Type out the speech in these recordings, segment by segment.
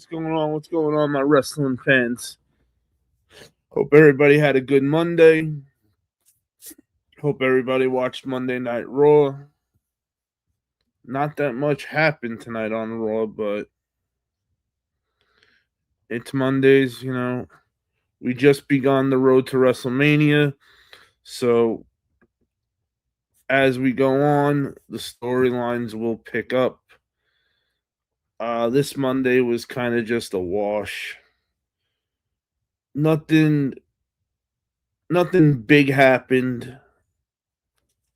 What's going on? What's going on, my wrestling fans? Hope everybody had a good Monday. Hope everybody watched Monday Night Raw. Not that much happened tonight on Raw, but it's Mondays, We just begun the road to WrestleMania. So as we go on, the storylines will pick up. This Monday was kind of just a wash. Nothing big happened.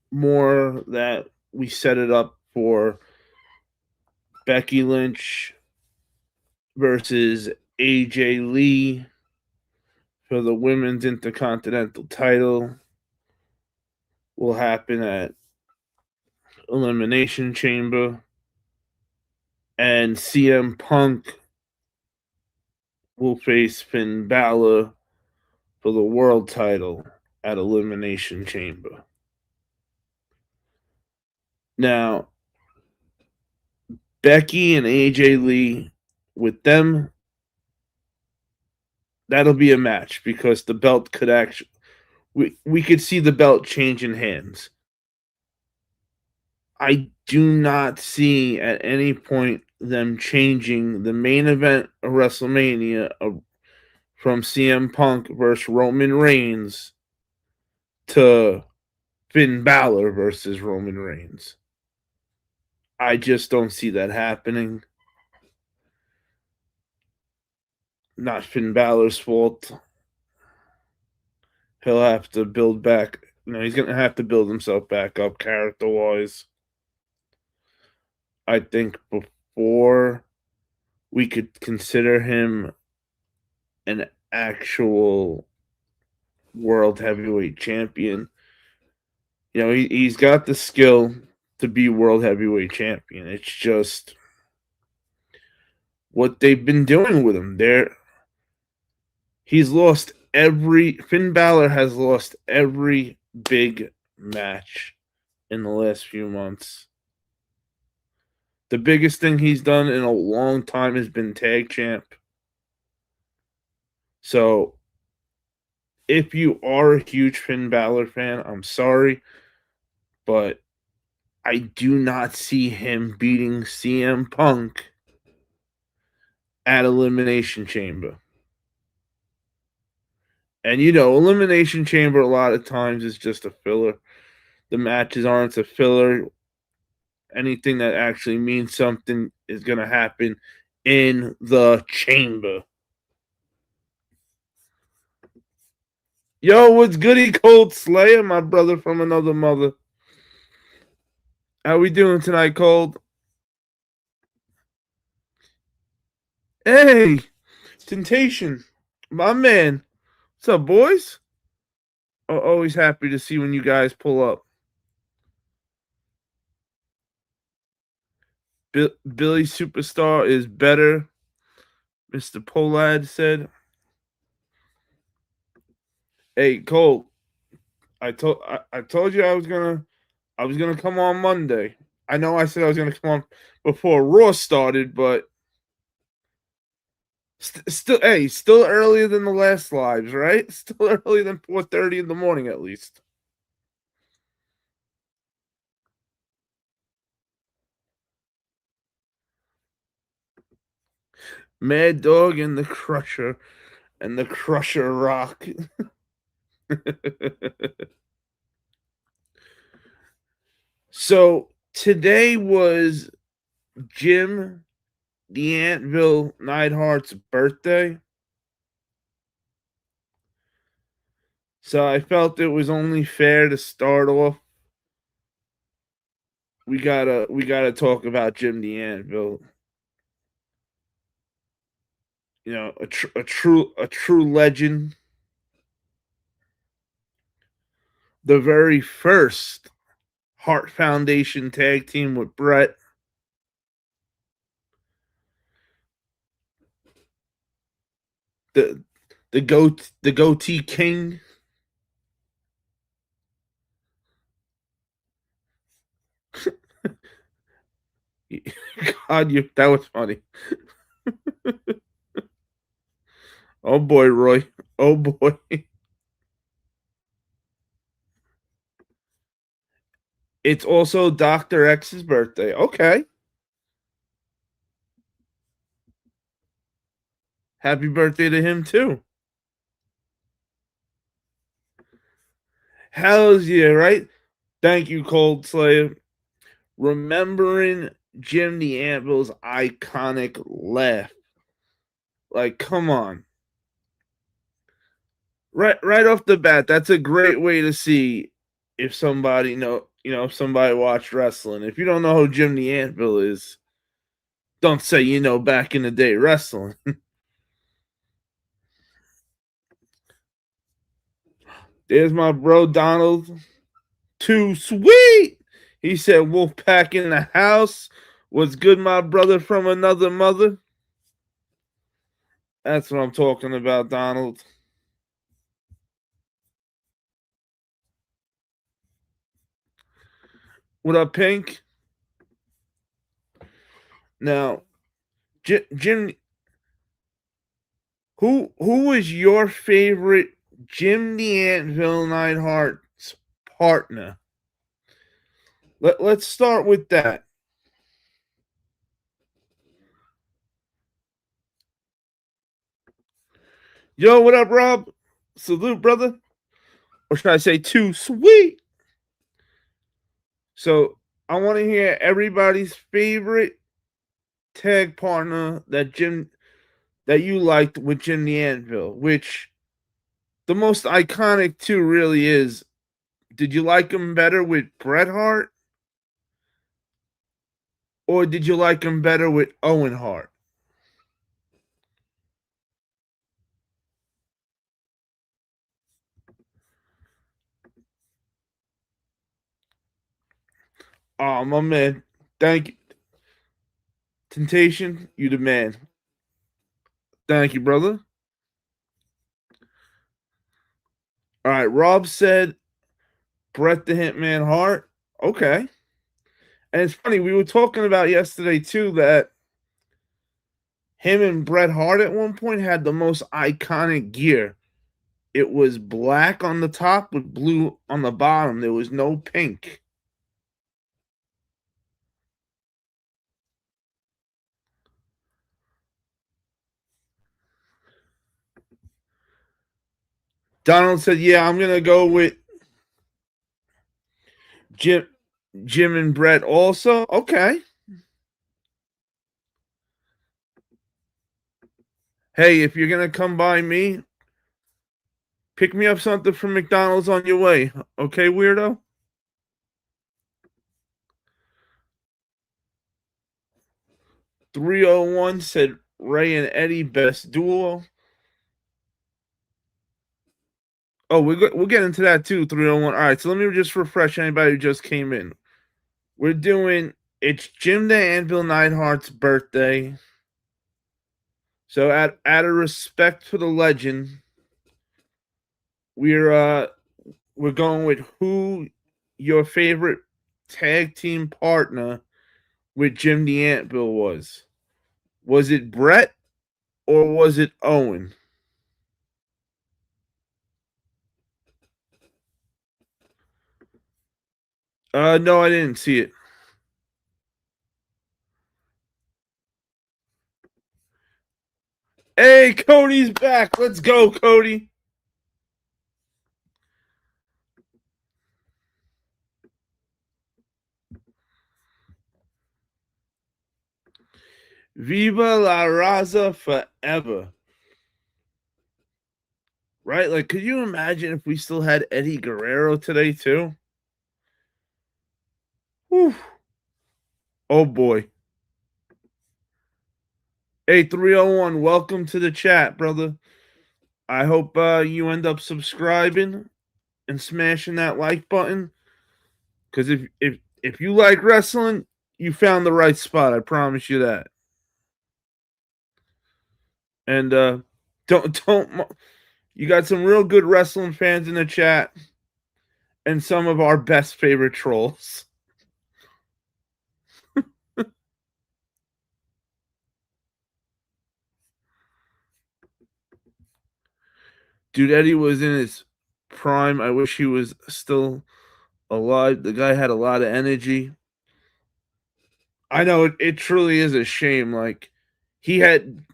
More that we set it up for Becky Lynch versus AJ Lee for the women's intercontinental title will happen at Elimination Chamber, and CM Punk will face Finn Balor for the world title at Elimination Chamber. Now, Becky and AJ Lee, with them, that'll be a match because the belt could actually, we could see the belt changing hands. I do not see at any point them changing the main event of WrestleMania from CM Punk versus Roman Reigns to Finn Balor versus Roman Reigns. I just don't see that happening. Not Finn Balor's fault. He'll have to build back. He's going to have to build himself back up character-wise. I think before we could consider him an actual world heavyweight champion. He's got the skill to be world heavyweight champion. It's just what they've been doing with him. Finn Balor has lost every big match in the last few months. The biggest thing he's done in a long time has been tag champ. So, if you are a huge Finn Balor fan, I'm sorry, but I do not see him beating CM Punk at Elimination Chamber. And Elimination Chamber a lot of times is just a filler. The matches aren't a filler. Anything that actually means something is going to happen in the chamber. Yo, what's goody, Cold Slayer, my brother from another mother? How we doing tonight, Cold? Hey, Temptation, my man. What's up, boys? Always happy to see when you guys pull up. Billy Superstar is better, Mr. Polad said. Hey, Cole, I told you I was gonna come on Monday. I know I said I was gonna come on before Raw started, but still earlier than the last lives, right? Still earlier than 4:30 in the morning, at least. Mad Dog and the Crusher Rock. So today was JiM, the ANViL Neidhart's birthday. So I felt it was only fair to start off. We gotta talk about JiM the ANViL. A true legend. The very first Hart Foundation tag team with Brett. The goatee king. God, that was funny. Oh boy, Roy. Oh boy. It's also Dr. X's birthday. Okay. Happy birthday to him too. Hells yeah, right? Thank you, Cold Slayer. Remembering Jim the Anvil's iconic laugh. Like, come on. Right off the bat, that's a great way to see if somebody if somebody watched wrestling. If you don't know who Jim the Anvil is, don't say back in the day wrestling. There's my bro Donald. Too sweet. He said Wolfpack in the house. What's good, my brother from another mother? That's what I'm talking about, Donald. What up, Pink? Now, Jim, who was your favorite Jim the Anvil Neidhart's partner? Let's start with that. Yo, what up, Rob? Salute, brother. Or should I say too sweet? So I want to hear everybody's favorite tag partner that you liked with Jim the Anvil, which the most iconic too really is. Did you like him better with Bret Hart, or did you like him better with Owen Hart? Oh my man, thank you, Temptation, you the man. Thank you, brother. All right, Rob said Bret the Hitman Hart. Okay, and it's funny we were talking about yesterday too that him and Bret Hart at one point had the most iconic gear. It was black on the top with blue on the bottom. There was no pink. Donald said, "Yeah, I'm gonna go with Jim, Jim and Bret also." Okay. Hey, if you're gonna come by me, pick me up something from McDonald's on your way. Okay, weirdo. 301 said Ray and Eddie best duo. Oh, we'll get into that too. 301. All right, so let me just refresh anybody who just came in. We're doing it's Jim the Anvil Neidhart's birthday. So out of respect for the legend, we're going with who your favorite tag team partner with Jim the Antvil was. Was it Bret or was it Owen? No, I didn't see it. Hey, Cody's back. Let's go, Cody. Viva la Raza forever. Right? Like, could you imagine if we still had Eddie Guerrero today, too? Whew. Oh, boy. Hey, 301, welcome to the chat, brother. I hope you end up subscribing and smashing that like button. Because if you like wrestling, you found the right spot. I promise you that. And don't you got some real good wrestling fans in the chat, and some of our best favorite trolls. Dude, Eddie was in his prime. I wish he was still alive. The guy had a lot of energy. I know it truly is a shame. Like he had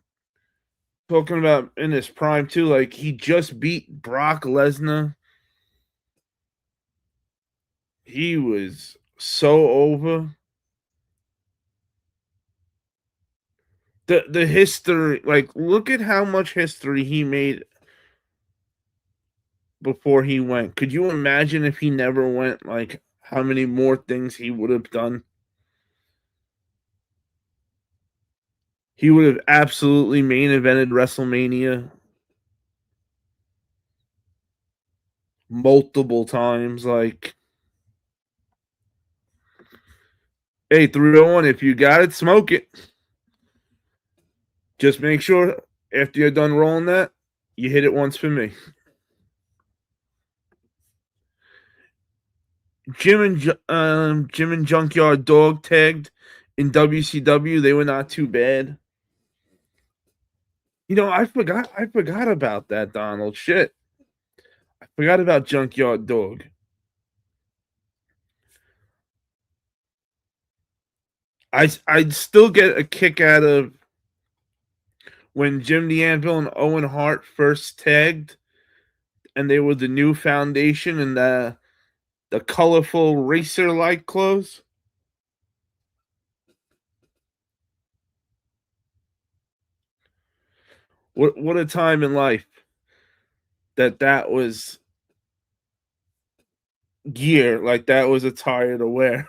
talking about in his prime too. Like he just beat Brock Lesnar. He was so over. The history, like look at how much history he made before he went. Could you imagine if he never went? Like how many more things he would have done? He would have absolutely main evented WrestleMania multiple times. Like, hey, 301, if you got it, smoke it. Just make sure after you're done rolling that, you hit it once for me. Jim and Junkyard Dog tagged in WCW. They were not too bad. You know, I forgot about that, Donald. Shit. I forgot about Junkyard Dog. I'd still get a kick out of when Jim the Anvil and Owen Hart first tagged, and they were the new foundation and the colorful racer like clothes. What a time in life that was gear, like that was attire to wear.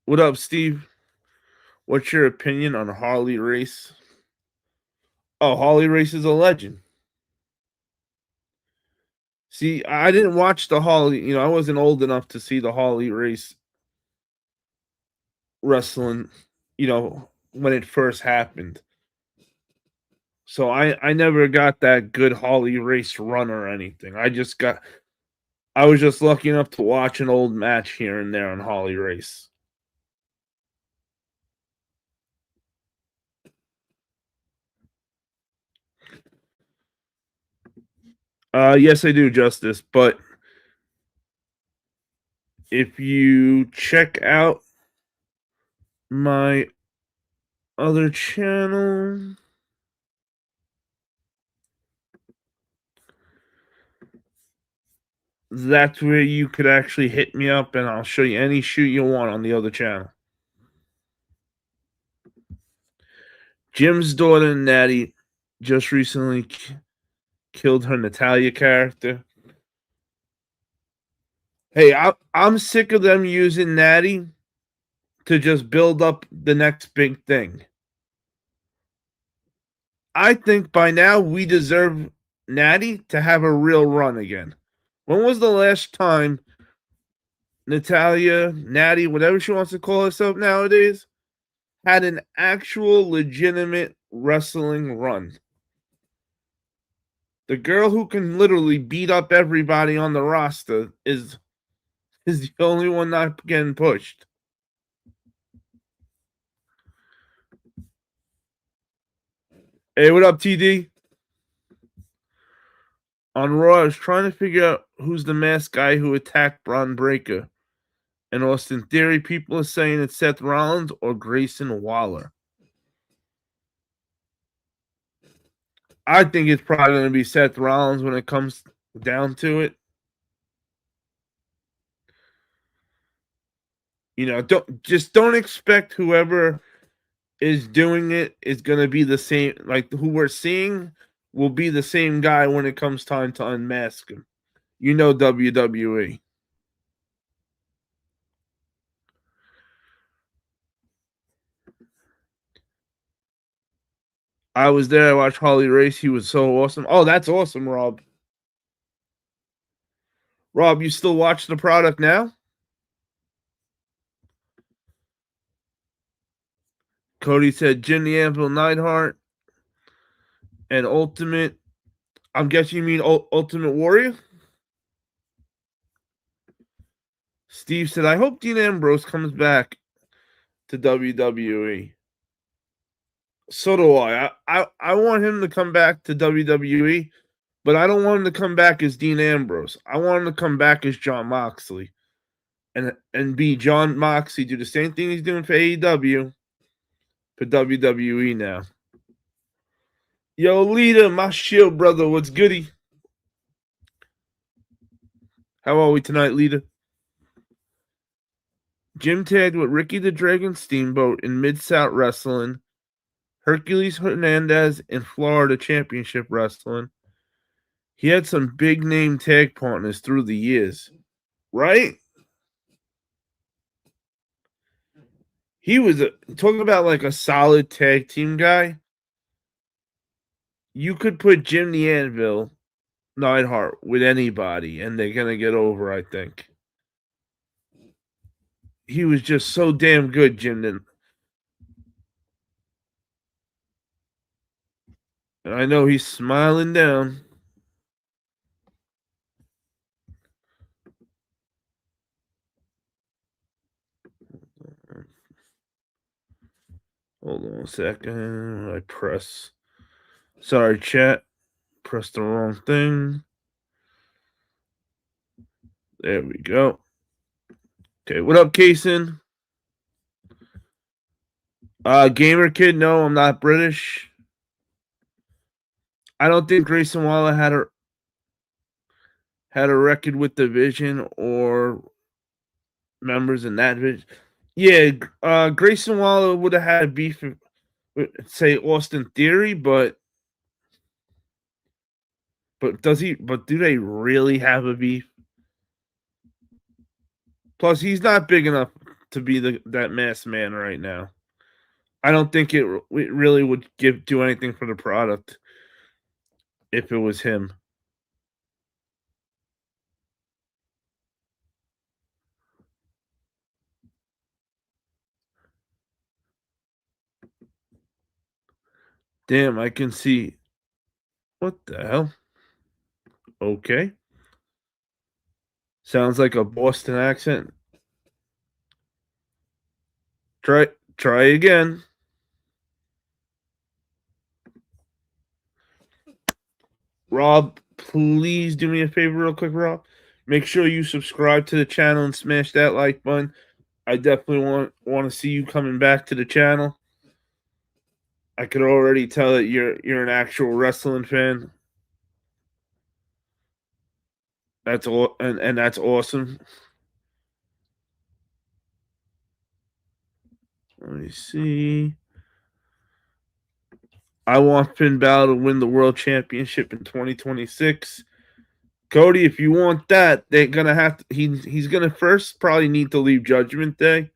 What up, Steve? What's your opinion on Harley Race? Oh, Harley Race is a legend. See, I didn't watch the Harley. I wasn't old enough to see the Harley Race wrestling. When it first happened. So I never got that good Harley Race run or anything. I was just lucky enough to watch an old match here and there on Harley Race. Yes, I do, Justice. But if you check out my other channel, that's where you could actually hit me up, and I'll show you any shoot you want on the other channel. Jim's daughter, Natty, just recently killed her Natalia character. Hey, I'm sick of them using Natty to just build up the next big thing. I think by now we deserve Natty to have a real run again. When was the last time Natalia, Natty, whatever she wants to call herself nowadays, had an actual legitimate wrestling run? The girl who can literally beat up everybody on the roster is the only one not getting pushed. Hey, what up, TD? On Raw, I was trying to figure out who's the masked guy who attacked Braun Breaker. And Austin Theory, people are saying it's Seth Rollins or Grayson Waller. I think it's probably going to be Seth Rollins when it comes down to it. Don't expect whoever is doing it is going to be the same. Like who we're seeing will be the same guy when it comes time to unmask him. WWE. I was there. I watched Harley Race. He was so awesome. Oh, that's awesome, Rob. Rob, you still watch the product now? Cody said Jim the Anvil, Neidhart, and Ultimate. I'm guessing you mean Ultimate Warrior? Steve said, I hope Dean Ambrose comes back to WWE. So do I. I want him to come back to WWE, but I don't want him to come back as Dean Ambrose. I want him to come back as John Moxley and be John Moxley, do the same thing he's doing for AEW for WWE now. Yo, Lita, my shield brother, what's goody? How are we tonight, Lita? JiM tagged with Ricky the Dragon Steamboat in Mid-South Wrestling, Hercules Hernandez in Florida Championship Wrestling. He had some big name tag partners through the years, right? He was talking about like a solid tag team guy. You could put JiM the ANViL, Neidhart with anybody, and they're gonna get over. I think he was just so damn good, JiM. And I know he's smiling down. Hold on a second. I press. Sorry, chat. Pressed the wrong thing. There we go. Okay, what up, Kaysen? Gamer Kid, no, I'm not British. I don't think Grayson Waller had a record with the Vision or members in that Vision. Yeah, Grayson Waller would have had beef with, say, Austin Theory, but does he? But do they really have a beef? Plus, he's not big enough to be that masked man right now. I don't think it really would do anything for the product if it was him. Damn, I can see. What the hell? Okay. Sounds like a Boston accent. Try again. Rob, please do me a favor real quick, Rob. Make sure you subscribe to the channel and smash that like button. I definitely want to see you coming back to the channel. I could already tell that you're an actual wrestling fan. That's all, and that's awesome. Let me see. I want Finn Balor to win the world championship in 2026. Cody, if you want that, they're gonna have to. He's gonna first probably need to leave Judgment Day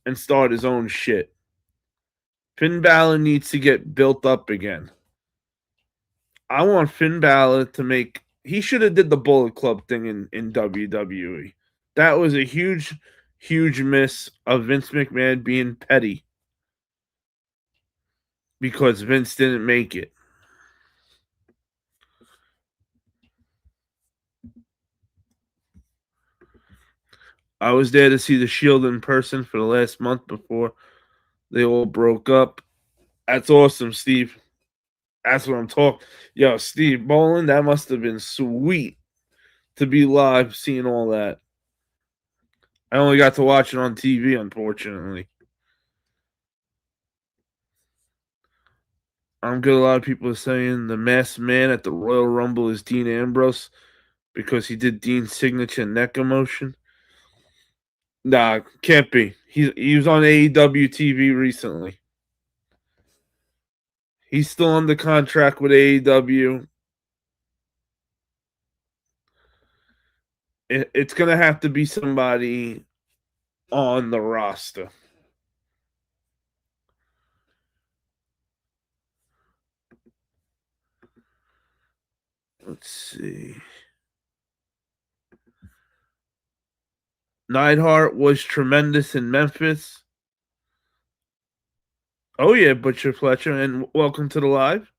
and start his own shit. Finn Balor needs to get built up again. I want Finn Balor to make. He should have did the Bullet Club thing in WWE. That was a huge, huge miss of Vince McMahon being petty because Vince didn't make it. I was there to see the Shield in person for the last month before they all broke up. That's awesome, Steve. That's what I'm talking. Yo, Steve Bolin, that must have been sweet to be live seeing all that. I only got to watch it on TV, unfortunately. I'm good. A lot of people are saying the masked man at the Royal Rumble is Dean Ambrose because he did Dean's signature neck emotion. Nah, can't be. He was on AEW TV recently. He's still under contract with AEW. It's gonna have to be somebody on the roster. Let's see. Neidhart was tremendous in Memphis. Oh yeah, Butcher Fletcher, and welcome to the live.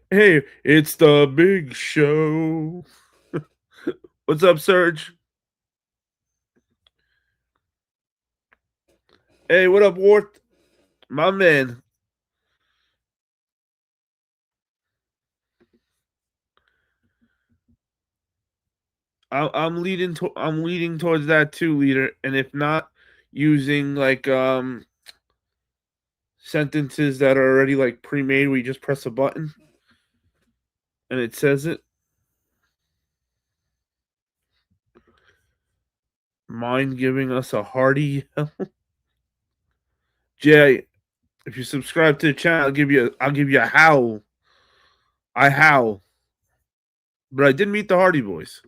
Hey, it's the big show. What's up, Serge? Hey, what up, Wart? My man. I'm leading towards that too, leader. And if not, using like sentences that are already like pre-made, where you just press a button and it says it. Mind giving us a hearty Jay, if you subscribe to the channel, I'll give you a howl. I howl. But I did meet the Hardy Boys.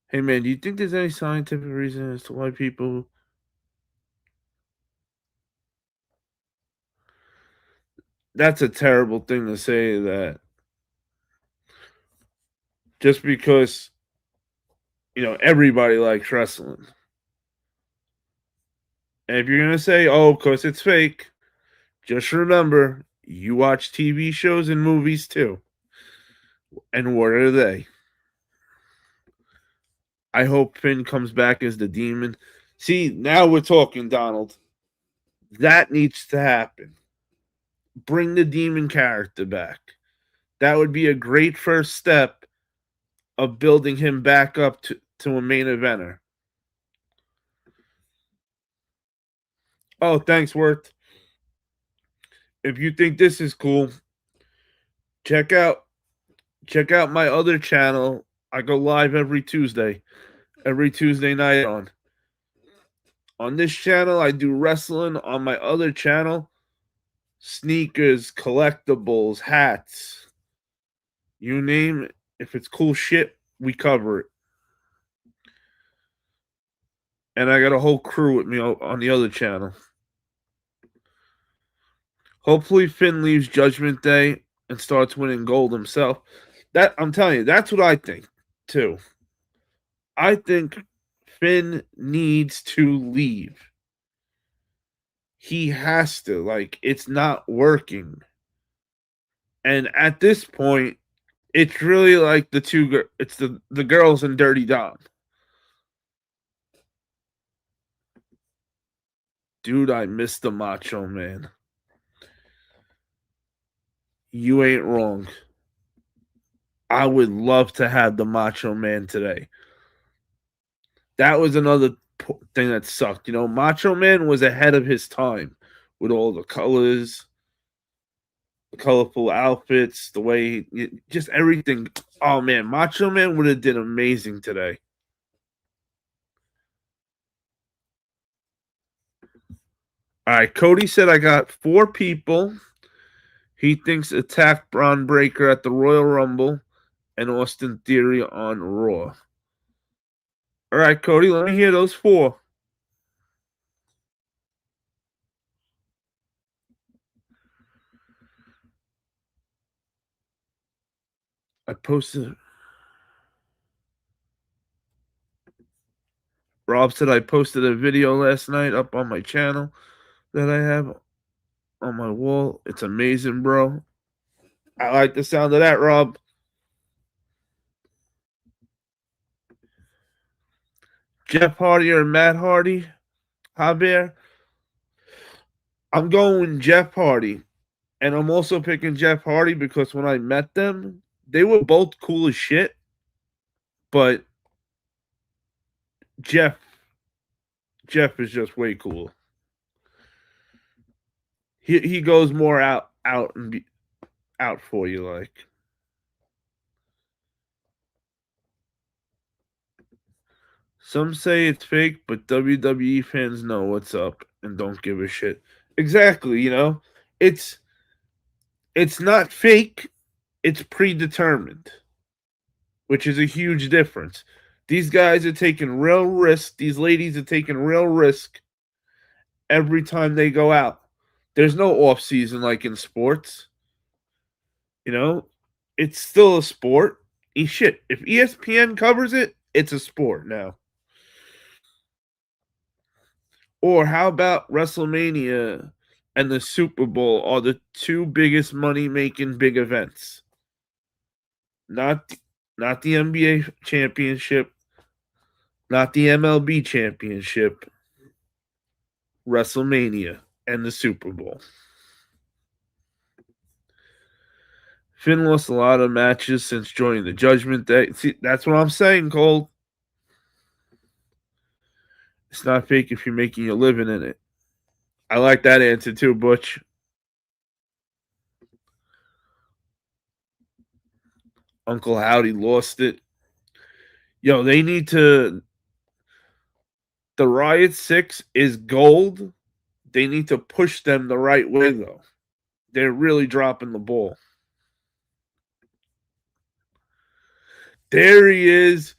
Hey man, do you think there's any scientific reason as to why people that's a terrible thing to say that just because everybody likes wrestling. And if you're gonna say, oh, because it's fake, just remember you watch TV shows and movies too. And what are they? I hope Finn comes back as the demon. See, now we're talking, Donald. That needs to happen. Bring the demon character back. That would be a great first step of building him back up to a main eventer. Oh, thanks, Worth. If you think this is cool, check out my other channel. I go live every Tuesday night on this channel. I do wrestling. On my other channel, sneakers, collectibles, hats, you name it. If it's cool shit, we cover it. And I got a whole crew with me on the other channel. Hopefully Finn leaves Judgment Day and starts winning gold himself. That I'm telling you, that's what I think too. I think Finn needs to leave. He has to. Like, it's not working. And at this point, it's really like it's the girls and Dirty Dom. Dude, I miss the Macho Man. You ain't wrong. I would love to have the Macho Man today. That was another thing that sucked. Macho Man was ahead of his time with all the colors, the colorful outfits, the way just everything. Oh man, Macho Man would have did amazing today. All right, Cody said I got 4 people. He thinks attack Braun Breaker at the Royal Rumble and Austin Theory on Raw. All right, Cody, let me hear those 4. I posted. Rob said I posted a video last night up on my channel that I have on my wall. It's amazing, bro. I like the sound of that, Rob. Jeff Hardy or Matt Hardy? Javier? I'm going with Jeff Hardy. And I'm also picking Jeff Hardy because when I met them, they were both cool as shit. But Jeff is just way cool. He goes more out and out for you, like. Some say it's fake, but WWE fans know what's up and don't give a shit. Exactly, it's not fake, it's predetermined, which is a huge difference. These guys are taking real risk. These ladies are taking real risk every time they go out. There's no off season like in sports. It's still a sport. Shit, if ESPN covers it, it's a sport now. Or how about WrestleMania and the Super Bowl are the 2 biggest money making big events? Not the NBA championship, not the MLB championship. WrestleMania, and the Super Bowl. Finn lost a lot of matches since joining the Judgment Day. See, that's what I'm saying, Cole. It's not fake if you're making a living in it. I like that answer too, Butch. Uncle Howdy lost it. Yo, they need to. The Riot 6 is gold. They need to push them the right way, though. They're really dropping the ball. There he is.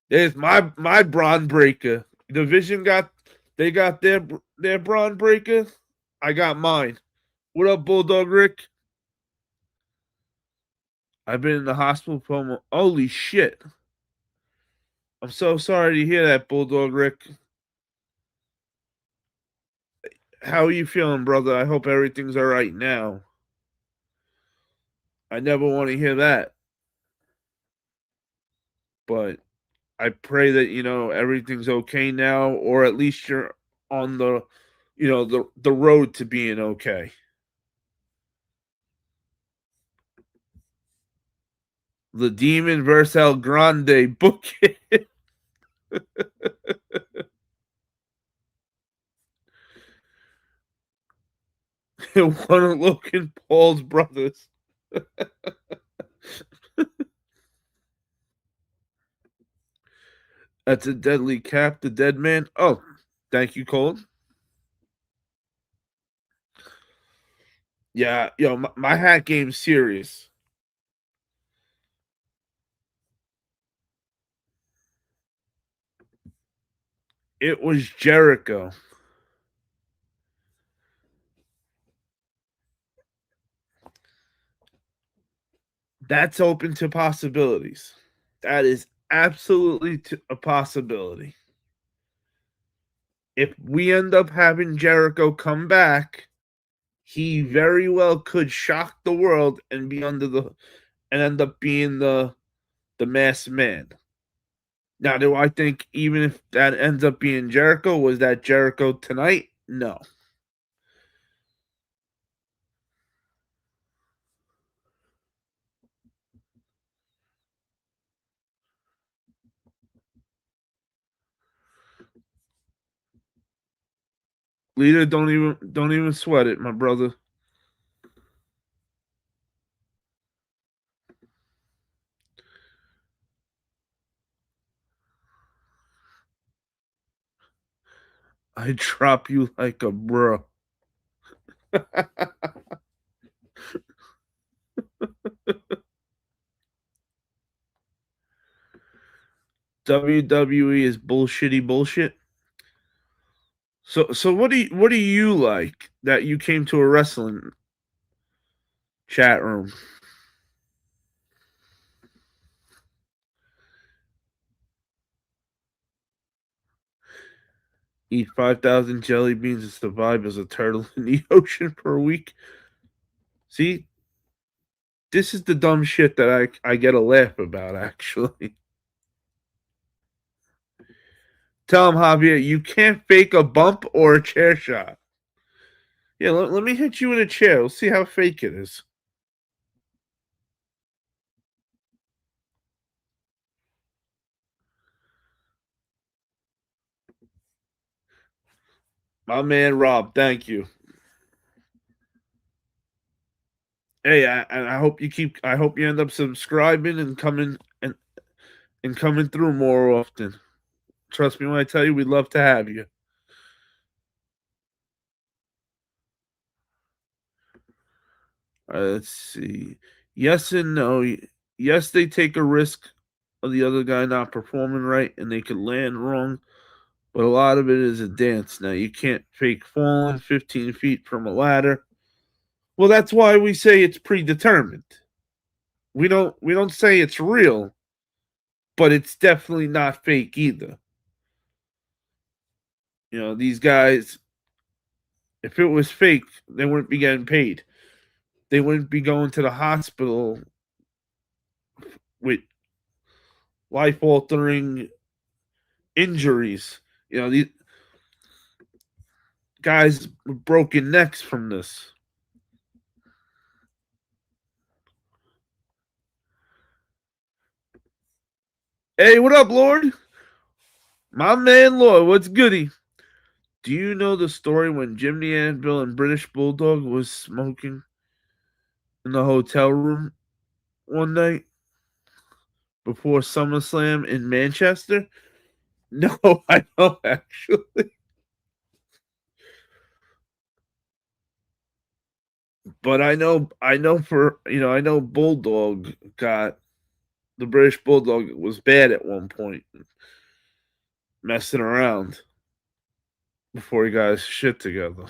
There's my Braun Breaker. Division got their Braun Breaker. I got mine. What up, Bulldog Rick? I've been in the hospital for holy shit. I'm so sorry to hear that, Bulldog Rick. How are you feeling, brother? I hope everything's all right now. I never want to hear that. But I pray that, everything's okay now, or at least you're on the road to being okay. The Demon versus El Grande. Book it. One of Logan Paul's brothers. That's a deadly cap, the dead man. Oh, thank you, Cole. Yeah, my hat game's serious. It was Jericho. That's open to possibilities. That is absolutely a possibility. If we end up having Jericho come back, he very well could shock the world and be and end up being the masked man. Now, do I think even if that ends up being Jericho, was that Jericho tonight? No. Leader, don't even sweat it, my brother. I drop you like a bro. WWE is bullshitty bullshit. So what do you like that you came to a wrestling chat room? Eat 5,000 jelly beans and survive as a turtle in the ocean for a week. See, this is the dumb shit that I get a laugh about, actually. Tell him, Javier, you can't fake a bump or a chair shot. Yeah, let me hit you in a chair. We'll see how fake it is. My man Rob, thank you. Hey, I hope you keep. I hope you end up subscribing and coming through more often. Trust me when I tell you, we'd love to have you. Let's see. Yes and no. Yes, they take a risk of the other guy not performing right, and they could land wrong. But a lot of it is a dance. Now you can't fake falling 15 feet from a ladder. Well, that's why we say it's predetermined. We don't say it's real, but it's definitely not fake either. These guys, if it was fake, they wouldn't be getting paid. They wouldn't be going to the hospital with life altering injuries. these guys with broken necks from this. Hey, what up, Lord? My man, Lord, what's goody? Do you know the story when Jim the ANViL and British Bulldog was smoking in the hotel room one night before SummerSlam in Manchester? No, I don't actually. But I know Bulldog got the British Bulldog was bad at one point, messing around before he got his shit together.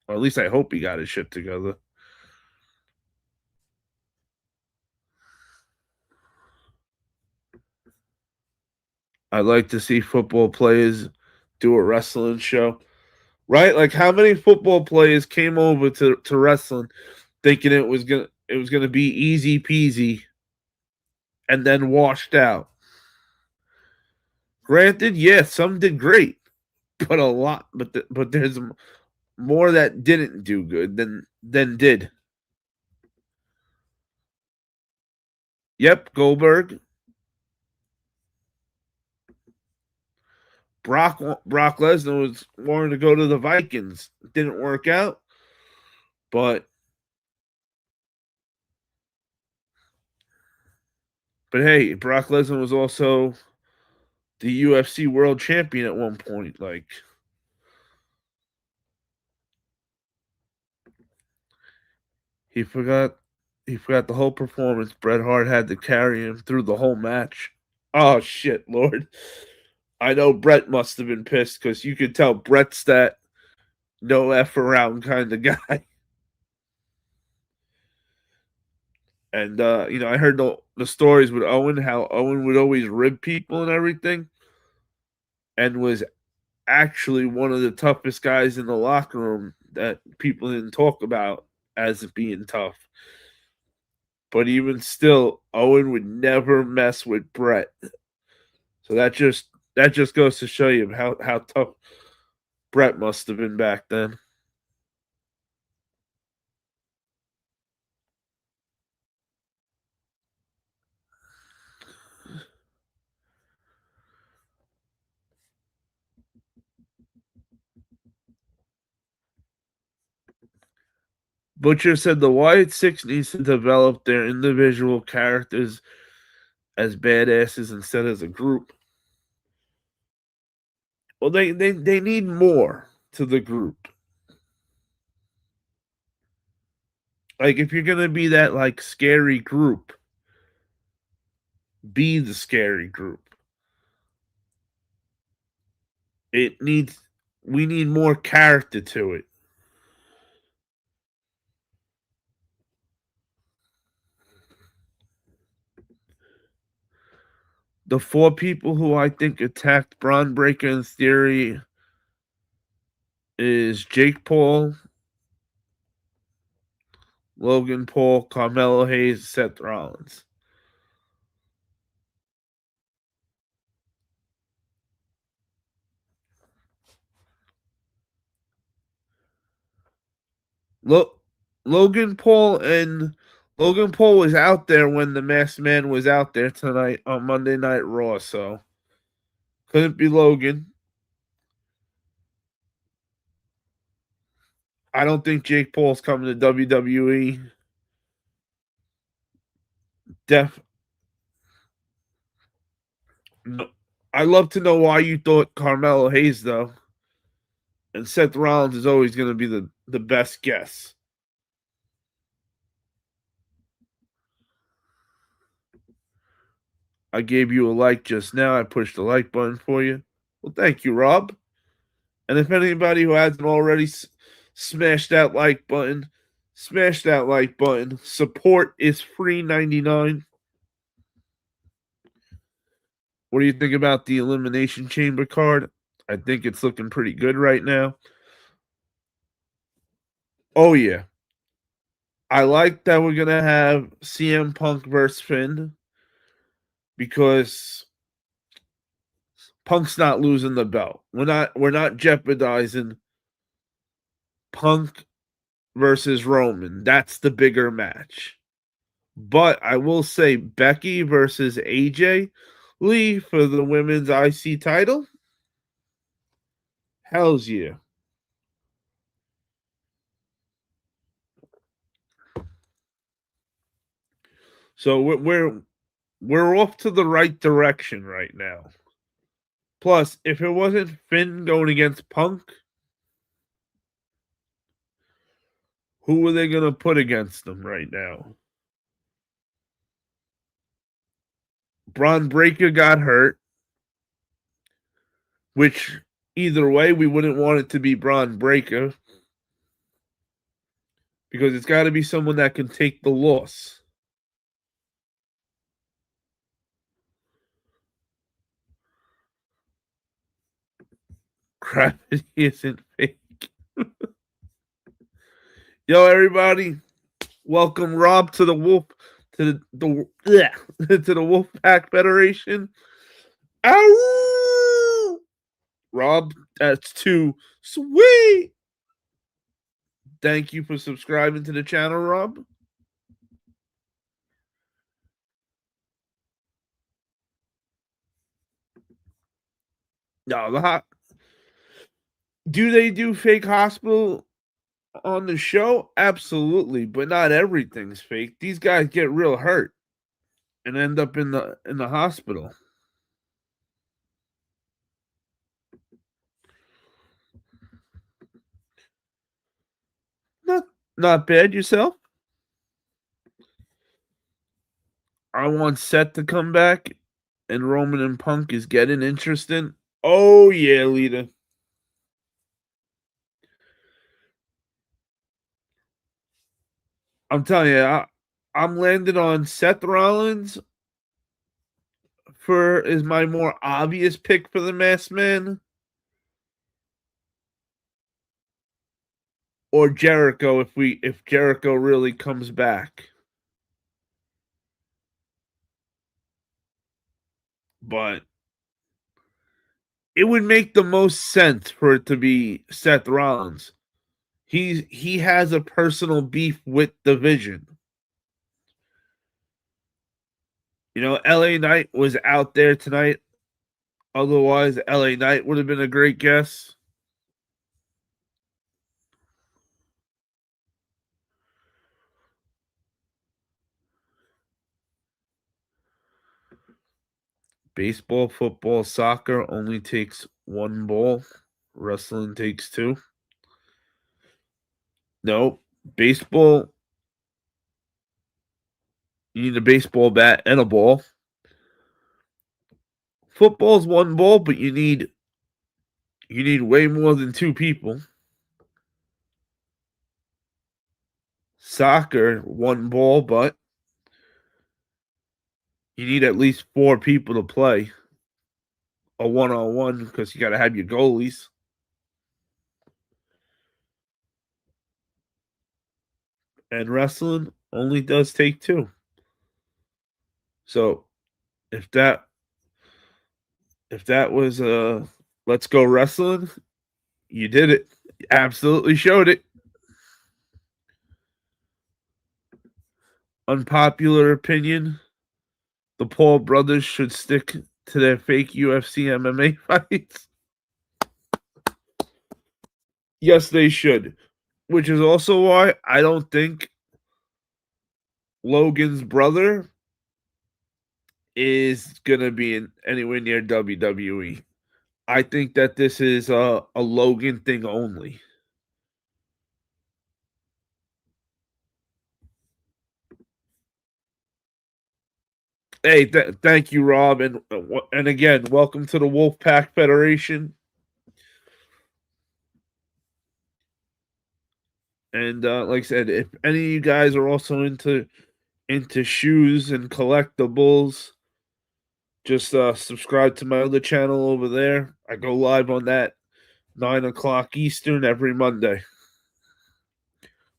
Or at least I hope he got his shit together. I'd like to see football players do a wrestling show. Right? Like how many football players came over to wrestling thinking it was gonna be easy peasy and then washed out. Granted, yeah, some did great, but a lot but there's more that didn't do good than did. Yep, Goldberg. Brock Lesnar was wanting to go to the Vikings. Didn't work out, but hey, Brock Lesnar was also the UFC World Champion at one point. Like he forgot he forgot the whole performance. Bret Hart had to carry him through the whole match. Oh shit, Lord! I know Bret must have been pissed because you could tell Bret's that no f around kind of guy. And I heard the stories with Owen, how Owen would always rib people and everything, and was actually one of the toughest guys in the locker room that people didn't talk about as being tough. But even still, Owen would never mess with Bret. So that just goes to show you how tough Bret must have been back then. Butcher said the Wyatt Six needs to develop their individual characters as badasses instead as a group. Well, they need more to the group. Like if you're gonna be that like scary group, be the scary group. It needs we need more character to it. The four people who I think attacked Braun Breaker in Theory is Jake Paul, Logan Paul, Carmelo Hayes, Seth Rollins. Look, Logan Paul and Logan Paul was out there when the Masked Man was out there tonight on Monday Night Raw, so couldn't be Logan. I don't think Jake Paul's coming to WWE. Def. No. I love to know why you thought Carmelo Hayes though, and Seth Rollins is always going to be the best guess. I gave you a like just now. I pushed the like button for you. Well, thank you, Rob. And if anybody who hasn't already smashed that like button, smash that like button. Support is free 99. What do you think about the Elimination Chamber card? I think it's looking pretty good right now. Oh, yeah. I like that we're going to have CM Punk versus Finn because Punk's not losing the belt. We're not jeopardizing Punk versus Roman. That's the bigger match. But I will say Becky versus AJ Lee for the women's IC title. Hell's yeah. So we're off to the right direction right now. Plus, if it wasn't Finn going against Punk, who were they going to put against them right now? Braun Breaker got hurt, which either way, we wouldn't want it to be Braun Breaker because it's got to be someone that can take the loss. Gravity isn't fake. Yo, everybody, welcome Rob to the Wolf to to the Wolfpack Federation. Ow! Rob, that's too sweet. Thank you for subscribing to the channel, Rob. No, do they do fake hospital on the show? Absolutely, but not everything's fake. These guys get real hurt and end up in the hospital. Not bad. Yourself? I want Seth to come back, and Roman and Punk is getting interesting. Oh yeah, Lita. I'm telling you, I'm landed on Seth Rollins is my more obvious pick for the Masked Man, or Jericho if Jericho really comes back. But it would make the most sense for it to be Seth Rollins. He has a personal beef with the Vision. You know, LA Knight was out there tonight. Otherwise, LA Knight would have been a great guess. Baseball, football, soccer only takes one ball. Wrestling takes two. No, baseball, you need a baseball bat and a ball. Football's one ball, but you need way more than two people. Soccer, one ball, but you need at least four people to play a one-on-one because you got to have your goalies. And wrestling only does take two. So if that was let's go wrestling, you did it. You absolutely showed it. Unpopular opinion: the Paul brothers should stick to their fake UFC MMA fights. Yes, they should. Which is also why I don't think Logan's brother is gonna be anywhere near WWE. I think that this is a Logan thing only. Hey, thank you, Rob, and again, welcome to the Wolfpack Federation. And like I said, if any of you guys are also into shoes and collectibles, just subscribe to my other channel over there. I go live on that 9 o'clock Eastern every Monday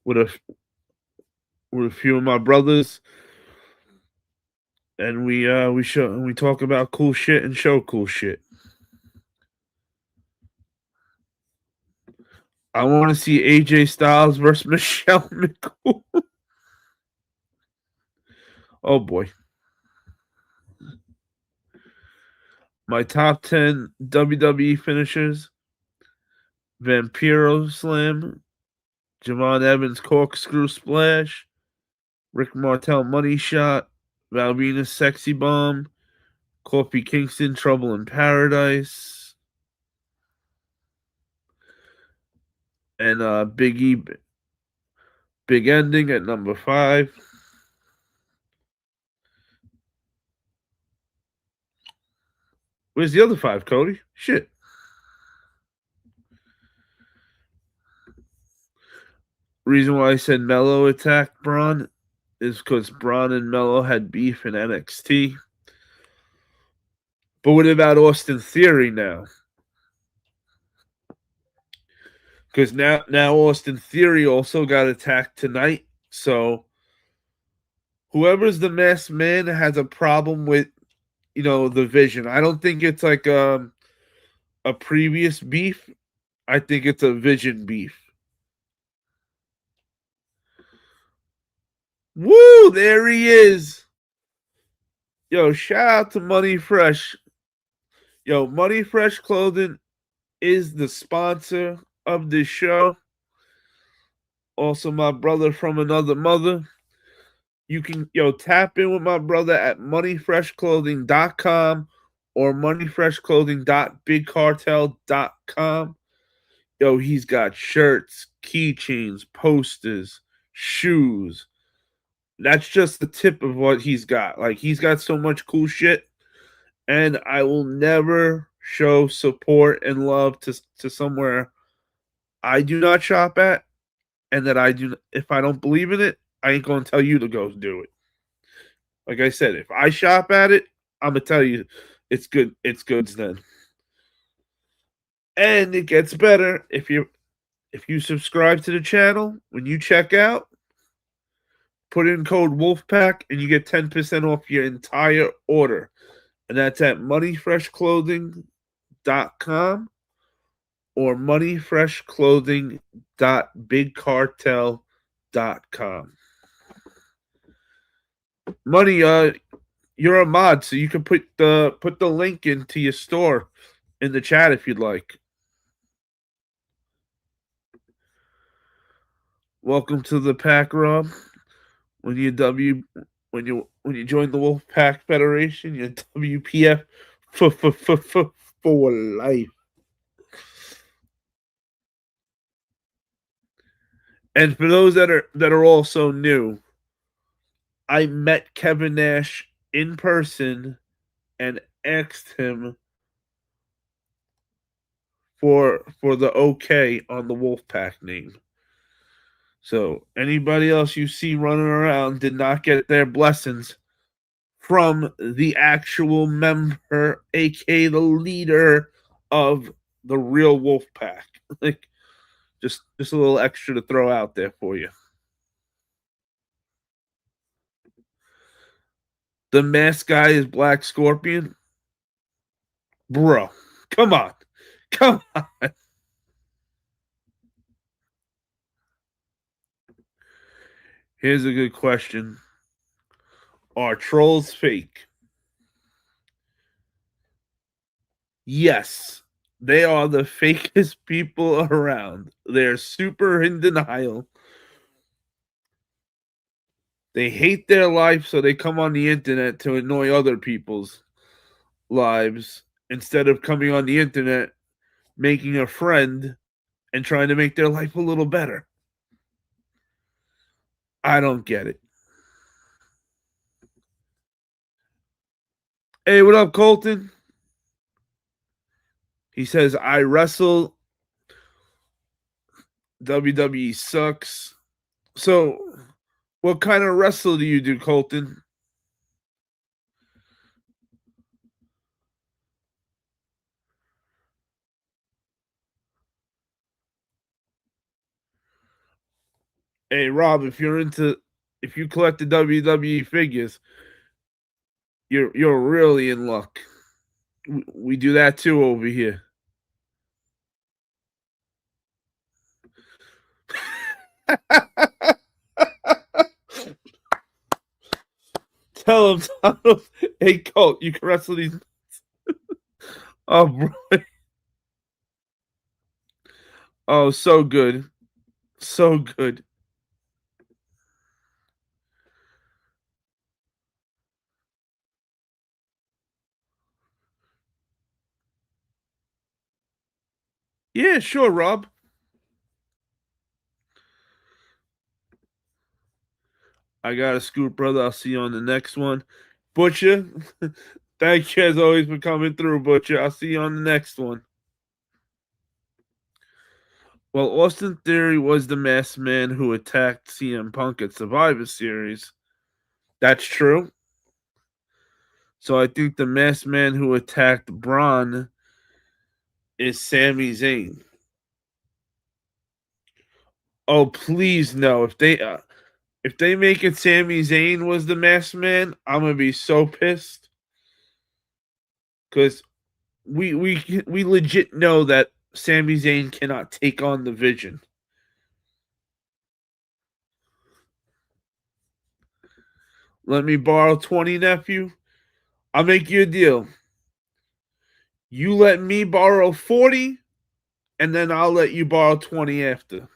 with a few of my brothers, and we talk about cool shit and show cool shit. I want to see AJ Styles versus Michelle McCool. Oh boy. My top 10 WWE finishers: Vampiro Slam, Javon Evans Corkscrew Splash, Rick Martel Money Shot, Val Venus Sexy Bomb, Kofi Kingston Trouble in Paradise, and Big E Big Ending at number 5. Where's the other 5, Cody? Shit. Reason why I said Mello attacked Braun is because Braun and Mello had beef in NXT. But what about Austin Theory now? Because now Austin Theory also got attacked tonight. So whoever's the masked man has a problem with, the vision. I don't think it's like a previous beef. I think it's a vision beef. Woo! There he is. Yo, shout out to Money Fresh. Yo, Money Fresh Clothing is the sponsor of this show. Also, my brother from another mother. You can tap in with my brother at moneyfreshclothing.com or moneyfreshclothing.bigcartel.com. Yo, he's got shirts, keychains, posters, shoes. That's just the tip of what he's got. Like, he's got so much cool shit, and I will never show support and love to somewhere I do not shop at, and that if I don't believe in it, I ain't gonna tell you to go do it. Like I said, if I shop at it, I'm gonna tell you it's good. It's goods then, and it gets better if you subscribe to the channel. When you check out, put in code Wolfpack and you get 10% off your entire order, and that's at moneyfreshclothing.com or moneyfreshclothing.bigcartel.com. Money, you're a mod, so you can put the link into your store in the chat if you'd like. Welcome to the pack, Rob. When you join the Wolfpack Federation, you're WPF for life. And for those that are also new, I met Kevin Nash in person and asked him for the okay on the Wolfpack name. So anybody else you see running around did not get their blessings from the actual member, aka the leader of the real Wolfpack. Like, just a little extra to throw out there for you. The masked guy is Black Scorpion. Bro, come on. Come on. Here's a good question. Are trolls fake? Yes. They are the fakest people around. They're super in denial. They hate their life, so they come on the internet to annoy other people's lives instead of coming on the internet, making a friend, and trying to make their life a little better. I don't get it. Hey, what up, Colton? He says, I wrestle. WWE sucks. So, what kind of wrestle do you do, Colton? Hey, Rob, if you collect the WWE figures, you're really in luck. We do that too over here. Tell him, Donald, hey, Colt, you can wrestle these. Oh, bro. Oh, so good. So good. Yeah, sure, Rob. I got a scoop, brother. I'll see you on the next one. Butcher, thank you as always for coming through, Butcher. I'll see you on the next one. Well, Austin Theory was the masked man who attacked CM Punk at Survivor Series. That's true. So I think the masked man who attacked Braun is Sami Zayn. Oh, please no! If they make it Sami Zayn was the masked man, I'm gonna be so pissed because we legit know that Sami Zayn cannot take on the Vision. Let me borrow 20, nephew. I'll make you a deal. You let me borrow 40, and then I'll let you borrow 20 after.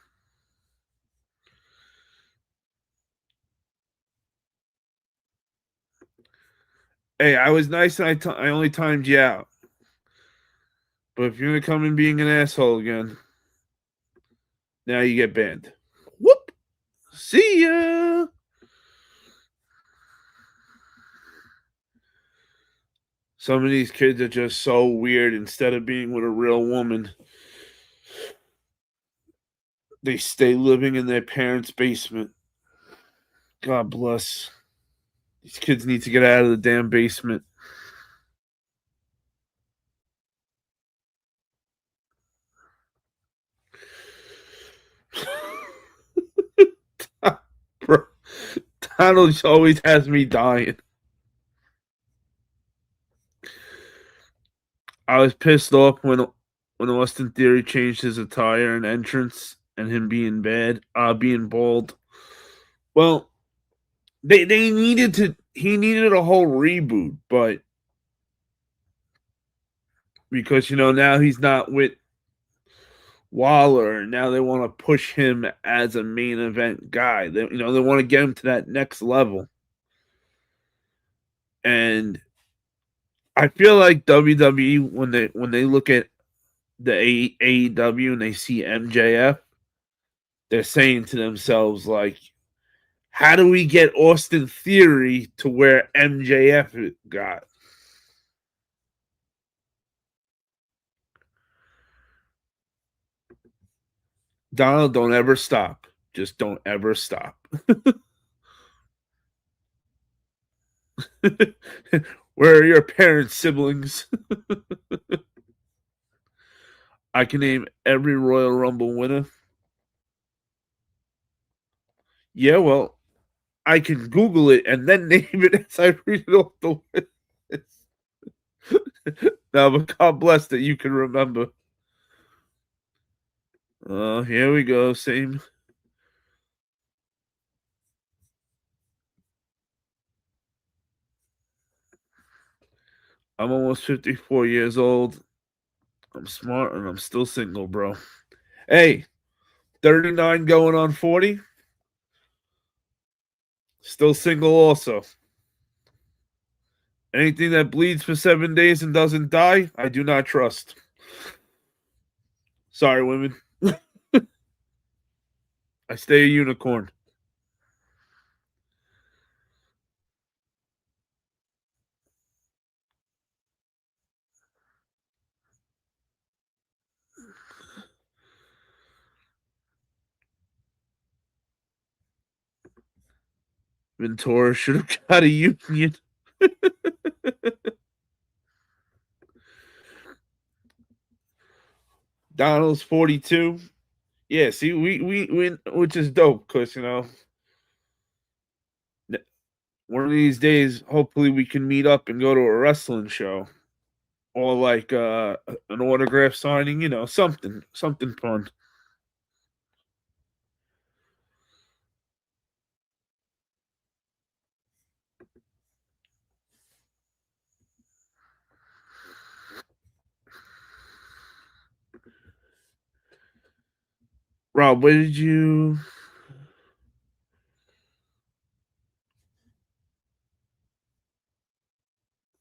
Hey, I was nice and I only timed you out. But if you're gonna come in being an asshole again, now you get banned. Whoop! See ya! Some of these kids are just so weird. Instead of being with a real woman, they stay living in their parents' basement. God bless. These kids need to get out of the damn basement. Bro, Donald always has me dying. I was pissed off when Austin Theory changed his attire and entrance and him being being bald. Well, they needed to. He needed a whole reboot, but because now he's not with Waller, and now they want to push him as a main event guy. They want to get him to that next level, and I feel like WWE when they look at the AEW and they see MJF, they're saying to themselves like, how do we get Austin Theory to where MJF got? Donald, don't ever stop. Just don't ever stop. Where are your parents' siblings? I can name every Royal Rumble winner. Yeah, well, I can Google it and then name it as I read it off the list. Now, but God bless that you can remember. Here we go. Same. I'm almost 54 years old. I'm smart and I'm still single, bro. Hey, 39 going on 40. Still single also. Anything that bleeds for 7 days and doesn't die, I do not trust. Sorry, women. I stay a unicorn. Ventura should have got a union. Donald's 42. Yeah, see, we which is dope because one of these days, hopefully, we can meet up and go to a wrestling show or like an autograph signing. Something fun. Rob, where did you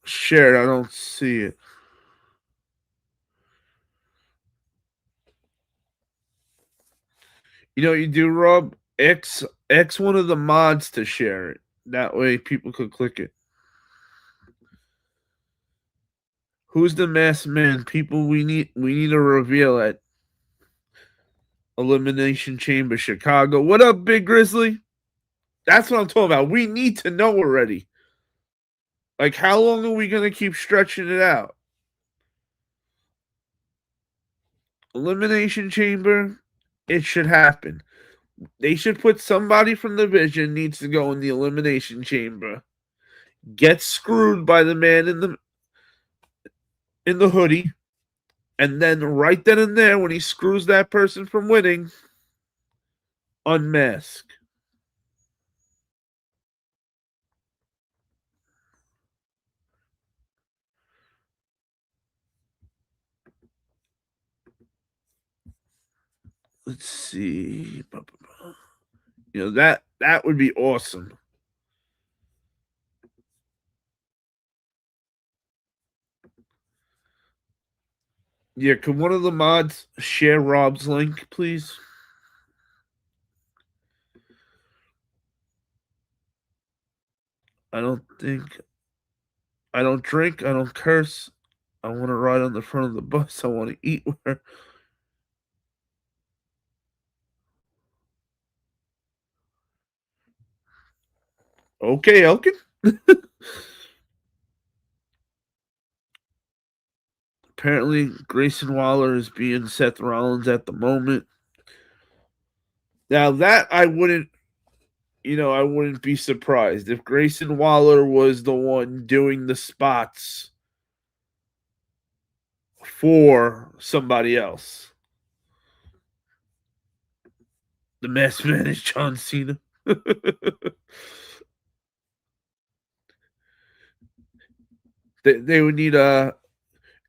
share it? I don't see it. You know what you do, Rob? X one of the mods to share it. That way people could click it. Who's the masked man? People we need to reveal at Elimination Chamber Chicago. What up, Big Grizzly? That's what I'm talking about. We need to know already. Like, how long are we gonna keep stretching it out? Elimination Chamber, it should happen. They should put somebody from the Vision needs to go in the Elimination Chamber, get screwed by the man in the hoodie, and then right then and there, when he screws that person from winning, unmask. Let's see. You know, that would be awesome. Yeah, could one of the mods share Rob's link, please? I don't think I don't drink, I don't curse. I want to ride on the front of the bus. I want to eat where. Okay, Elkin. Apparently, Grayson Waller is being Seth Rollins at the moment. Now that I wouldn't be surprised if Grayson Waller was the one doing the spots for somebody else. The masked man is John Cena. They would need a.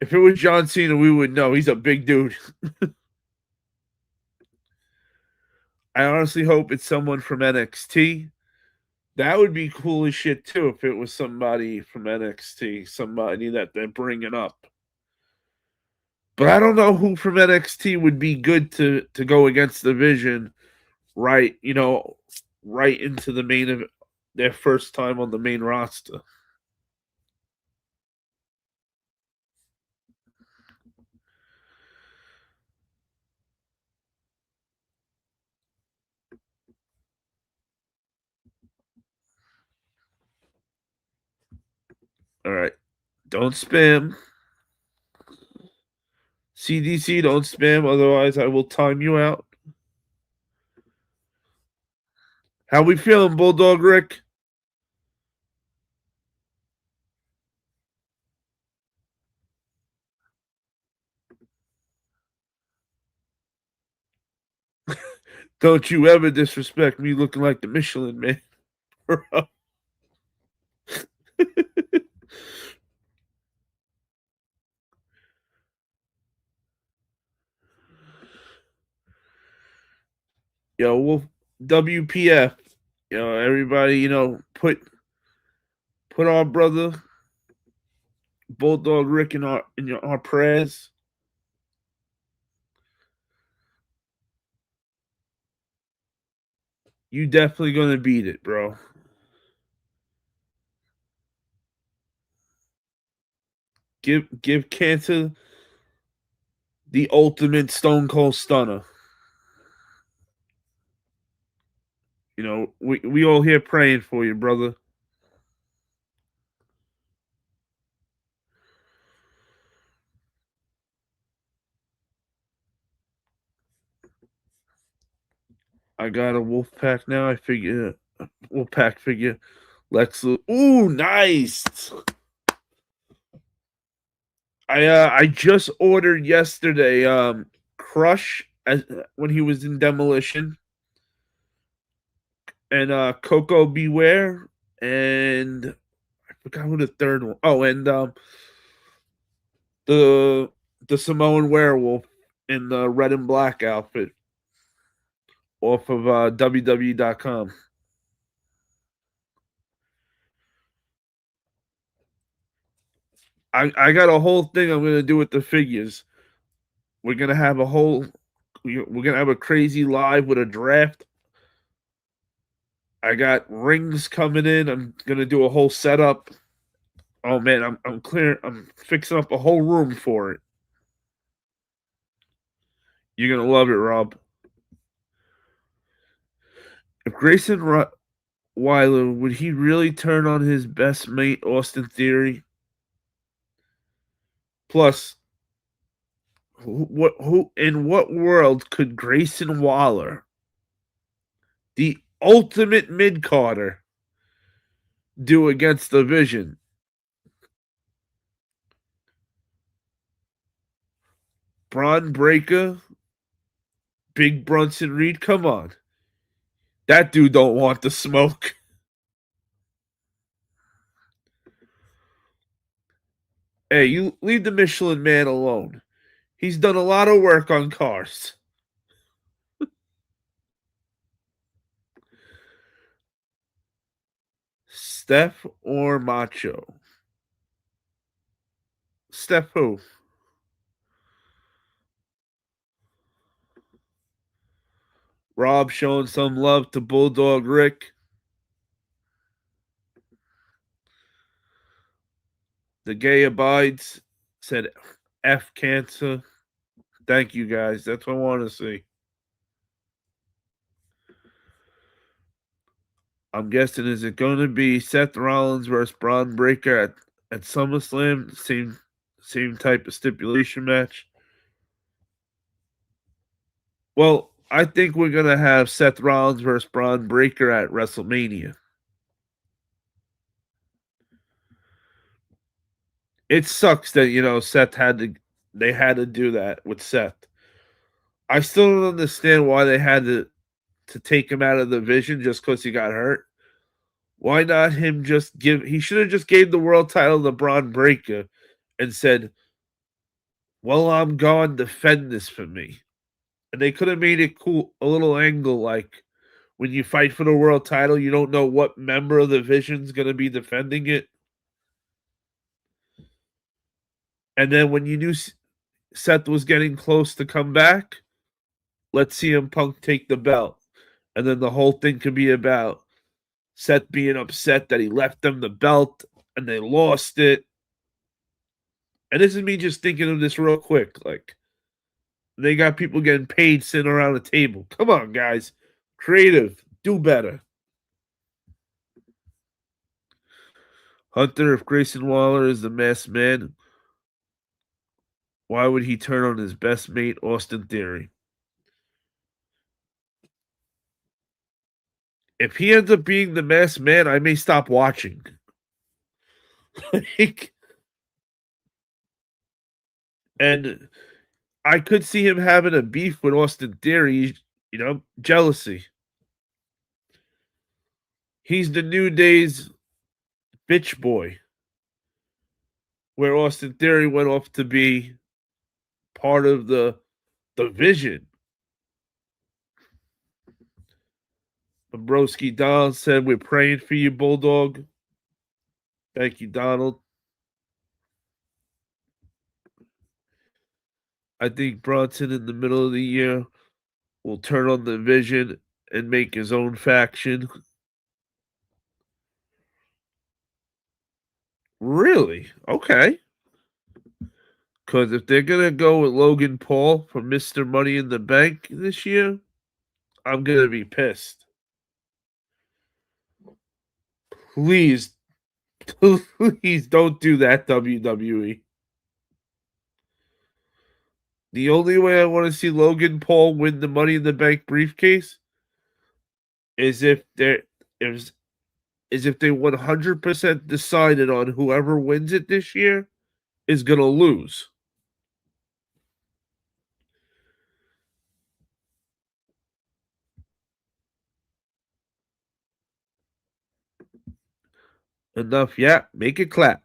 If it was John Cena, we would know he's a big dude. I honestly hope it's someone from NXT. That would be cool as shit too if it was somebody from NXT, somebody that they're bringing up. But I don't know who from NXT would be good to go against the Vision, right? Right into the main of their first time on the main roster. All right, don't spam. CDC, don't spam, otherwise I will time you out. How we feeling, Bulldog Rick? Don't you ever disrespect me looking like the Michelin Man. Yo, Wolf WPF. Everybody, put our brother Bulldog Rick in our prayers. You definitely gonna beat it, bro. Give Cancer the ultimate Stone Cold Stunner. We all here praying for you, brother. I got a wolf pack now. I figure wolf pack figure. Lex. Ooh, nice. I just ordered yesterday. Crush as when he was in Demolition, and Coco Beware, and I forgot who the third one. Oh, and the the Samoan werewolf in the red and black outfit. off of WWE.com. I got a whole thing I'm gonna do with the figures. We're gonna have a whole. We're gonna have a crazy live with a draft. I got rings coming in. I'm gonna do a whole setup. Oh man, I'm clear. I'm fixing up a whole room for it. You're gonna love it, Rob. If Weiler, would he really turn on his best mate Austin Theory? Plus, who in what world could Grayson Waller, the ultimate mid carder, do against the Vision? Braun Breaker, Big Brunson Reed, come on. That dude don't want the smoke. Hey, you leave the Michelin Man alone. He's done a lot of work on cars. Steph or Macho? Steph who? Rob showing some love to Bulldog Rick. The gay abides said F cancer. Thank you guys. That's what I want to see. I'm guessing is it going to be Seth Rollins versus Braun Breaker at SummerSlam? Same type of stipulation match. Well, I think we're gonna have Seth Rollins versus Braun Breaker at WrestleMania. It sucks that Seth they had to do that with Seth. I still don't understand why they had to take him out of the Vision just because he got hurt. Why not him just give? He should have just gave the world title to Braun Breaker and said, "Well, I'm gone. Defend this for me." And they could have made it cool, a little angle like when you fight for the world title, you don't know what member of the Vision's going to be defending it. And then when you knew Seth was getting close to come back, let CM Punk take the belt. And then the whole thing could be about Seth being upset that he left them the belt and they lost it. And this is me just thinking of this real quick. Like, they got people getting paid sitting around a table. Come on, guys. Creative. Do better. Hunter, if Grayson Waller is the masked man, why would he turn on his best mate, Austin Theory? If he ends up being the masked man, I may stop watching. Like, and I could see him having a beef with Austin Theory, jealousy. He's the New Day's bitch boy, where Austin Theory went off to be part of the Vision. Bobrovsky Donald said, "We're praying for you, Bulldog." Thank you, Donald. I think Bronson in the middle of the year will turn on the Vision and make his own faction. Really? Okay. Because if they're going to go with Logan Paul from Mr. Money in the Bank this year, I'm going to be pissed. Please, please don't do that, WWE. The only way I want to see Logan Paul win the Money in the Bank briefcase is if they 100% decided on whoever wins it this year is going to lose. Enough, yeah. Make it clap.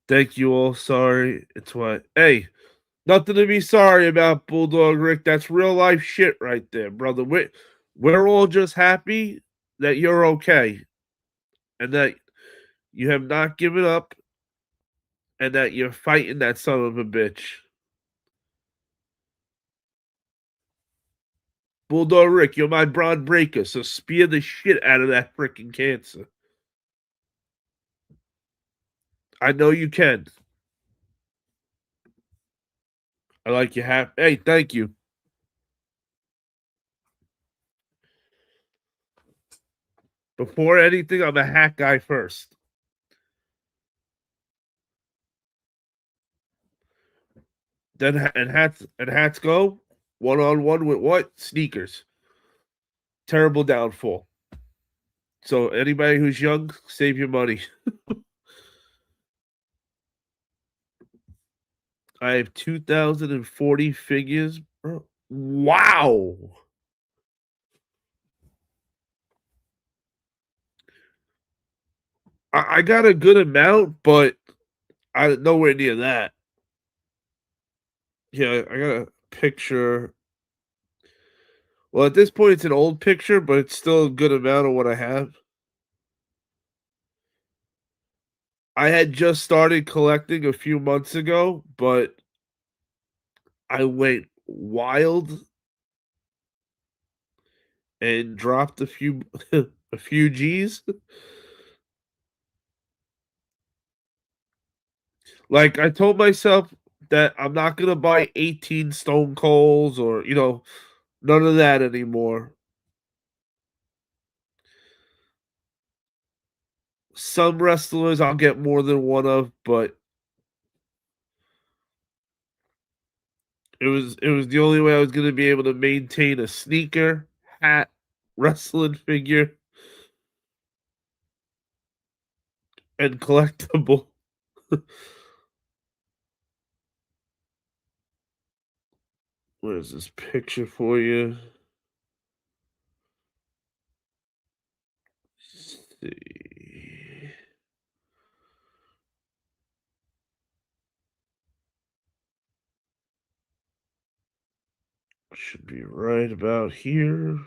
Thank you all. Sorry, it's what. Hey, Nothing to be sorry about, Bulldog Rick. That's real life shit right there, brother. We're all just happy that you're okay and that you have not given up and that you're fighting that son of a bitch. Bulldog Rick, you're my broad breaker, so spear the shit out of that freaking cancer. I know you can. I like you happy. Hey, thank you. Before anything, I'm a hat guy first. Then and hats go one on one with what? Sneakers. Terrible downfall. So anybody who's young, save your money. I have 2,040 figures. Bro. Wow. I got a good amount, but I nowhere near that. Yeah, I got a picture. Well, at this point, it's an old picture, but it's still a good amount of what I have. I had just started collecting a few months ago, but I went wild and dropped a few a few G's. Like I told myself that I'm not gonna buy 18 Stone Colds or none of that anymore. Some wrestlers I'll get more than one of, but it was the only way I was gonna be able to maintain a sneaker, hat, wrestling figure, and collectible. Where's this picture for you? Let's see. Should be right about here.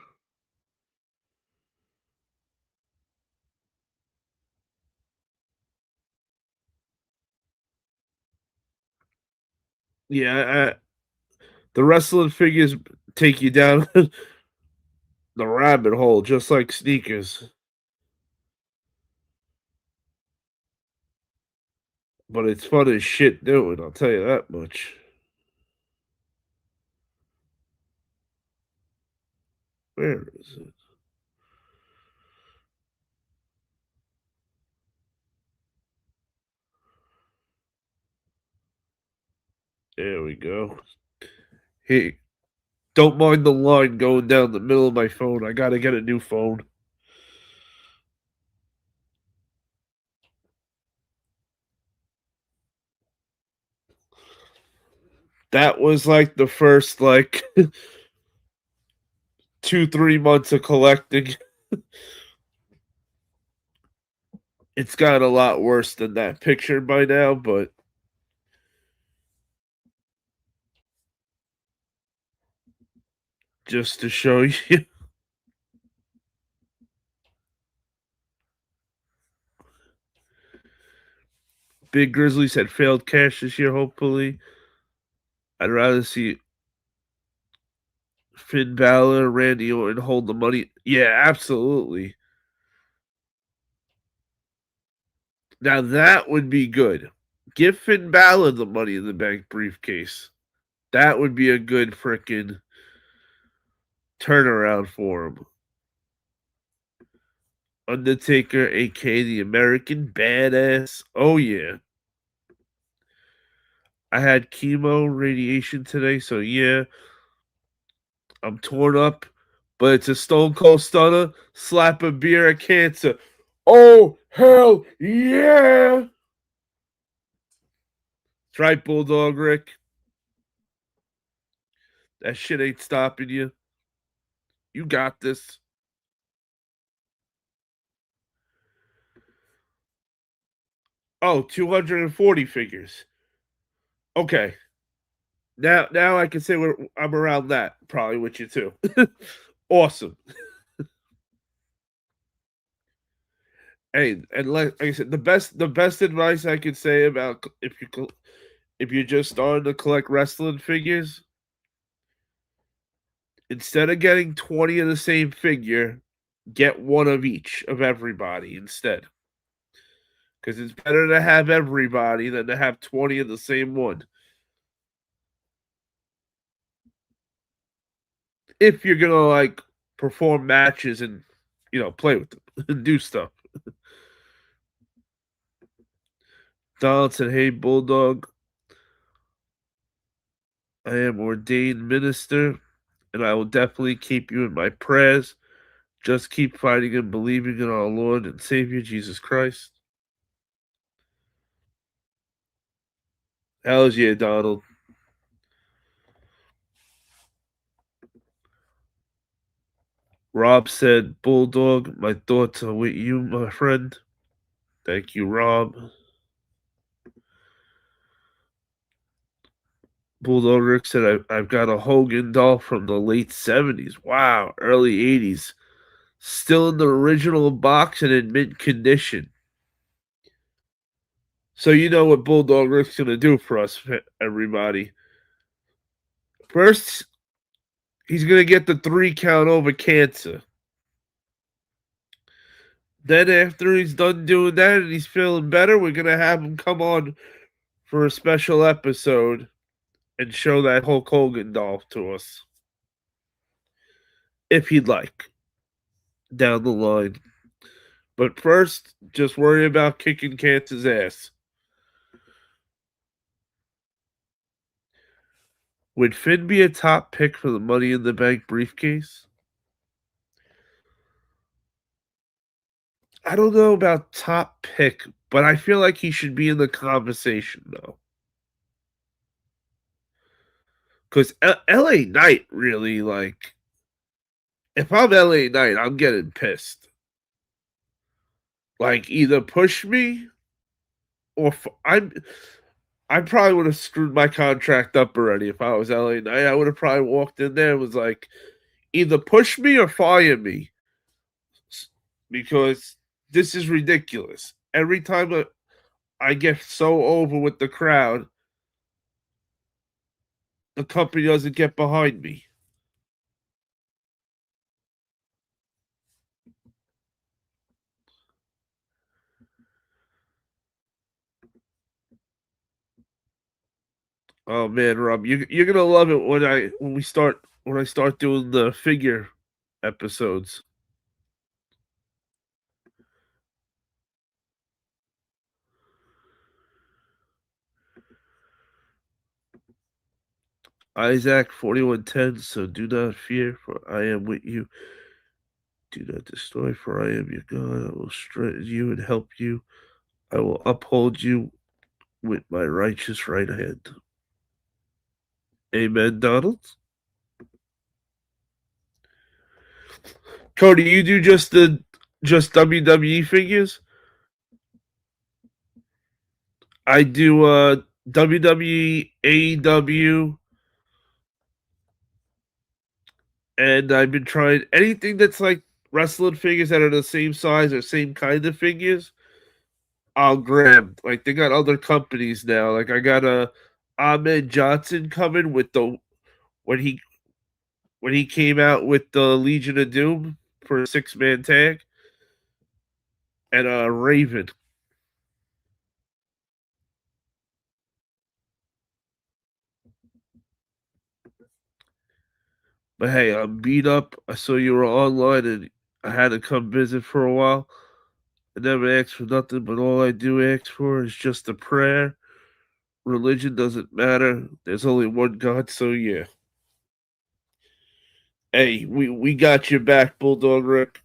Yeah, the wrestling figures take you down the rabbit hole, just like sneakers. But it's fun as shit doing, I'll tell you that much. Where is it? There we go. Hey, don't mind the line going down the middle of my phone. I gotta get a new phone. That was like the first 2-3 months of collecting. It's got a lot worse than that picture by now, but just to show you. Big Grizzlies had failed cash this year, hopefully. I'd rather see Finn Balor, Randy Orton hold the money. Yeah, absolutely. Now that would be good. Give Finn Balor the money in the bank briefcase. That would be a good frickin' turnaround for him. Undertaker, aka the American Badass. Oh yeah. I had chemo radiation today, so yeah, I'm torn up, but it's a Stone Cold Stunner, slap a beer at cancer. Oh hell yeah! That's right, Bulldog Rick. That shit ain't stopping you. You got this. Oh, 240 figures. Okay. Now I can say I'm around that probably with you too. Awesome. Hey, and like I said, the best advice I could say about if you're just starting to collect wrestling figures, instead of getting 20 of the same figure, get one of each of everybody instead. Because it's better to have everybody than to have 20 of the same one. If you're gonna like perform matches and play with them and do stuff. Donald said, "Hey Bulldog, I am ordained minister, and I will definitely keep you in my prayers. Just keep fighting and believing in our Lord and Savior Jesus Christ." Hell's yeah, Donald. Rob said, "Bulldog, my thoughts are with you, my friend." Thank you, Rob. Bulldog Rick said, I've got a Hogan doll from the late 70s. Wow, early 80s. Still in the original box and in mint condition. So you know what Bulldog Rick's going to do for us, everybody. First, he's going to get the 3 count over cancer. Then after he's done doing that and he's feeling better, we're going to have him come on for a special episode and show that Hulk Hogan doll to us. If he'd like. Down the line. But first, just worry about kicking cancer's ass. Would Finn be a top pick for the Money in the Bank briefcase? I don't know about top pick, but I feel like he should be in the conversation, though. Because LA Knight really, like, if I'm LA Knight, I'm getting pissed. Like, either push me or I probably would have screwed my contract up already if I was LA Knight. I would have probably walked in there and was like, either push me or fire me. Because this is ridiculous. Every time I get so over with the crowd, the company doesn't get behind me. Oh man, Rob, you're gonna love it when I start doing the figure episodes. Isaac 4110, so do not fear, for I am with you. Do not destroy, for I am your God. I will strengthen you and help you. I will uphold you with my righteous right hand. Amen, Donald. Cody, you do just WWE figures? I do WWE, AEW, and I've been trying anything that's like wrestling figures that are the same size or same kind of figures. I'll grab. Like they got other companies now. Like I got a Ahmed Johnson coming with the when he when he came out with the Legion of Doom for a 6-man tag, and a Raven. But hey, I'm beat up. I saw you were online and I had to come visit for a while. I never ask for nothing, but all I do ask for is just a prayer. Religion doesn't matter. There's only one God, so yeah. Hey, we got your back, Bulldog Rick.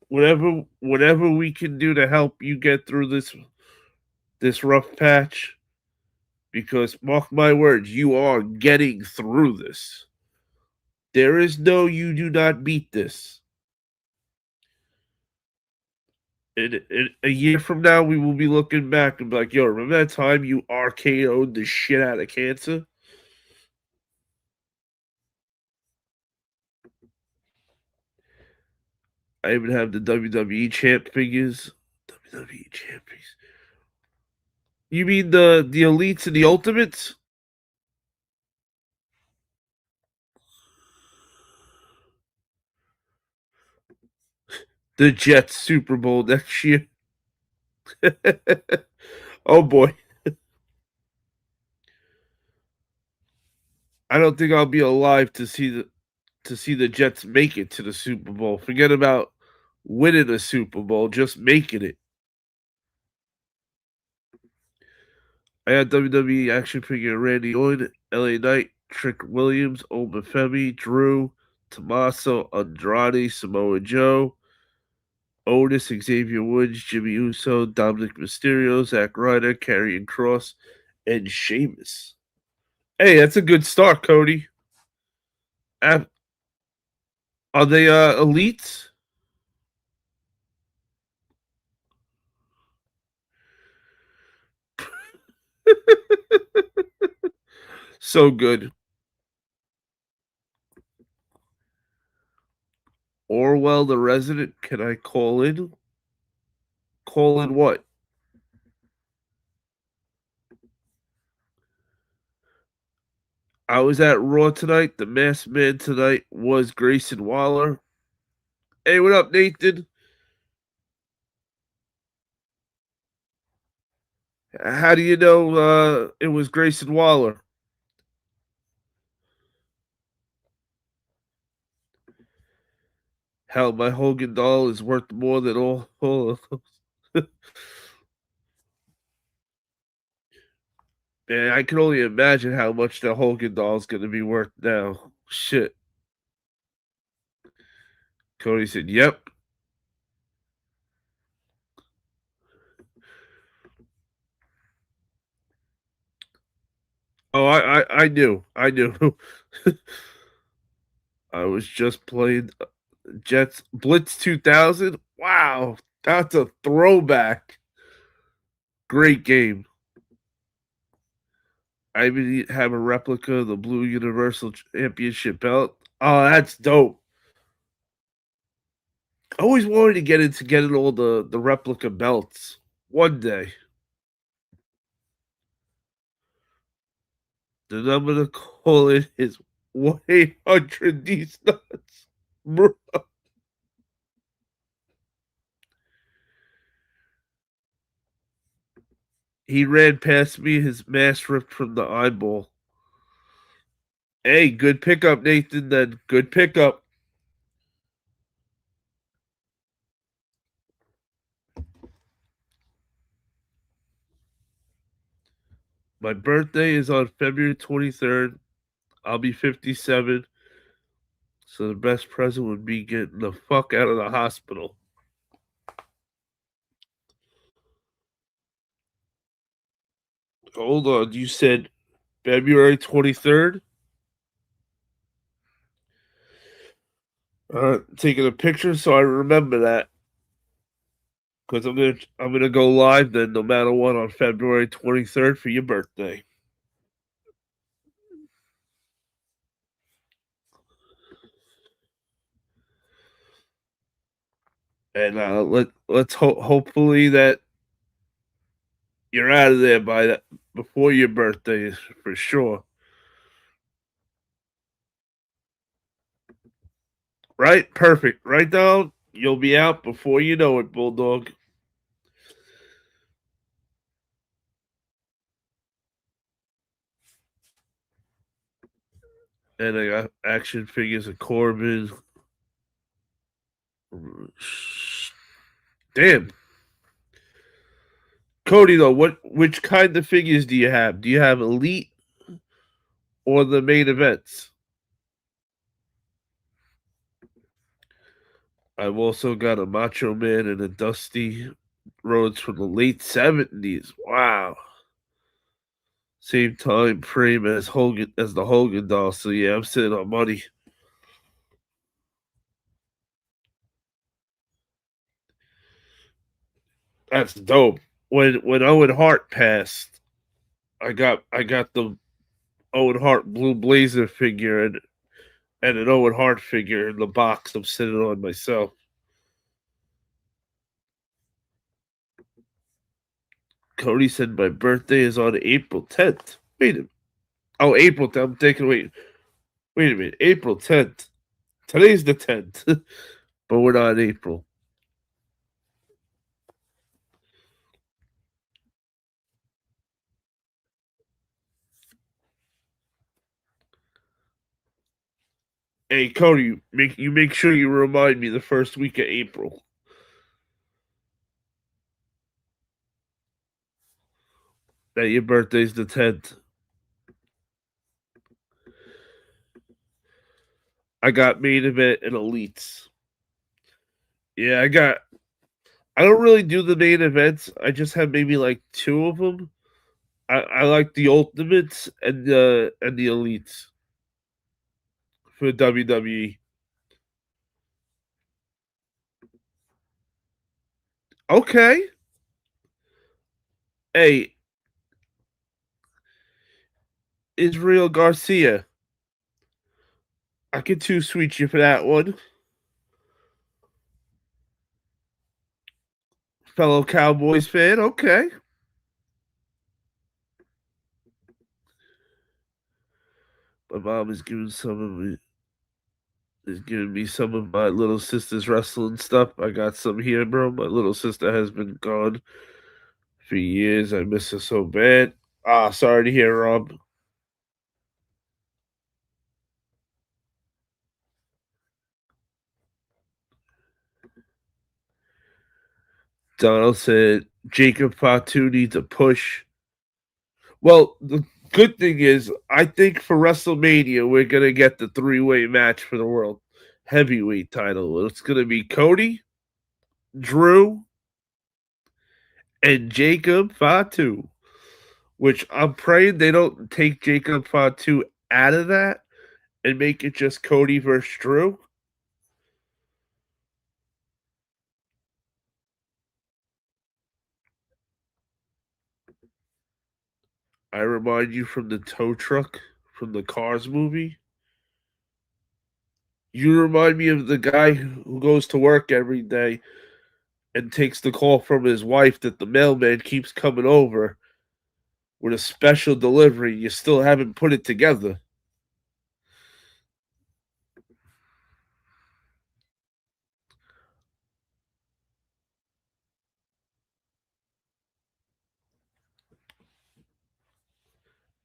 Whatever we can do to help you get through this rough patch, because mark my words, you are getting through this. There is no you do not beat this. A year from now, we will be looking back and be like, "Yo, remember that time you RKO'd the shit out of cancer?" I even have the WWE champ figures. WWE champ figures. You mean the elites and the ultimates? The Jets Super Bowl next year. Oh boy, I don't think I'll be alive to see the Jets make it to the Super Bowl. Forget about winning a Super Bowl, just making it. I got WWE action figure Randy Orton, LA Knight, Trick Williams, Oba Femi, Drew, Tommaso, Andrade, Samoa Joe, Otis, Xavier Woods, Jimmy Uso, Dominic Mysterio, Zack Ryder, Karrion Cross, and Sheamus. Hey, that's a good start, Cody. Are they elites? So good. Orwell the resident, can I call in? Call in what? I was at Raw tonight. The masked man tonight was Grayson Waller. Hey, what up, Nathan? How do you know it was Grayson Waller? Hell, my Hogan doll is worth more than all of those. Man, I can only imagine how much the Hogan doll is going to be worth now. Shit. Cody said, "Yep." Oh, I knew. I knew. I was just playing Jets Blitz 2000. Wow, that's a throwback. Great game. I even have a replica of the Blue Universal Championship belt. Oh, that's dope. I always wanted to get into getting all the replica belts one day. The number to call it is 1-800 These Nuts. Bro. He ran past me, his mask ripped from the eyeball. Hey, good pickup, Nathan. Then good pickup. My birthday is on February 23rd. I'll be 57. So the best present would be getting the fuck out of the hospital. Hold on, you said February 23rd? Taking a picture so I remember that because I'm gonna go live then no matter what on February 23rd for your birthday. And hopefully that you're out of there by that before your birthday for sure. Right? Perfect. Right down. You'll be out before you know it, Bulldog. And I got action figures of Corbin. Damn. Cody though, which kind of figures do you have? Do you have elite or the main events? I've also got a Macho Man and a Dusty Rhodes from the late 70s. Wow. Same time frame as Hogan as the Hogan doll. So yeah, I'm sitting on money. That's dope. When Owen Hart passed, I got the Owen Hart Blue Blazer figure and an Owen Hart figure in the box I'm sitting on myself. Cody said my birthday is on April 10th. Wait a minute. Oh, April 10th. I'm thinking, wait a minute. April 10th. Today's the 10th, but we're not in April. Hey, Cody, make sure you remind me the first week of April that your birthday's the 10th. I got main event and elites. Yeah, I don't really do the main events. I just have maybe like two of them. I like the ultimates and the elites for WWE. Okay. Hey, Israel Garcia. I can too sweet you for that one. Fellow Cowboys fan. Okay. My mom is giving me some of my little sister's wrestling stuff. I got some here, bro. My little sister has been gone for years. I miss her so bad. Ah, sorry to hear, Rob. Donald said Jacob Fatu needs a push. Well, the good thing is, I think for WrestleMania, we're going to get the three-way match for the world heavyweight title. It's going to be Cody, Drew, and Jacob Fatu, which I'm praying they don't take Jacob Fatu out of that and make it just Cody versus Drew. I remind you from the tow truck from the Cars movie. You remind me of the guy who goes to work every day and takes the call from his wife that the mailman keeps coming over with a special delivery. You still haven't put it together.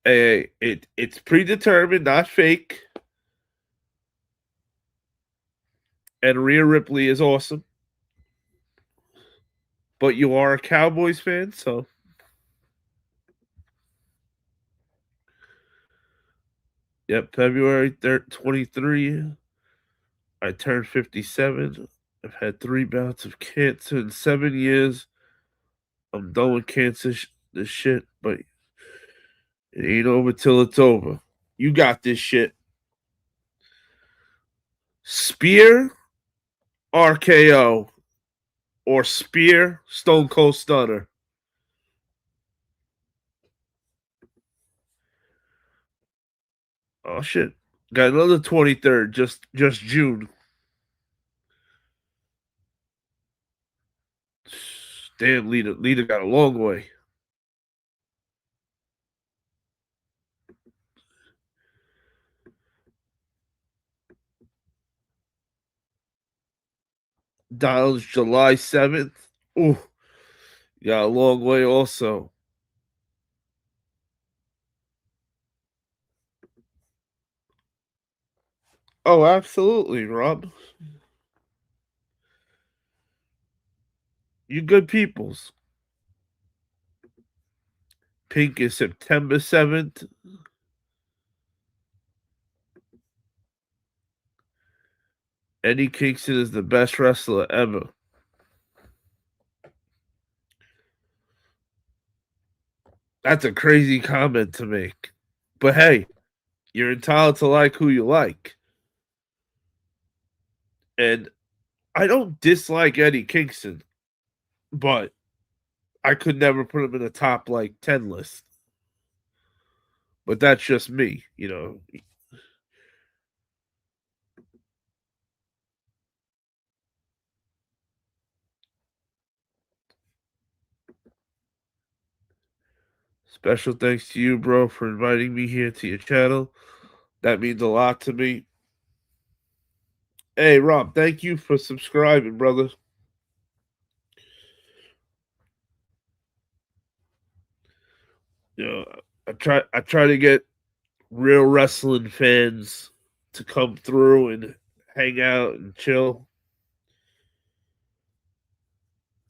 It's predetermined, not fake. And Rhea Ripley is awesome. But you are a Cowboys fan, so yep, February 3rd, 23. I turned 57. I've had 3 bouts of cancer in 7 years. I'm done with cancer, this shit, but it ain't over till it's over. You got this shit. Spear, RKO, or Spear, Stone Cold Stunner. Oh shit. Got another 23rd, just June. Damn, Lita got a long way. Donald's July 7th. Ooh, got a long way also. Oh, absolutely, Rob. You good peoples. Pink is September 7th. Eddie Kingston is the best wrestler ever. That's a crazy comment to make. But hey, you're entitled to like who you like. And I don't dislike Eddie Kingston, but I could never put him in a top like 10 list. But that's just me, you know. Special thanks to you, bro, for inviting me here to your channel. That means a lot to me. Hey, Rob, thank you for subscribing, brother. You know, I try to get real wrestling fans to come through and hang out and chill.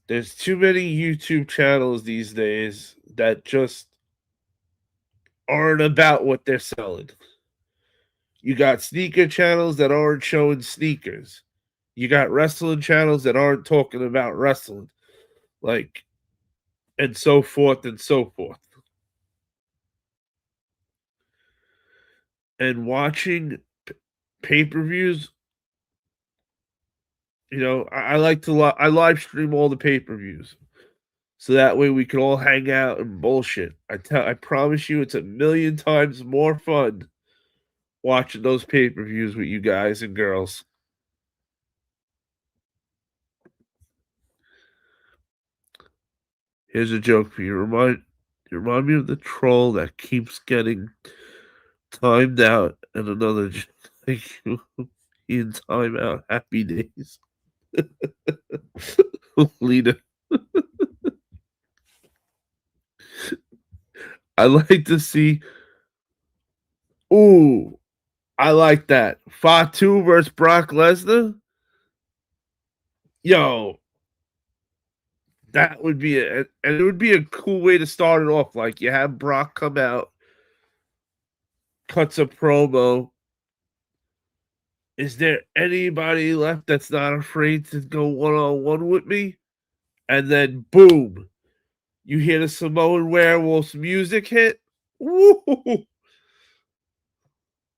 There's too many YouTube channels these days that just aren't about what they're selling. You got sneaker channels that aren't showing sneakers. You got wrestling channels that aren't talking about wrestling. Like, and so forth and so forth. And watching pay-per-views, you know, I like to I live stream all the pay-per-views. So that way we can all hang out and bullshit. I promise you it's a million times more fun watching those pay-per-views with you guys and girls. Here's a joke for you. You remind me of the troll that keeps getting timed out and another like in time out. Happy days. Lita. I like to see. Ooh, I like that. Fatu versus Brock Lesnar. Yo, that would be and it would be a cool way to start it off. Like you have Brock come out, cuts a promo. Is there anybody left that's not afraid to go one on one with me? And then boom, you hear the Samoan Werewolves music hit. Woo!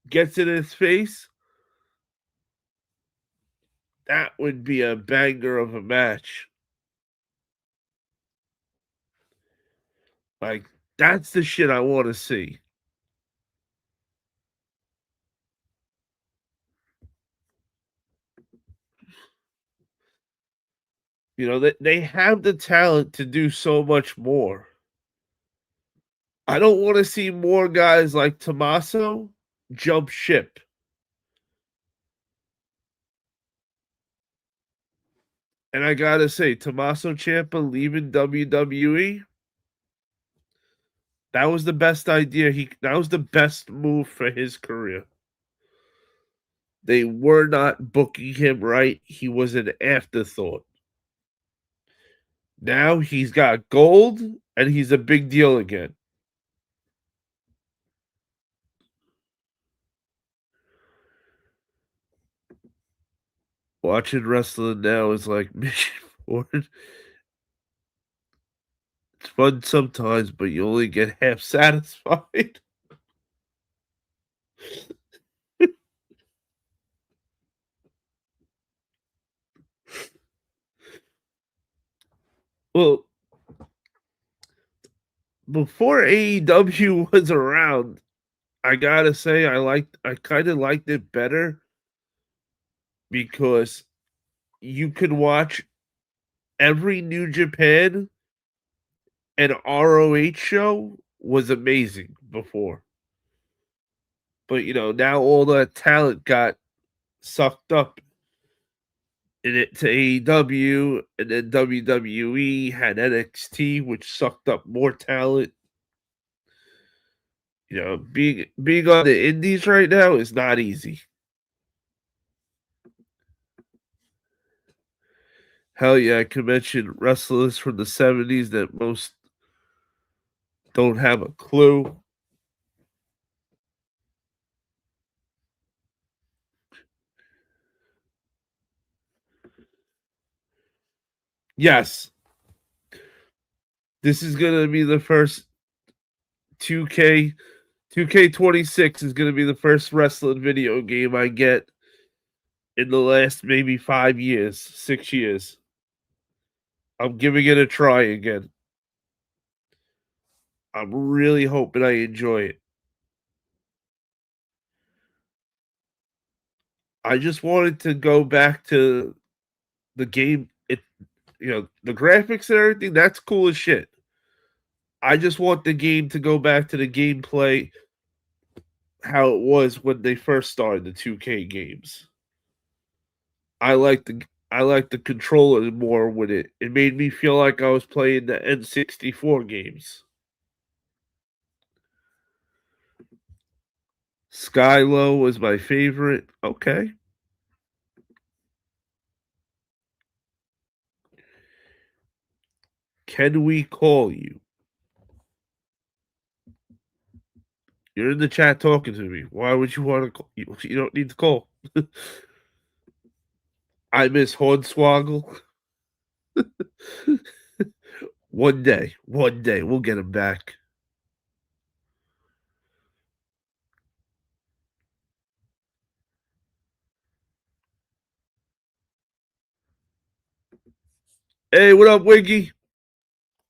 Gets in his face. That would be a banger of a match. Like that's the shit I want to see. You know, they have the talent to do so much more. I don't want to see more guys like Tommaso jump ship. And I gotta say, Tommaso Ciampa leaving WWE, that was the best idea. That was the best move for his career. They were not booking him right. He was an afterthought. Now he's got gold and he's a big deal again. Watching wrestling now is like mission forward. It's fun sometimes, but you only get half satisfied. Well, before AEW was around, I gotta say I kind of liked it better because you could watch every New Japan and ROH show was amazing before. But you know, now all the talent got sucked up in it to AEW, and then WWE had NXT, which sucked up more talent. You know, being on the indies right now is not easy. Hell yeah, I could mention wrestlers from the 70s that most don't have a clue. Yes, this is gonna be the first 2K 2K26 is gonna be the first wrestling video game I get in the last maybe 5 years, 6 years. I'm giving it a try again. I'm really hoping I enjoy it. I just wanted to go back to the game. The graphics and everything, that's cool as shit. I just want the game to go back to the gameplay how it was when they first started the 2K games. I like the controller more with it. It made me feel like I was playing the N64 games. Skylo was my favorite. Okay. Can we call you? You're in the chat talking to me. Why would you want to call? You don't need to call. I miss Hornswoggle. One day, we'll get him back. Hey, what up, Wiggy?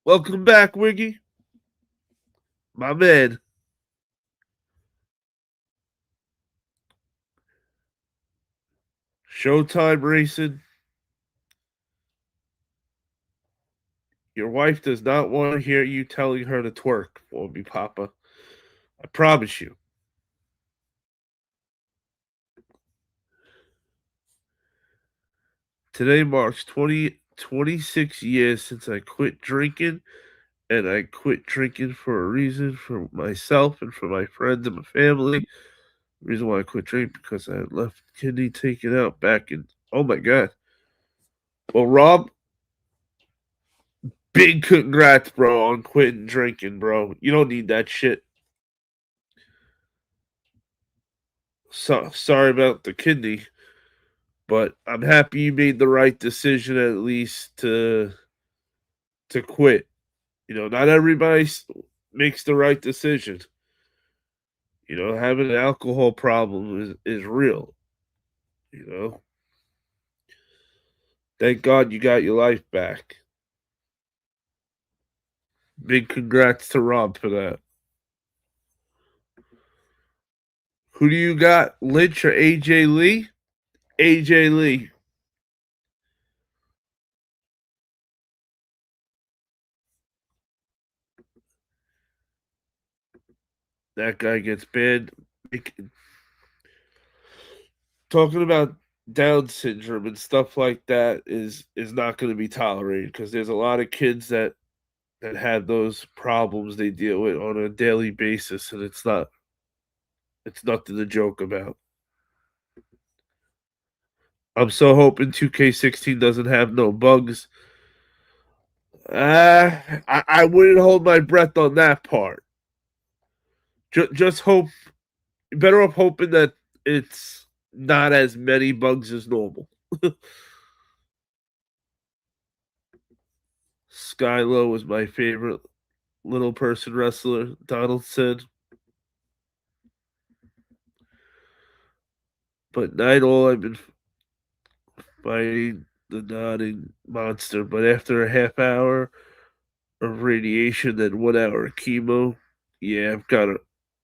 Welcome back, Wiggy. My man. Showtime racing. Your wife does not want to hear you telling her to twerk for me, Papa. I promise you. Today marks 26 years since I quit drinking, and I quit drinking for a reason for myself and for my friends and my family. The reason why I quit drinking because I had left kidney taken out back in. Oh my God. Well, Rob, big congrats, bro, on quitting drinking, bro. You don't need that shit. Sorry about the kidney, but I'm happy you made the right decision at least to quit. Not everybody makes the right decision. Having an alcohol problem is real. You know, thank God you got your life back. Big congrats to Rob for that. Who do you got, Lynch or AJ Lee? AJ Lee. That guy gets banned. Talking about Down syndrome and stuff like that is not going to be tolerated because there's a lot of kids that have those problems they deal with on a daily basis, and it's nothing to joke about. I'm so hoping 2K16 doesn't have no bugs. I wouldn't hold my breath on that part. Just hope. Better off hoping that it's not as many bugs as normal. Skylo was my favorite little person wrestler. Donald said, but night all I've been fighting the nodding monster. But after a half hour of radiation and 1 hour of chemo, yeah, I've got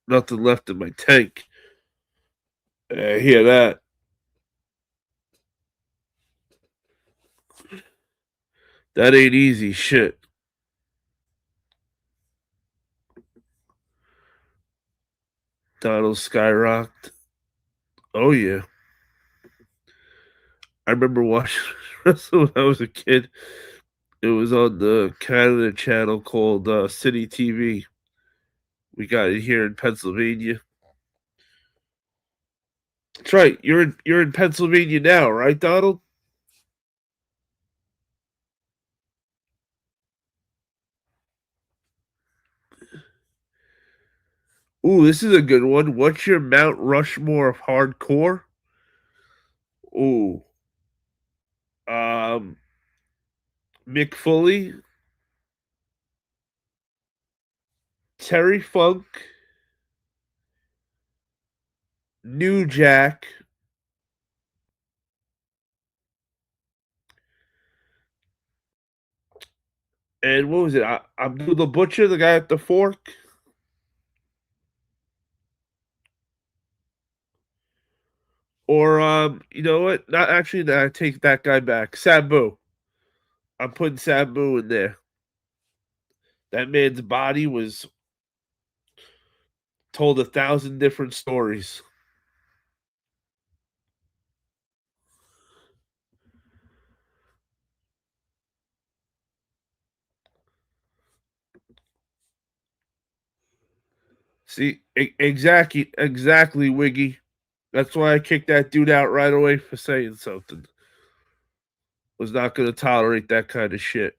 nothing left in my tank. I hear that. That ain't easy shit. Donald skyrocked. Oh yeah. I remember watching wrestling when I was a kid. It was on the Canada channel called City TV. We got it here in Pennsylvania. That's right. You're in Pennsylvania now, right, Donald? Ooh, this is a good one. What's your Mount Rushmore of hardcore? Ooh, um, Mick Foley, Terry Funk, New Jack, And what was it? Abdul the Butcher, the guy at the fork? Or you know what? Not actually. I take that guy back. Sabu. I'm putting Sabu in there. That man's body was told 1,000 different stories. See, exactly, Wiggy. That's why I kicked that dude out right away for saying something. Was not going to tolerate that kind of shit.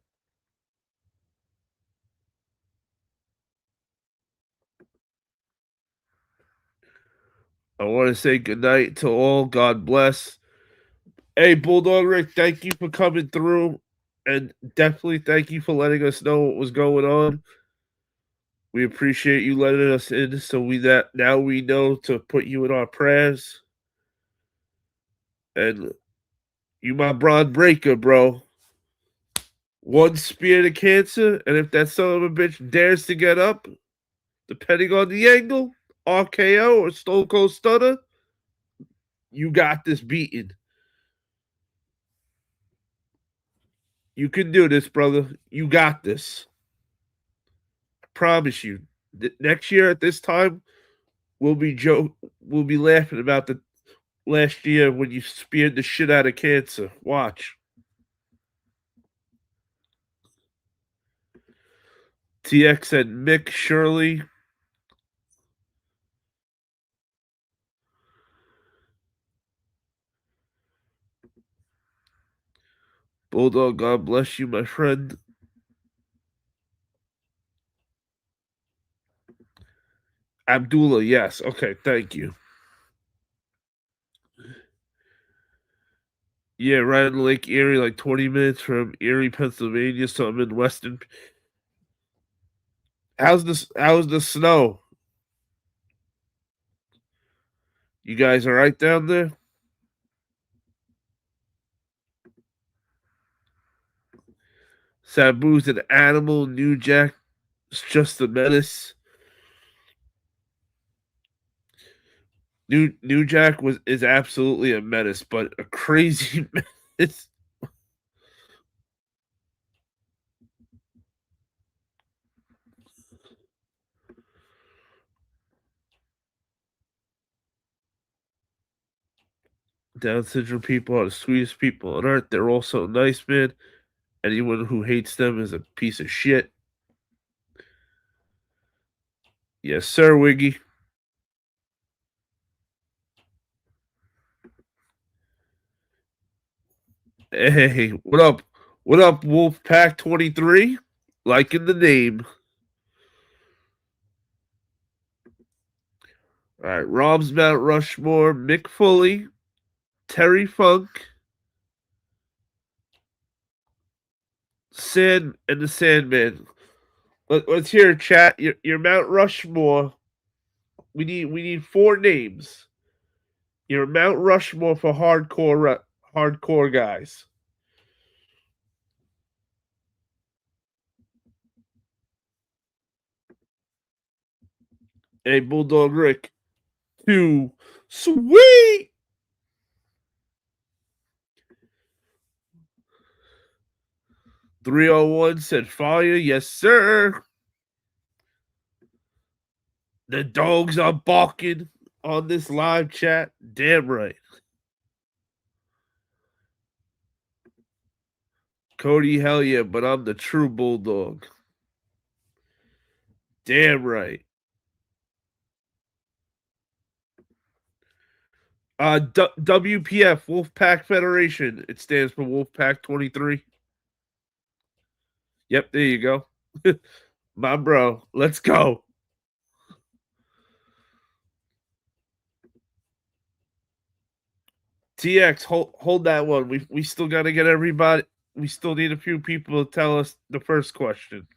I want to say goodnight to all. God bless. Hey, Bulldog Rick, thank you for coming through. And definitely thank you for letting us know what was going on. We appreciate you letting us in so we that now we know to put you in our prayers. And you my broad breaker, bro. One spear to cancer, and if that son of a bitch dares to get up, depending on the angle, RKO or Stone Cold Stunner, you got this beaten. You can do this, brother. You got this. I promise you. Next year at this time, we'll be laughing about the last year when you speared the shit out of cancer. Watch. TX and Mick Shirley. Bulldog, God bless you, my friend. Abdullah, yes. Okay, thank you. Yeah, right in Lake Erie, like 20 minutes from Erie, Pennsylvania. So I'm in Western. How's the snow? You guys all right down there? Sabu's an animal. New Jack is just a menace. New Jack was is absolutely a menace, but a crazy menace. Down syndrome people are the sweetest people on earth. They're all so nice, man. Anyone who hates them is a piece of shit. Yes, sir, Wiggy. Hey, what up? What up, Wolfpack 23? Liking the name. All right, Rob's Mount Rushmore, Mick Foley, Terry Funk, Sand, and the Sandman. Let's hear it, chat. Your Mount Rushmore. We need four names. Your Mount Rushmore for hardcore guys. Hey, Bulldog Rick. Two. Sweet. 301 said fire. Yes, sir. The dogs are barking on this live chat. Damn right. Cody, hell yeah, but I'm the true Bulldog. Damn right. WPF, Wolfpack Federation. It stands for Wolfpack 23. Yep, there you go. My bro, let's go. TX, hold that one. We still got to get everybody. We still need a few people to tell us the first question.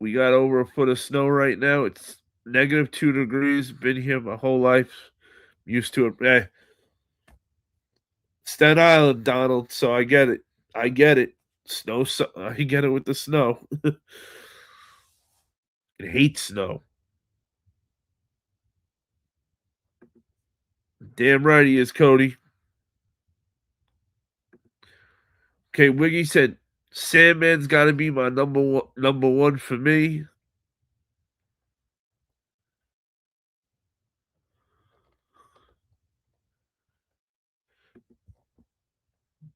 We got over a foot of snow right now. It's -2 degrees. Been here my whole life. Used to it. Staten Island, Donald. So I get it. I get it. Snow. I get it with the snow. I hate snow. Damn right he is, Cody. Okay, Wiggy said Sandman's got to be my number one for me.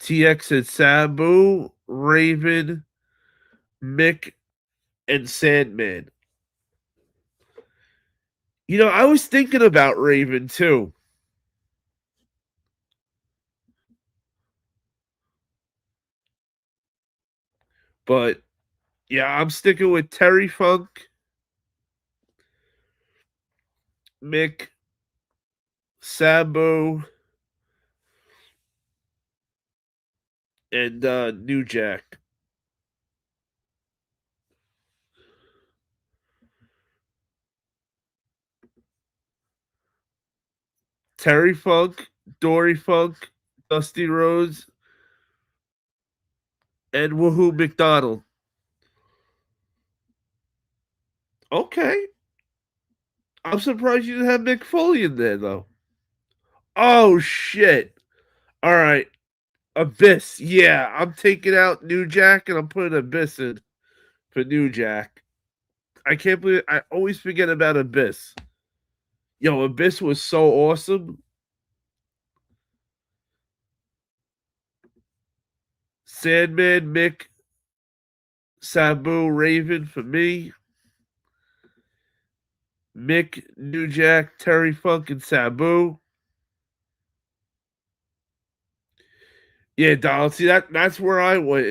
TX said Sabu, Raven, Mick, and Sandman. I was thinking about Raven too, but yeah, I'm sticking with Terry Funk, Mick, Sabu, and New Jack. Terry Funk, Dory Funk, Dusty Rhodes, and Woohoo McDonald. Okay. I'm surprised you didn't have Mick Foley in there, though. Oh, shit. All right. Abyss. Yeah, I'm taking out New Jack and I'm putting Abyss in for New Jack. I can't believe I always forget about Abyss. Yo, Abyss was so awesome. Sandman, Mick, Sabu, Raven for me. Mick, New Jack, Terry Funk, and Sabu. Yeah, Donald. See that's where I went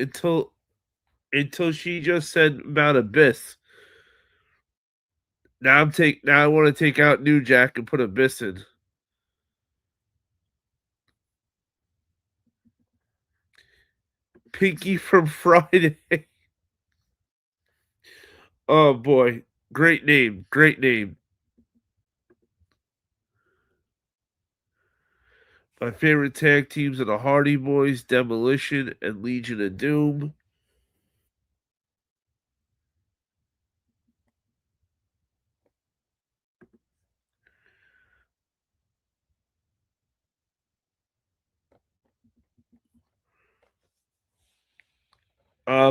until she just said about Abyss. Now I want to take out New Jack and put Abyss in. Pinky from Friday. Oh boy, great name, great name. My favorite tag teams are the Hardy Boys, Demolition, and Legion of Doom.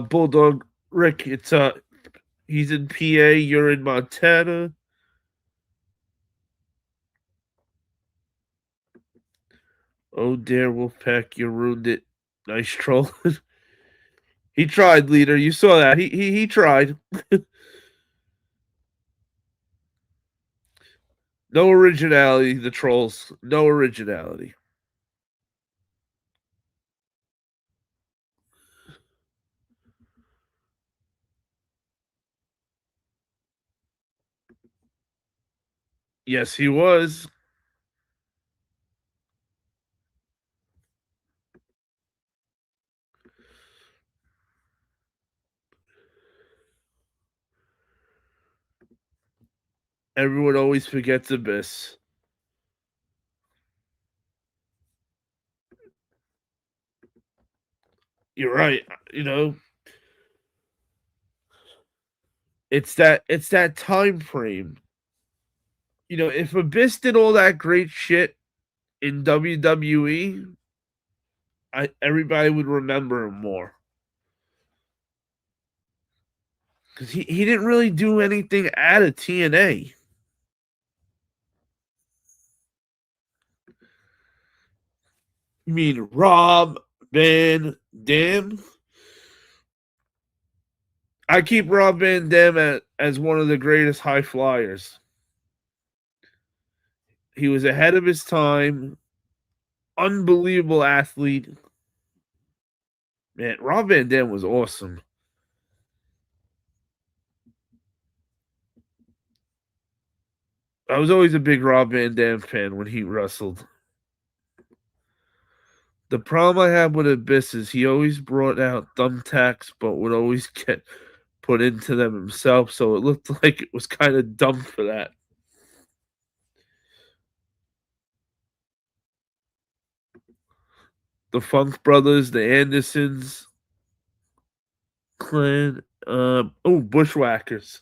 Bulldog Rick, he's in PA, you're in Montana. Oh dear, Wolfpack, you ruined it. Nice troll. He tried, leader. You saw that. He tried. No originality, the trolls. No originality. Yes, he was. Everyone always forgets Abyss. You're right. You know, it's that time frame. If Abyss did all that great shit in WWE, everybody would remember him more. Because he didn't really do anything out of TNA. You mean Rob Van Dam? I keep Rob Van Dam as one of the greatest high flyers. He was ahead of his time. Unbelievable athlete. Man, Rob Van Dam was awesome. I was always a big Rob Van Dam fan when he wrestled. The problem I had with Abyss is he always brought out thumbtacks, but would always get put into them himself, so it looked like it was kind of dumb for that. The Funk Brothers, the Andersons clan. Bushwhackers.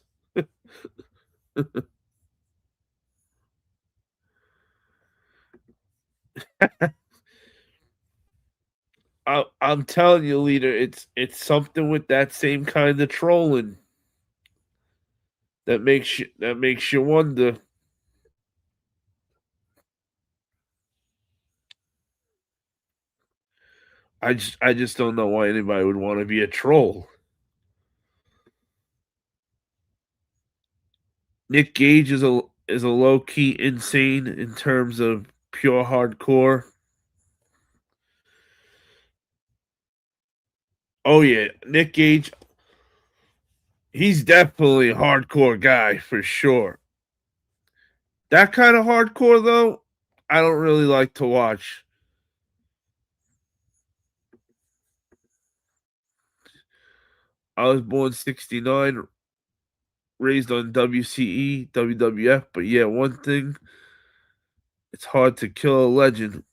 I'm telling you, leader, it's something with that same kind of trolling that makes you wonder. I just don't know why anybody would want to be a troll. Nick Gage is a low key insane in terms of pure hardcore. Oh yeah, Nick Gage, he's definitely a hardcore guy for sure. That kind of hardcore though, I don't really like to watch. I was born '69, raised on WCE, WWF, but yeah, one thing, it's hard to kill a legend.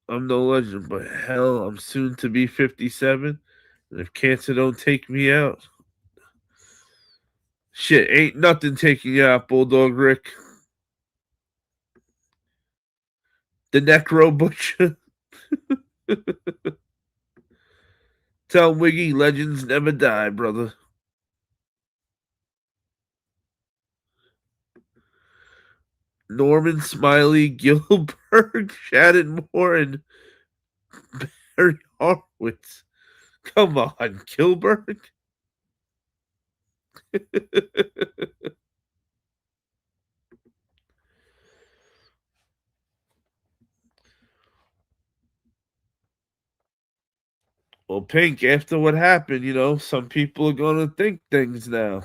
I'm no legend, but hell, I'm soon to be 57. And if cancer don't take me out, shit, ain't nothing taking you out, Bulldog Rick. The Necro Butcher. Tell Wiggy, legends never die, brother. Norman Smiley, Gilbert, Shannon Moore, and Barry Horowitz. Come on, Gilbert. Well, Pink, after what happened, some people are going to think things now.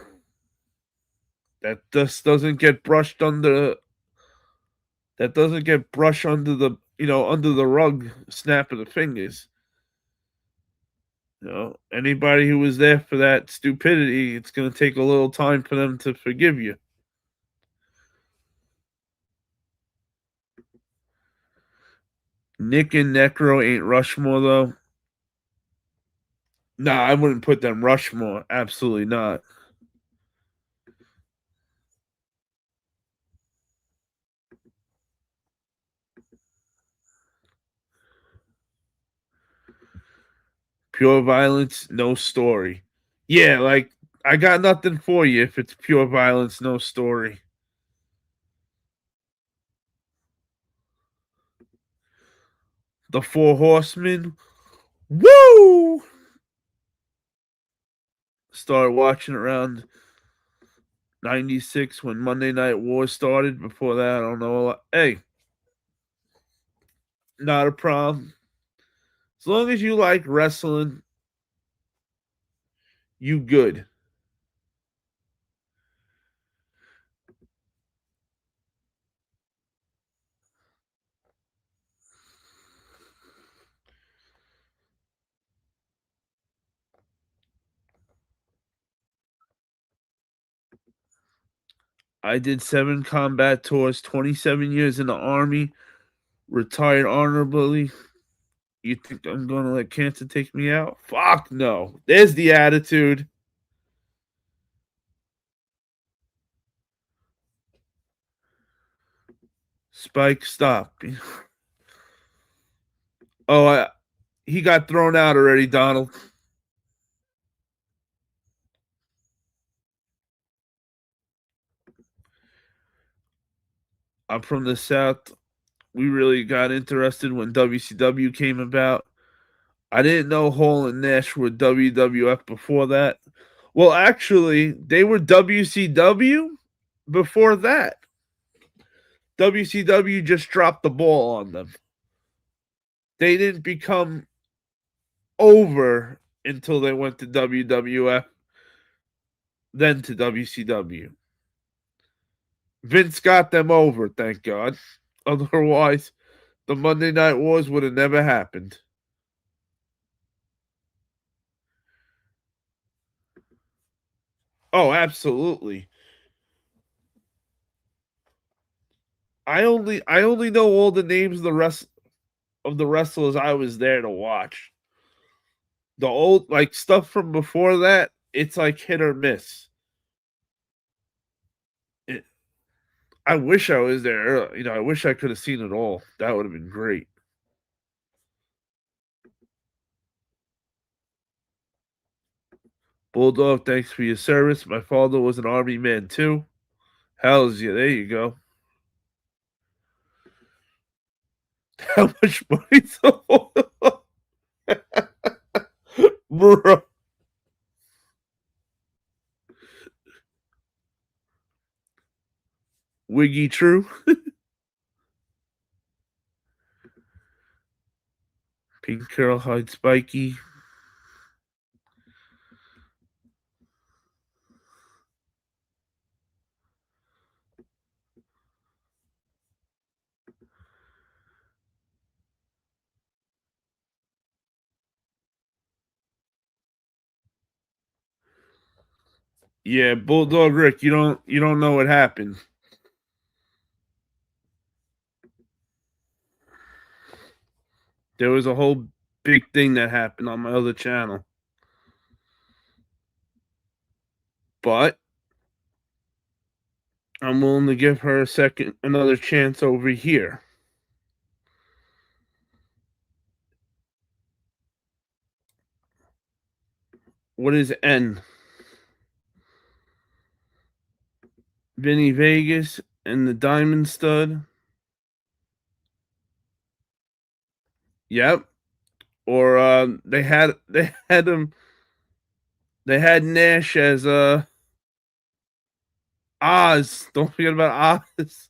That just doesn't get brushed under. That doesn't get brushed under the rug, snap of the fingers. Anybody who was there for that stupidity, it's going to take a little time for them to forgive you. Nick and Necro ain't Rushmore though. Nah, I wouldn't put them Rushmore. Absolutely not. Pure violence, no story. Yeah, like I got nothing for you if it's pure violence, no story. The Four Horsemen. Woo! Started watching around 96 when Monday Night War started. Before that, I don't know a lot. Hey, not a problem. As long as you like wrestling, you good. I did 7 combat tours, 27 years in the Army, retired honorably. You think I'm going to let cancer take me out? Fuck no. There's the attitude. Spike, stop. Oh, he got thrown out already, Donald. I'm from the South. We really got interested when WCW came about. I didn't know Hall and Nash were WWF before that. Well, actually, they were WCW before that. WCW just dropped the ball on them. They didn't become over until they went to WWF, then to WCW. Vince got them over, thank God. Otherwise, the Monday Night Wars would have never happened. Oh, absolutely. I only know all the names of the rest. of the wrestlers I was there to watch. The old like stuff from before that, it's like hit or miss. It, I wish I was there. I wish I could have seen it all. That would have been great. Bulldog, thanks for your service. My father was an army man too. Hell's yeah, there you go. How much money? Bro. Wiggy True. Pink Curl Hide Spiky. Yeah, Bulldog Rick, you don't know what happened. There was a whole big thing that happened on my other channel. But I'm willing to give her another chance over here. What is N? Vinny Vegas and the Diamond Stud. Yep. Or they had Nash as Oz. Don't forget about Oz.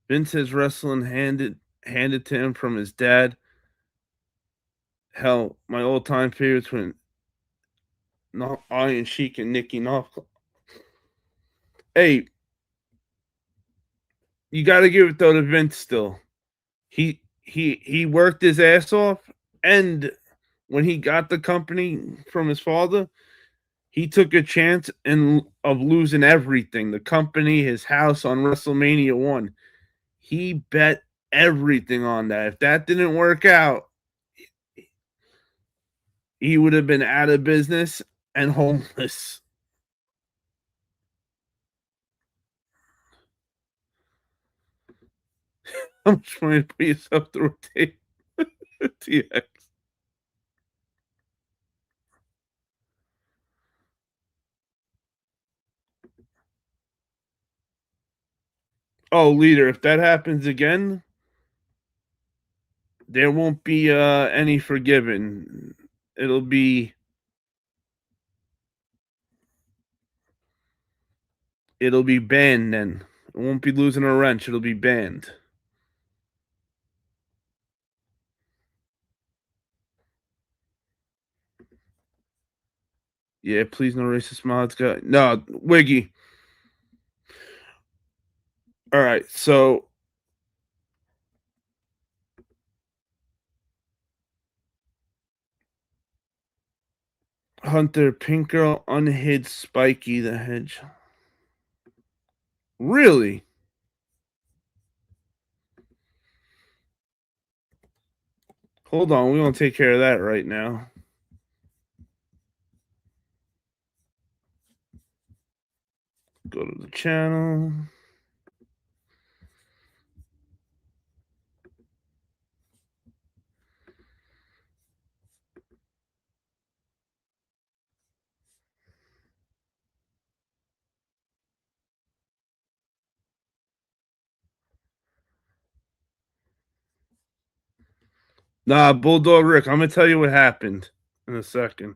Vince has wrestling handed to him from his dad. Hell, my old time favorites when Iron Sheik and Nikki Knock. Hey, you got to give it though to Vince still. He worked his ass off, and when he got the company from his father, he took a chance of losing everything, the company, his house on WrestleMania 1. He bet everything on that. If that didn't work out, he would have been out of business and homeless. How much money to put yourself through a tape? TX. Oh, leader, if that happens again, there won't be any forgiven. It'll be banned then. It won't be losing a wrench. It'll be banned. Yeah, please no racist mods. Guy. No, Wiggy. All right, so Hunter, Pink Girl, unhid Spiky the Hedge. Really? Hold on, we want to take care of that right now. Go to the channel. Nah, Bulldog Rick, I'm gonna tell you what happened in a second.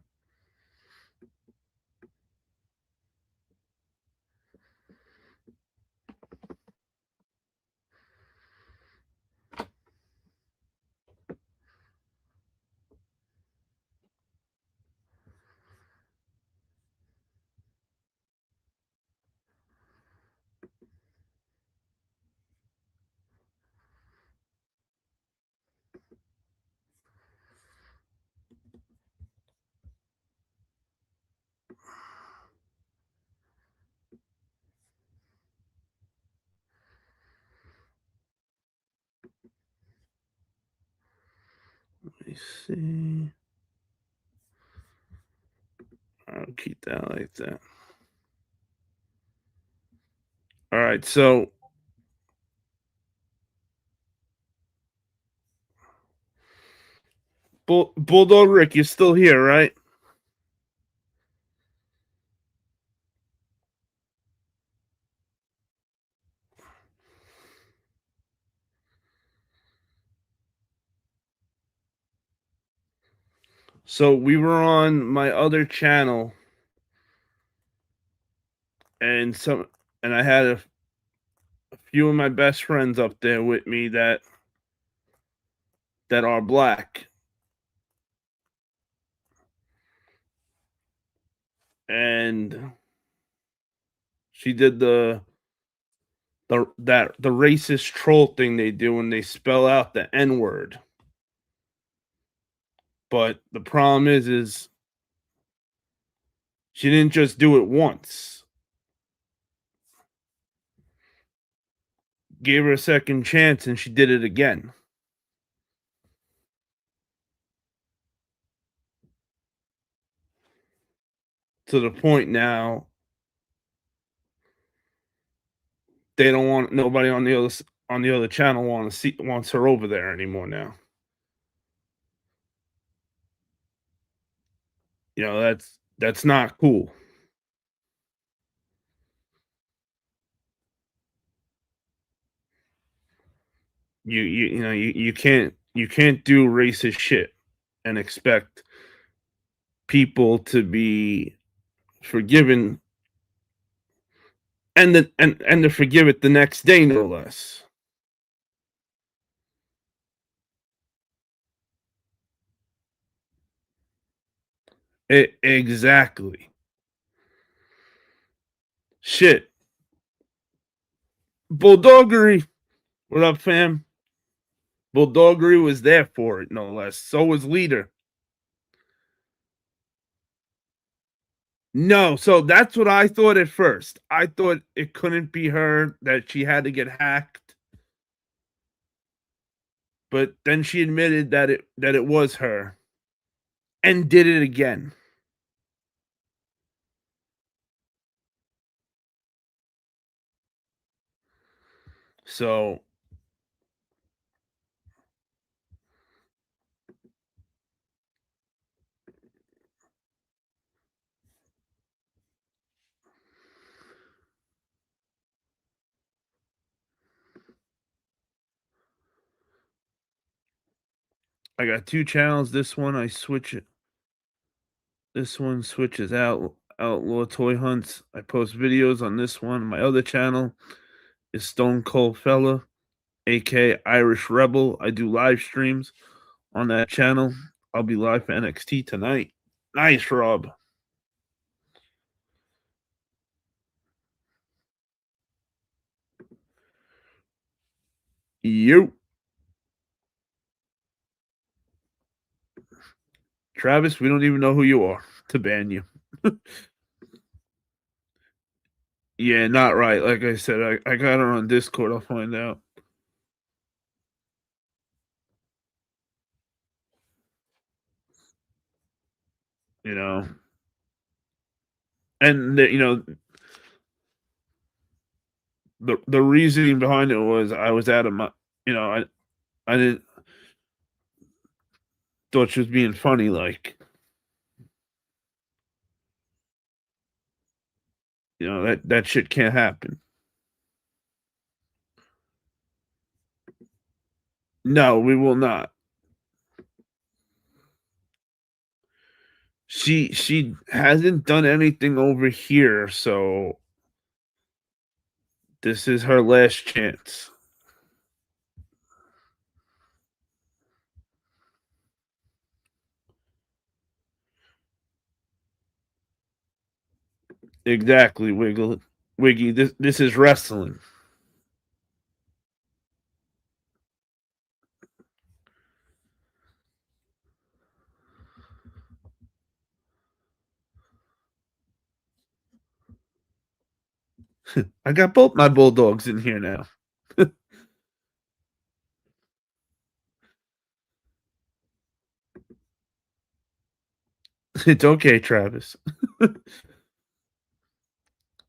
me see. I'll keep that like that. All right, so Bulldog Rick, you're still here, right? So we were on my other channel, and I had a few of my best friends up there with me that are black, and she did the racist troll thing they do when they spell out the N word. But the problem is she didn't just do it once. Gave her a second chance, and she did it again. To the point now they don't want nobody on the other channel wants her over there anymore now. You know, that's not cool. You can't do racist shit and expect people to be forgiven and to forgive it the next day, no less. Exactly. Shit. Bulldoggery. What up, fam? Bulldoggery was there for it, no less. So was Leader. No, so that's what I thought at first. I thought it couldn't be her, that she had to get hacked. But then she admitted that it was her and did it again. So I got two channels. This one switches out Outlaw Toy Hunts. I post videos on this one. My other channel is Stone Cold Fella, aka Irish Rebel. I do live streams on that channel. I'll be live for NXT tonight. Nice, Rob. You, Travis, we don't even know who you are to ban you. Yeah, not right. Like I said, I got her on Discord. I'll find out. You know, and the reasoning behind it was I was out of my, I didn't thought she was being funny. Like, that shit can't happen. No, we will not. She hasn't done anything over here, so this is her last chance. Exactly, Wiggy. This is wrestling. I got both my bulldogs in here now. It's okay, Travis.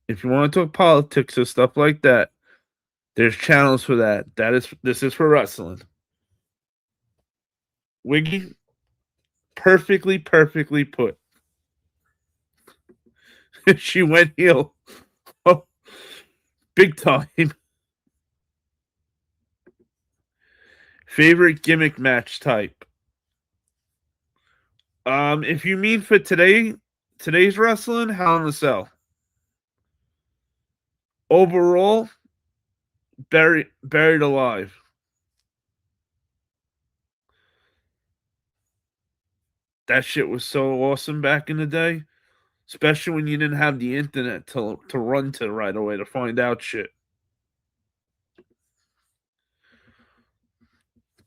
If you want to talk politics or stuff like that, there's channels for that. This is for wrestling. Wiggy, perfectly put. She went heel. Oh, big time. Favorite gimmick match type. If you mean for today's wrestling, Hell in a Cell. Overall, buried alive. That shit was so awesome back in the day, especially when you didn't have the internet to run to right away to find out shit.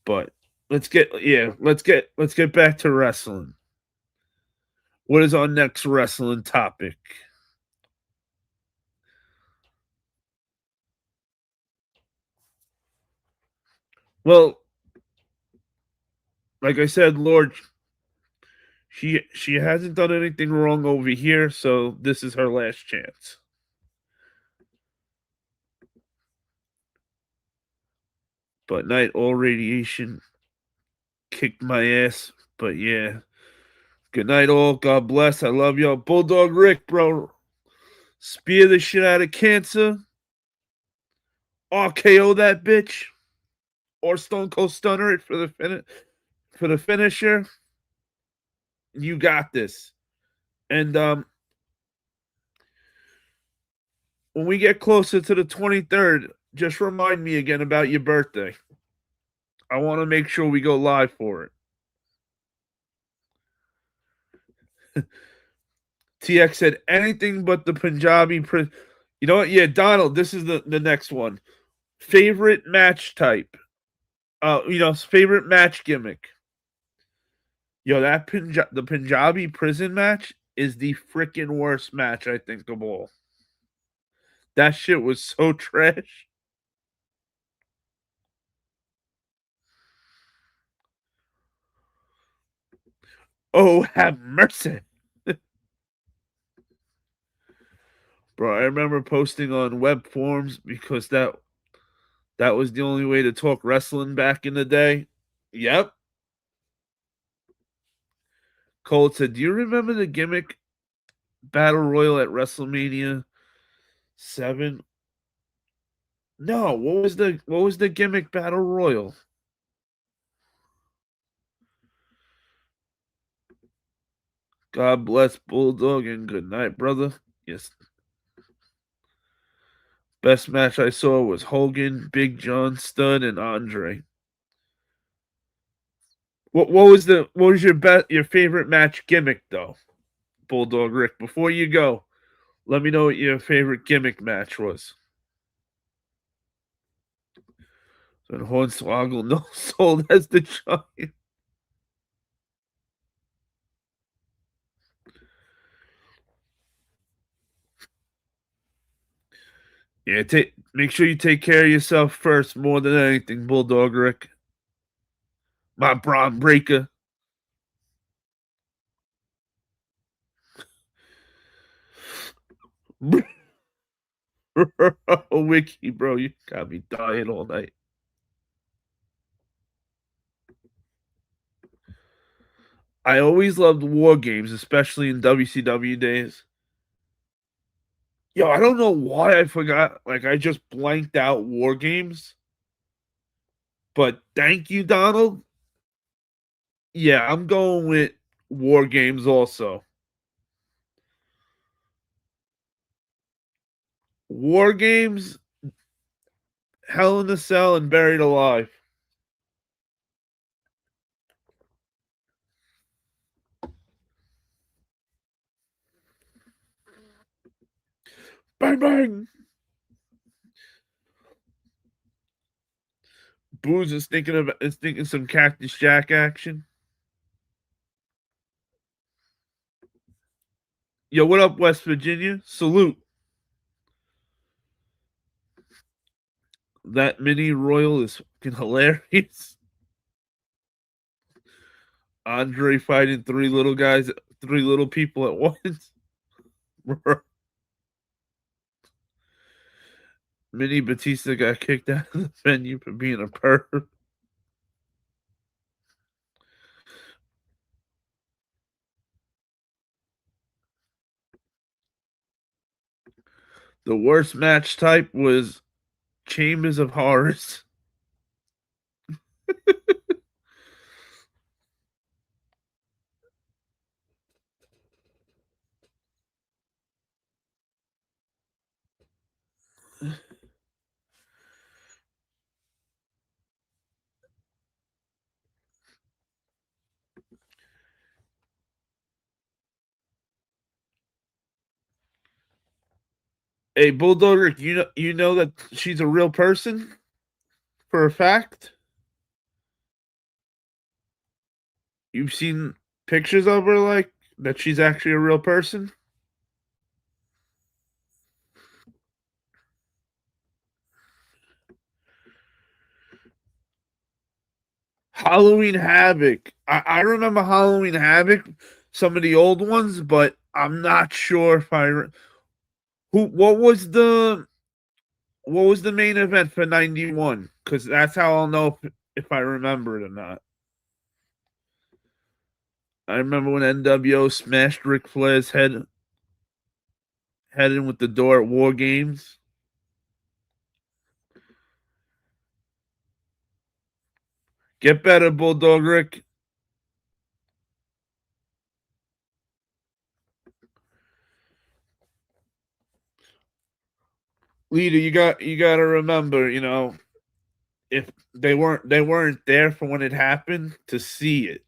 But let's get back to wrestling. What is our next wrestling topic? Well, like I said, Lord, she hasn't done anything wrong over here, so this is her last chance. But Night All Radiation kicked my ass. But yeah. Good night, all. God bless. I love y'all. Bulldog Rick, bro. Spear the shit out of Cancer. RKO that bitch. Or Stone Cold Stunner it for the finisher. You got this. And when we get closer to the 23rd, just remind me again about your birthday. I want to make sure we go live for it. TX said anything but the Punjabi. You know what? Yeah, Donald, this is the next one. Favorite match type. Favorite match gimmick. Yo, the Punjabi prison match is the freaking worst match I think of all. That shit was so trash. Oh, have mercy. Bro, I remember posting on web forums because that was the only way to talk wrestling back in the day. Yep. Cole said, "Do you remember the gimmick battle royal at WrestleMania 7?" No, what was the gimmick battle royal? God bless Bulldog and good night, brother. Yes. Best match I saw was Hogan, Big John Studd, and Andre. What was your favorite match gimmick though, Bulldog Rick? Before you go, let me know what your favorite gimmick match was. So Hornswoggle no sold as the giant. Yeah, make sure you take care of yourself first more than anything, Bulldog Rick. My Braun Breaker. Wiki, bro, you got me dying all night. I always loved war games, especially in WCW days. Yo, I don't know why I forgot. Like, I just blanked out war games. But thank you, Donald. Yeah, I'm going with war games also. War games, Hell in a Cell, and Buried Alive. Bang bang. Booze is thinking some Cactus Jack action. Yo, what up, West Virginia? Salute. That mini royal is fucking hilarious. Andre fighting three little guys. three little people at once. Mini Batista got kicked out of the venue for being a perv. The worst match type was Chambers of Horrors. Hey, Bulldogger, you know that she's a real person for a fact. You've seen pictures of her, like that she's actually a real person. Halloween Havoc. I remember Halloween Havoc, some of the old ones, but I'm not sure if who. What was the main event for '91? Because that's how I'll know if I remember it or not. I remember when NWO smashed Ric Flair's head in with the door at War Games. Get better, Bulldog Rick. Leader, you got to remember, if they weren't there for when it happened to see it,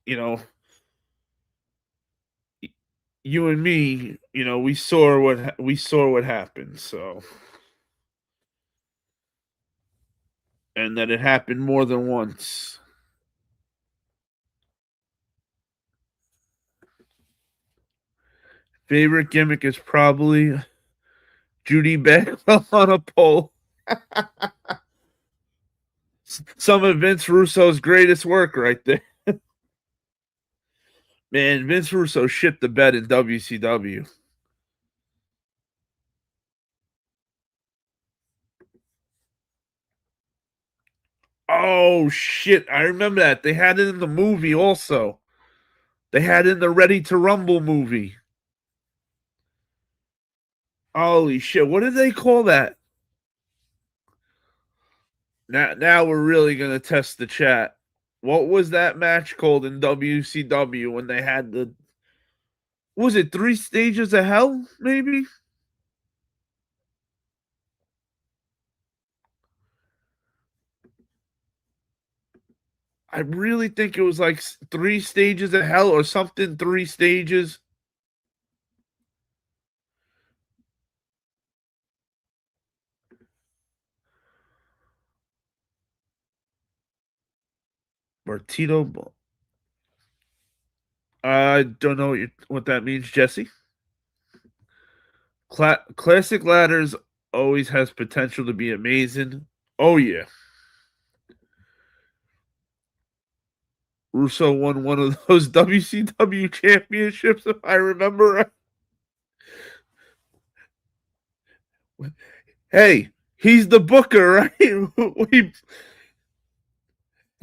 you and me, we saw what happened, so, and that it happened more than once. Favorite gimmick is probably Judy Bagwell on a pole. Some of Vince Russo's greatest work right there. Man, Vince Russo shit the bed in WCW. Oh shit, I remember that. They had it in the movie also. They had it in the Ready to Rumble movie. Holy shit, what did they call that? Now we're really gonna test the chat. What was that match called in WCW when they had was it 3 stages of hell, maybe? I really think it was like 3 stages of hell or something, 3 stages. Martino. I don't know what that means, Jesse. Classic ladders always has potential to be amazing. Oh yeah, Russo won one of those WCW championships, if I remember right. Hey, he's the booker, right?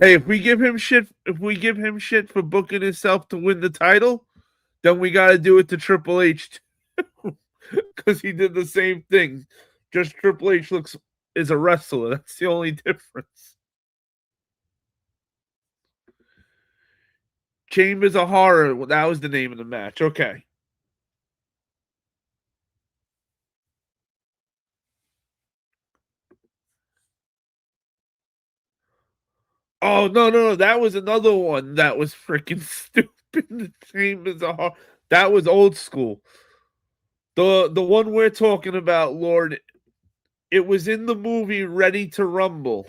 Hey, if we give him shit for booking himself to win the title, then we got to do it to Triple H because he did the same thing. Just Triple H is a wrestler. That's the only difference. Chambers of Horror. Well, that was the name of the match. Okay. Oh no! That was another one that was freaking stupid. The Chambers of Horror. That was old school. The one we're talking about, Lord, it was in the movie Ready to Rumble.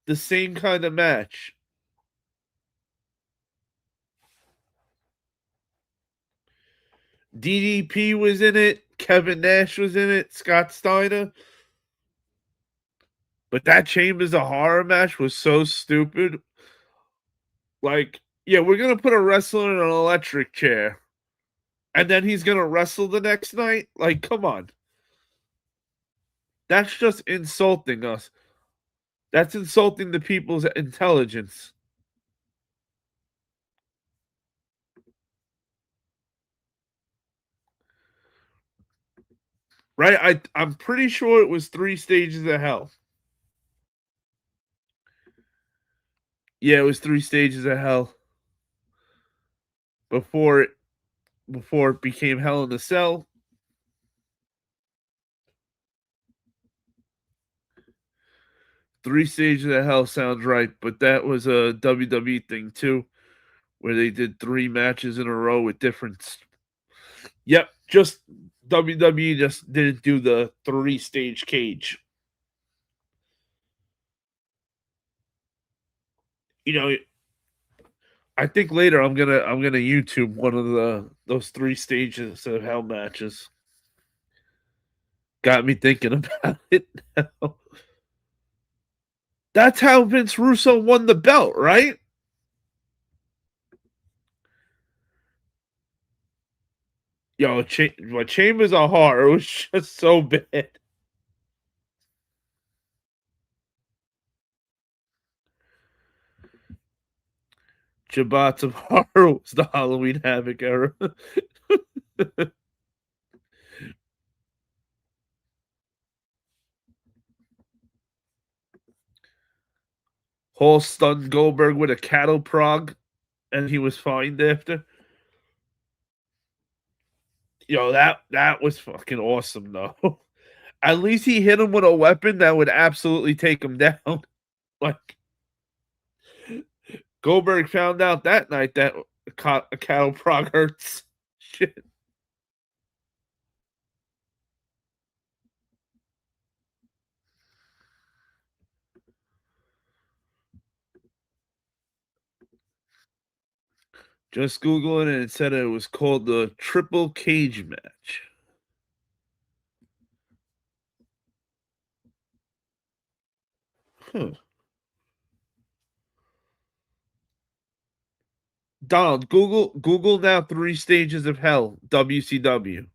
The same kind of match. DDP was in it. Kevin Nash was in it. Scott Steiner. But that Chambers of Horror match was so stupid. Like, Yeah, we're gonna put a wrestler in an electric chair, and then he's gonna wrestle the next night. Like, come on, that's just insulting us. That's insulting the people's intelligence, right? I'm pretty sure it was 3 stages of hell. Yeah, it was 3 stages of hell before it became Hell in a Cell. 3 stages of hell sounds right, but that was a WWE thing too, where they did 3 matches in a row with different. Yep, just WWE just didn't do the 3 stage cage. You know, I think later I'm gonna YouTube one of those 3 stages of hell matches. Got me thinking about it now. That's how Vince Russo won the belt, right? Yo, what Chambers of Horror was just so bad. Jabats of Horror was the Halloween Havoc era. Hall stunned Goldberg with a cattle prog, and he was fined after. Yo, that was fucking awesome though. At least he hit him with a weapon that would absolutely take him down. Like Goldberg found out that night that a cattle prog hurts. Shit. Just Google it and it said it was called the Triple Cage Match. Huh. Donald, Google now 3 stages of hell, WCW.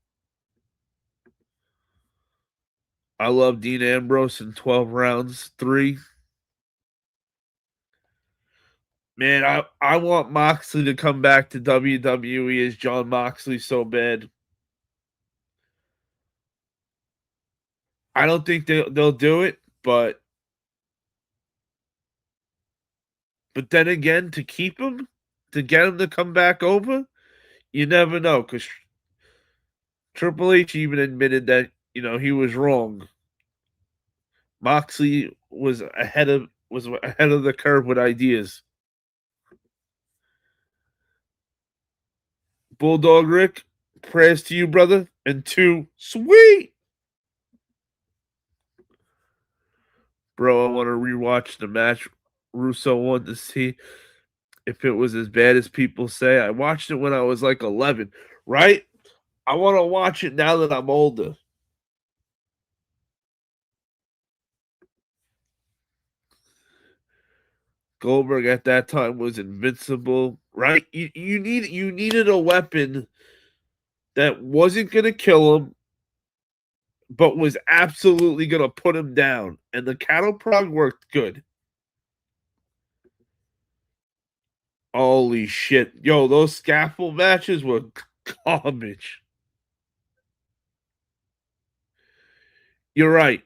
I love Dean Ambrose in 12 rounds, 3. Man, I want Moxley to come back to WWE as John Moxley so bad. I don't think they'll do it, but then again, to keep him, to get him to come back over, you never know because Triple H even admitted that he was wrong. Moxley was ahead of the curve with ideas. Bulldog Rick, prayers to you, brother, and 2, sweet, bro. I want to rewatch the match Russo won to see if it was as bad as people say. I watched it when I was like 11, right? I want to watch it now that I'm older. Goldberg at that time was invincible, right? You needed a weapon that wasn't gonna kill him, but was absolutely gonna put him down, and the cattle prod worked good. Holy shit, yo, those scaffold matches were garbage. You're right,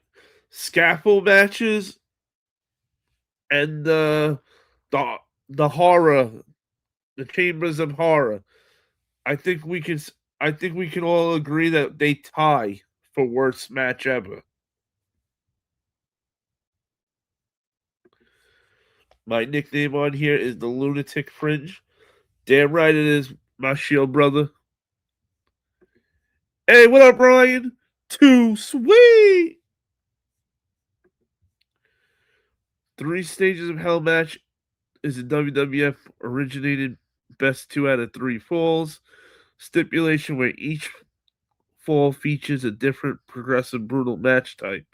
scaffold matches and the the horror, the chambers of horror. I think we can. I think we can all agree that they tie for worst match ever. My nickname on here is the Lunatic Fringe. Damn right it is, my shield brother. Hey, what up, Ryan? Too sweet. 3 stages of hell match is a WWF originated best 2 out of 3 falls stipulation where each fall features a different progressive brutal match type.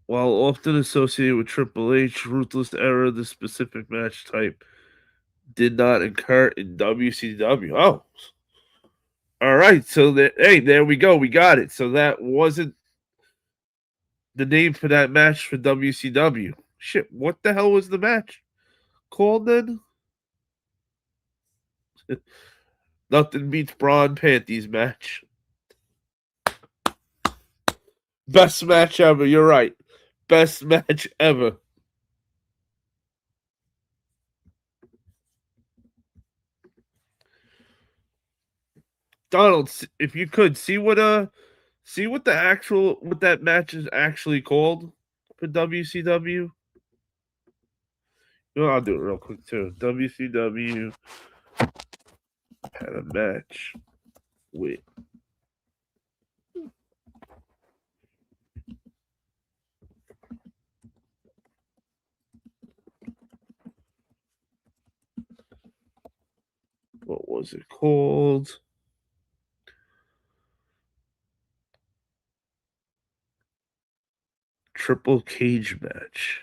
While often associated with Triple H, Ruthless Era, the specific match type did not occur in WCW. Oh, all right. So hey, there we go. We got it. So that wasn't the name for that match for WCW. Shit, what the hell was the match called then? Nothing beats Braun Panties match. Best match ever. You're right. Best match ever. Donald, if you could see what that match is actually called for WCW. Well, I'll do it real quick too. WCW had a match with what was it called? Triple cage match.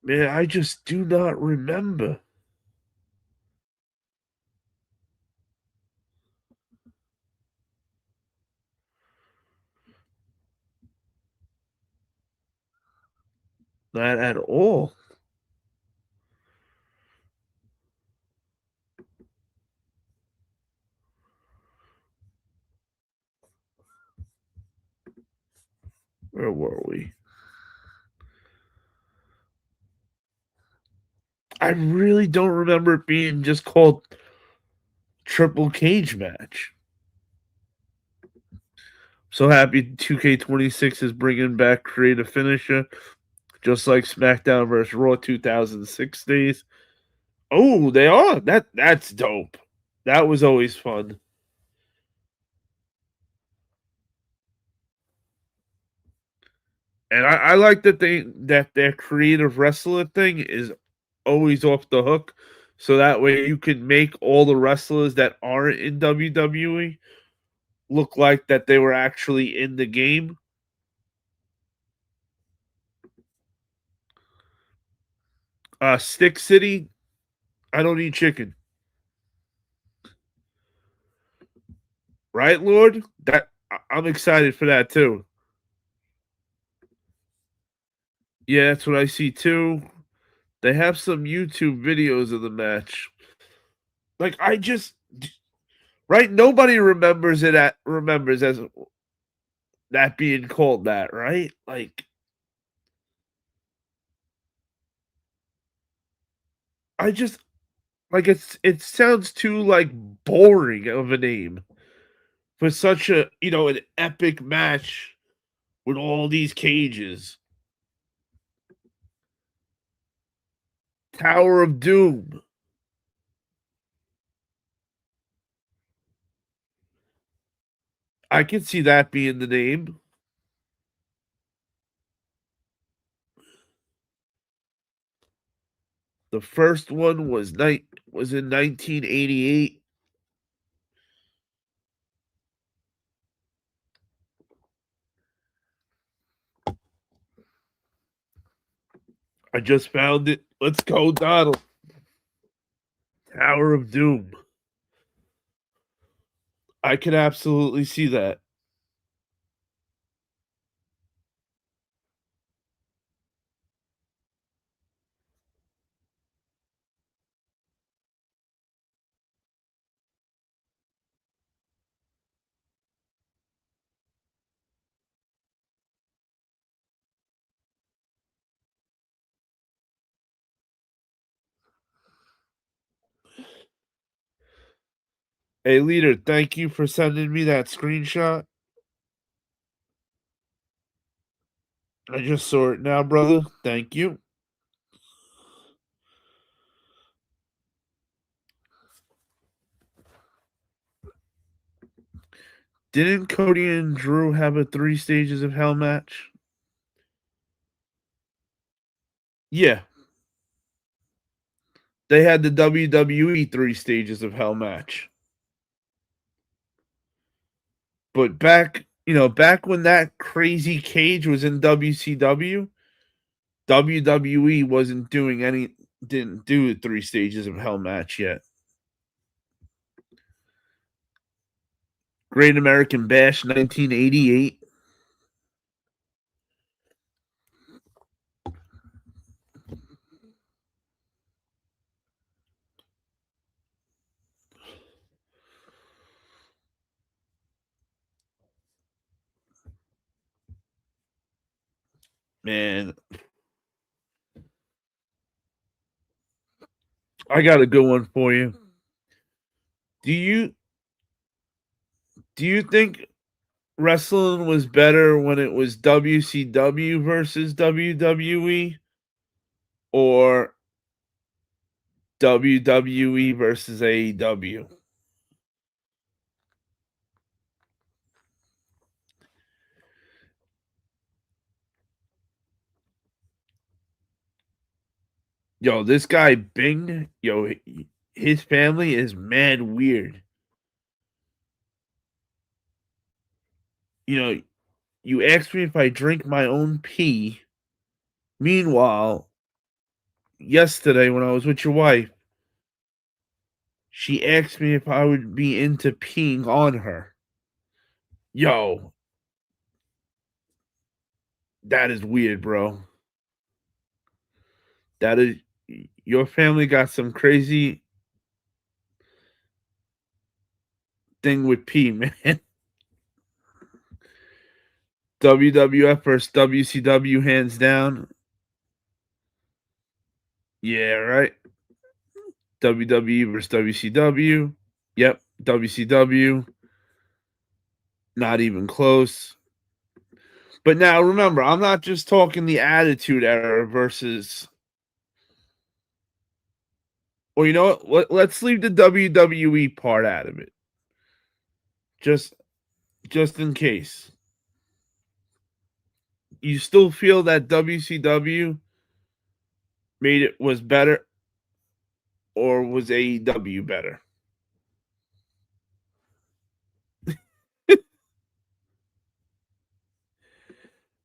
Man, I just do not remember. That at all. Where were we? I really don't remember it being just called Triple Cage Match. So happy 2K26 is bringing back Creative Finisher, just like SmackDown vs. Raw 2006 days. Oh, they are. That's dope. That was always fun. And I like that their creative wrestler thing is always off the hook. So that way you can make all the wrestlers that aren't in WWE look like that they were actually in the game. Stick City, I don't eat chicken. Right, Lord? I'm excited for that too. Yeah, that's what I see too. They have some YouTube videos of the match. Like I just right, nobody remembers as that being called that, right? Like I just like it sounds too like boring of a name for such a an epic match with all these cages. Tower of Doom. I can see that being the name. The first one was in 1988. I just found it. Let's go, Donald. Tower of Doom. I can absolutely see that. Hey, leader, thank you for sending me that screenshot. I just saw it now, brother. Thank you. Didn't Cody and Drew have a 3 stages of hell match? Yeah. They had the WWE 3 Stages of Hell match. But back when that crazy cage was in WCW, WWE didn't do the 3 Stages of Hell match yet. Great American Bash 1988. Man, I got a good one for you. Do you do you think wrestling was better when it was WCW versus WWE or WWE versus AEW? Yo, this guy Bing, his family is mad weird. You know, you asked me if I drink my own pee. Meanwhile, yesterday when I was with your wife, she asked me if I would be into peeing on her. Yo, that is weird, bro. That is your family got some crazy thing with pee, man. WWF versus WCW hands down. Yeah, right. WWE versus WCW. Yep, WCW. Not even close. But now remember, I'm not just talking the Attitude Era versus. Well, you know what? Let's leave the WWE part out of it, just just in case. You still feel that WCW made it was better, or was AEW better?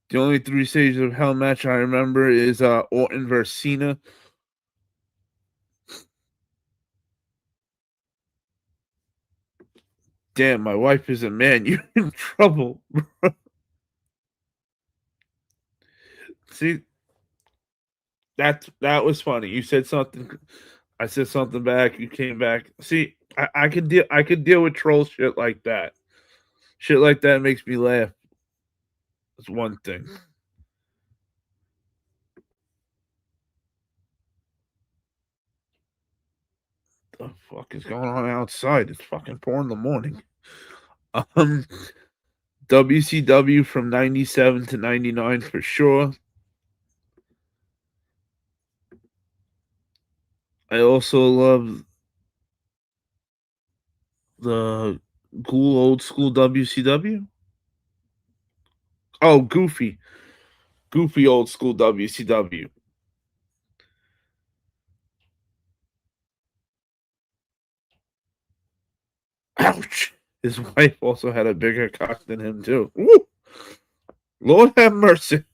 The only 3 Stages of Hell match I remember is Orton versus Cena. Damn, my wife is a man. You're in trouble. See, that was funny. You said something. I said something back. You came back. See, I could deal. I could deal with troll shit like that. Shit like that makes me laugh. That's one thing. The fuck is going on outside? It's fucking 4 in the morning. Um, WCW from '97 to '99 for sure. I also love the cool old school WCW. Oh, goofy old school WCW. Ouch. His wife also had a bigger cock than him too. Woo! Lord have mercy.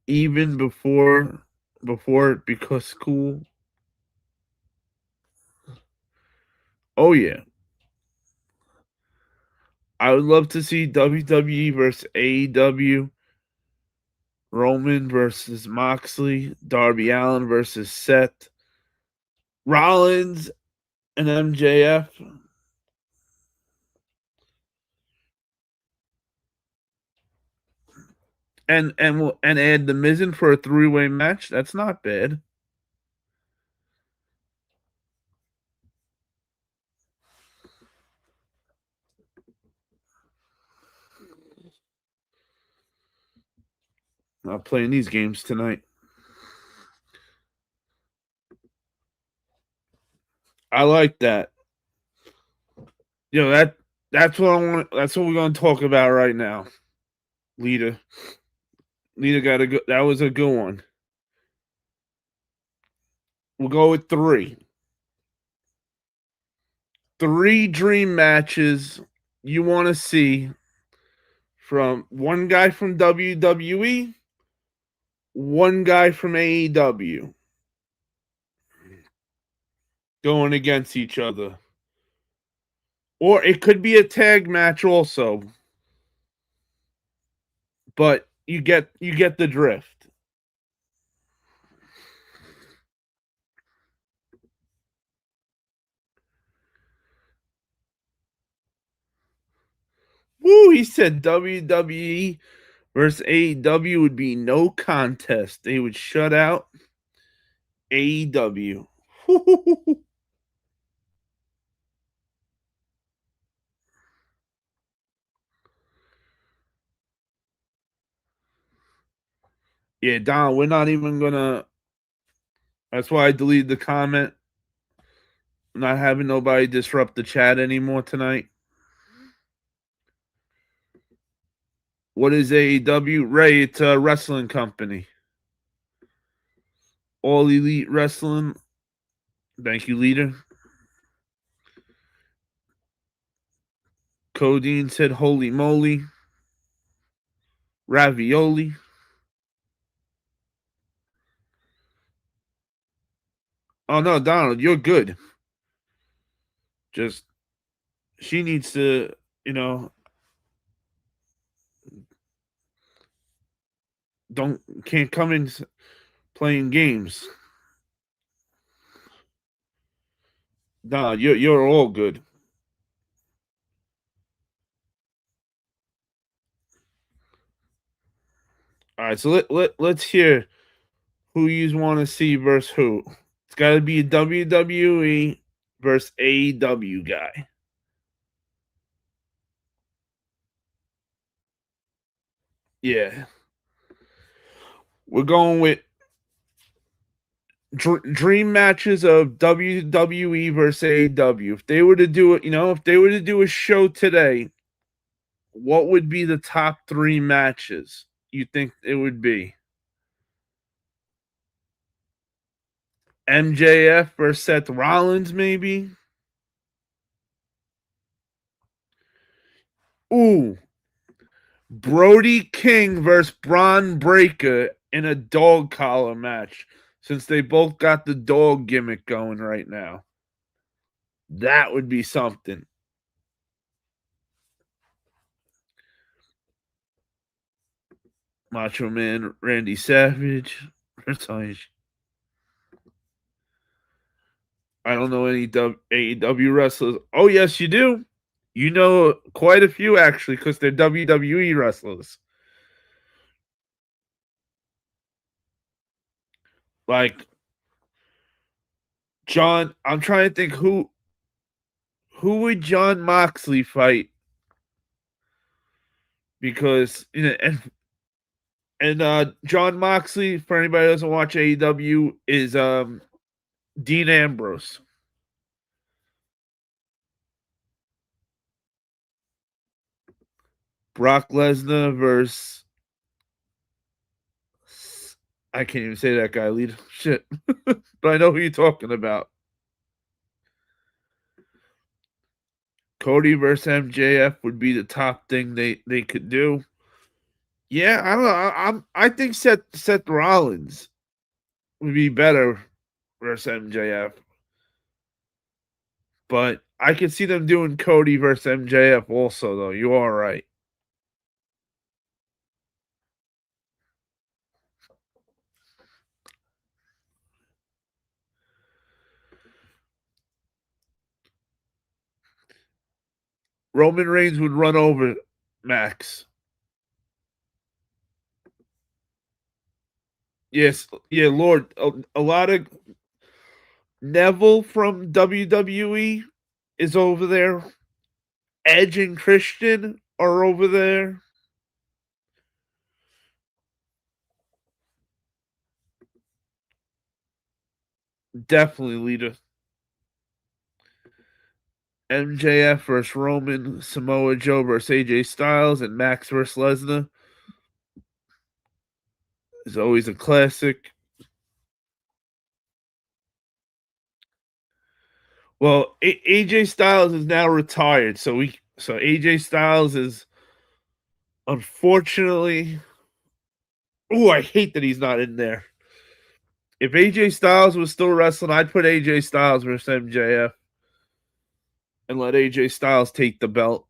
Even before it because cool. Oh yeah. I would love to see WWE versus AEW, Roman versus Moxley, Darby Allin versus Seth, Rollins and MJF, and add the Miz in for a 3-way match. That's not bad. Not playing these games tonight. I like that. That's what I want. That's what we're going to talk about right now, Lita. Lita got a good. That was a good one. We'll go with three. Three dream matches you want to see from one guy from WWE, one guy from AEW going against each other. Or it could be a tag match also. But you get the drift. Woo, he said WWE versus AEW would be no contest. They would shut out AEW. Yeah, Don, we're not even gonna. That's why I deleted the comment. Not having nobody disrupt the chat anymore tonight. What is AEW? Ray, it's a wrestling company. All Elite Wrestling. Thank you, leader. Codeine said, holy moly. Ravioli. Oh, no, Donald, you're good. Just, she needs to, can't come in playing games. Nah, you're all good. All right, so let's hear who you want to see versus who. It's got to be a WWE versus AEW guy. Yeah, we're going with dream matches of WWE versus AEW. If they were to do it, if they were to do a show today, what would be the top three matches you think it would be? MJF versus Seth Rollins, maybe? Ooh, Brody King versus Braun Breaker in a dog collar match, since they both got the dog gimmick going right now. That would be something. Macho Man Randy Savage. I don't know any AEW wrestlers. Oh, yes, you do. You know quite a few, actually, because they're WWE wrestlers. Like John, I'm trying to think who would John Moxley fight? Because and John Moxley, for anybody who doesn't watch AEW, is Dean Ambrose. Brock Lesnar versus I can't even say that guy lead. Shit. But I know who you're talking about. Cody versus MJF would be the top thing they could do. Yeah, I don't know. I think Seth Rollins would be better versus MJF, but I could see them doing Cody versus MJF also. Though you are right. Roman Reigns would run over Max. Yes, yeah, Lord. A lot of Neville from WWE is over there. Edge and Christian are over there. Definitely Lita. MJF versus Roman, Samoa Joe versus AJ Styles, and Max versus Lesnar. is always a classic. Well, AJ Styles is now retired, so AJ Styles is unfortunately. Oh, I hate that he's not in there. If AJ Styles was still wrestling, I'd put AJ Styles versus MJF and let AJ Styles take the belt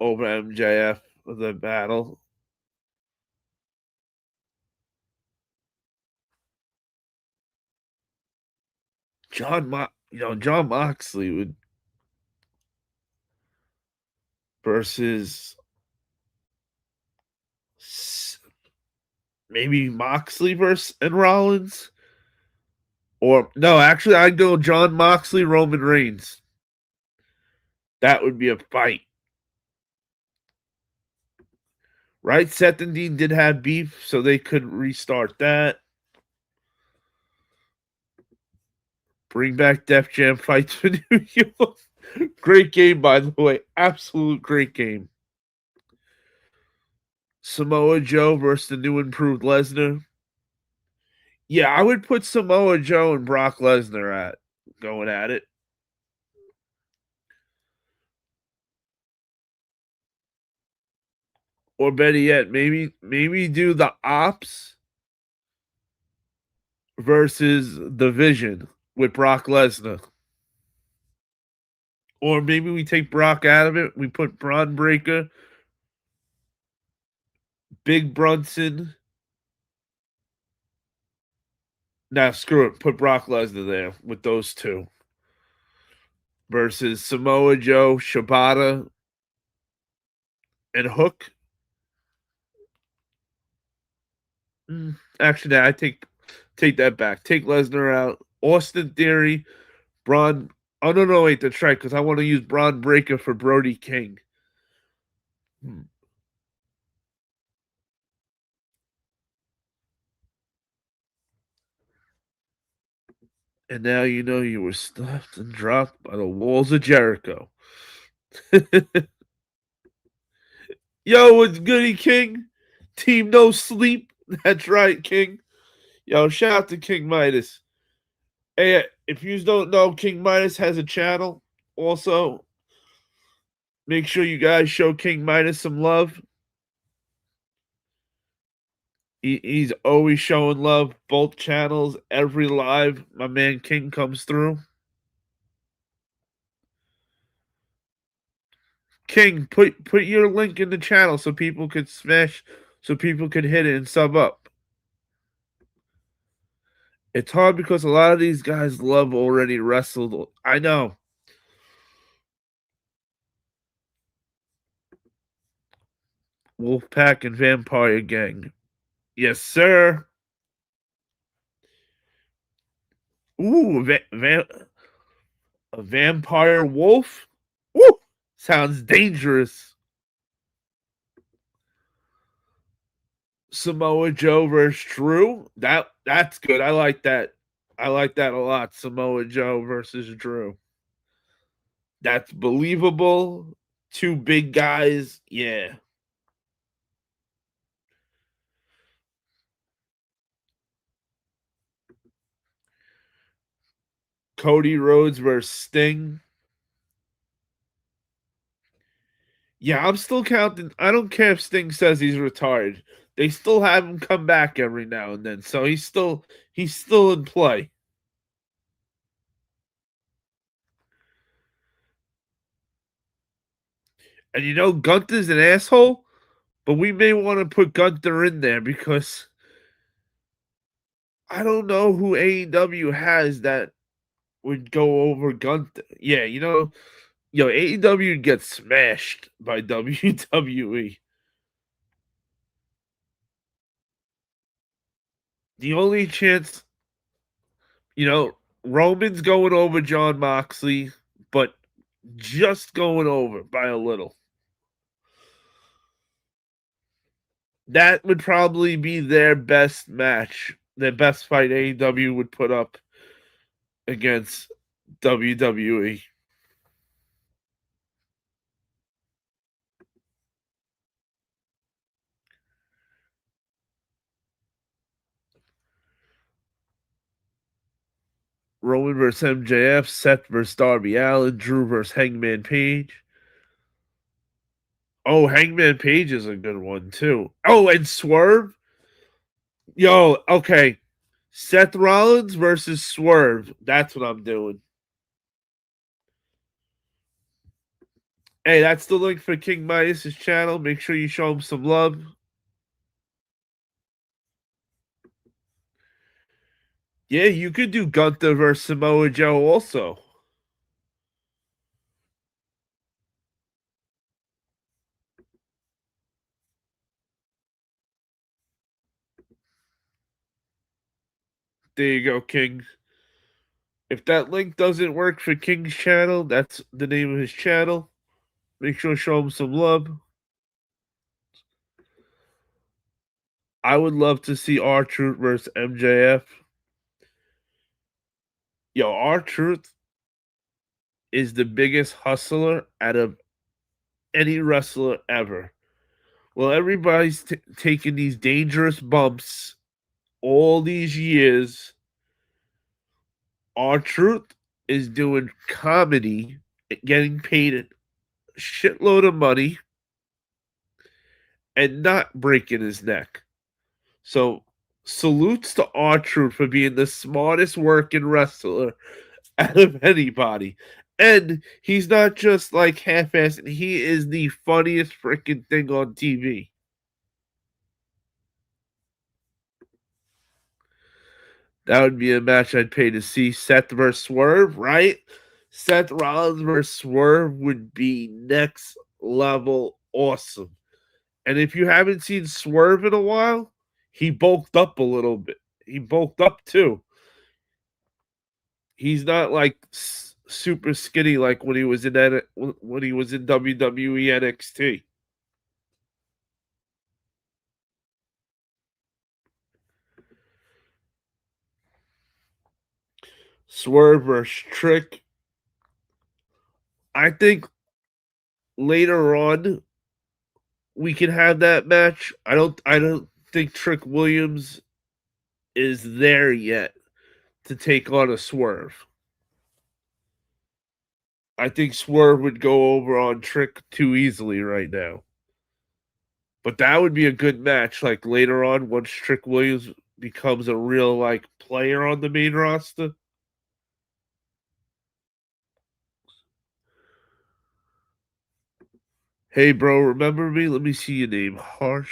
over MJF of the battle. John Moxley would versus maybe Moxley versus and Rollins, or no, actually, I'd go John Moxley, Roman Reigns. That would be a fight, right? Seth and Dean did have beef, so they could restart that. Bring back Def Jam fights for New York. Great game, by the way. Absolute great game. Samoa Joe versus the new improved Lesnar. Yeah, I would put Samoa Joe and Brock Lesnar at going at it. Or better yet, maybe do the Ops versus the Vision with Brock Lesnar. Or maybe we take Brock out of it. We put Braun Breaker, Big Brunson. Nah, screw it. Put Brock Lesnar there with those two. Versus Samoa Joe, Shibata, and Hook. Actually, I take that back. Take Lesnar out. Austin Theory, Braun. Oh no, wait, that's right. Because I want to use Braun Breaker for Brody King. Hmm. And now you know you were stuffed and dropped by the walls of Jericho. Yo, what's goody, King? Team No Sleep. That's right, King. Yo, shout out to King Midas. Hey, if you don't know, King Midas has a channel. Also, make sure you guys show King Midas some love. He's always showing love. Both channels, every live, my man King comes through. King, put your link in the channel so people could so people could hit it and sub up. It's hard because a lot of these guys love already wrestled. I know. Wolfpack and Vampire Gang. Yes, sir. Ooh, a vampire wolf. Woo! Sounds dangerous. Samoa Joe versus Drew. That's good. I like that. I like that a lot. Samoa Joe versus Drew. That's believable. Two big guys. Yeah. Cody Rhodes versus Sting. Yeah, I'm still counting. I don't care if Sting says he's retired. They still have him come back every now and then. So he's still in play. And Gunther's an asshole, but we may want to put Gunther in there because I don't know who AEW has that would go over Gunther. Yeah, AEW gets smashed by WWE. The only chance, you know, Roman's going over John Moxley, but just going over by a little. That would probably be their best match, their best fight AEW would put up against WWE. Roman versus MJF, Seth versus Darby Allin, Drew versus Hangman Page. Oh, Hangman Page is a good one too. Oh, and Swerve. Yo, okay. Seth Rollins versus Swerve. That's what I'm doing. Hey, that's the link for King Midas's channel. Make sure you show him some love. Yeah, you could do Gunther versus Samoa Joe also. There you go, King. If that link doesn't work for King's channel, that's the name of his channel. Make sure to show him some love. I would love to see R-Truth versus MJF. Yo, R-Truth is the biggest hustler out of any wrestler ever. Well, everybody's taking these dangerous bumps all these years. R-Truth is doing comedy, getting paid a shitload of money, and not breaking his neck. So, salutes to R-Truth for being the smartest working wrestler out of anybody. And he's not just like half-assed, he is the funniest freaking thing on TV. That would be a match I'd pay to see. Seth versus Swerve, right? Seth Rollins versus Swerve would be next level awesome. And if you haven't seen Swerve in a while, he bulked up a little bit. He bulked up too. He's not like super skinny like when he was in WWE NXT. Swerve versus Trick. I think later on we can have that match. I don't think Trick Williams is there yet to take on a Swerve. I think Swerve would go over on Trick too easily right now. But that would be a good match, like later on, once Trick Williams becomes a real like player on the main roster. Hey bro, remember me? Let me see your name. Harsh.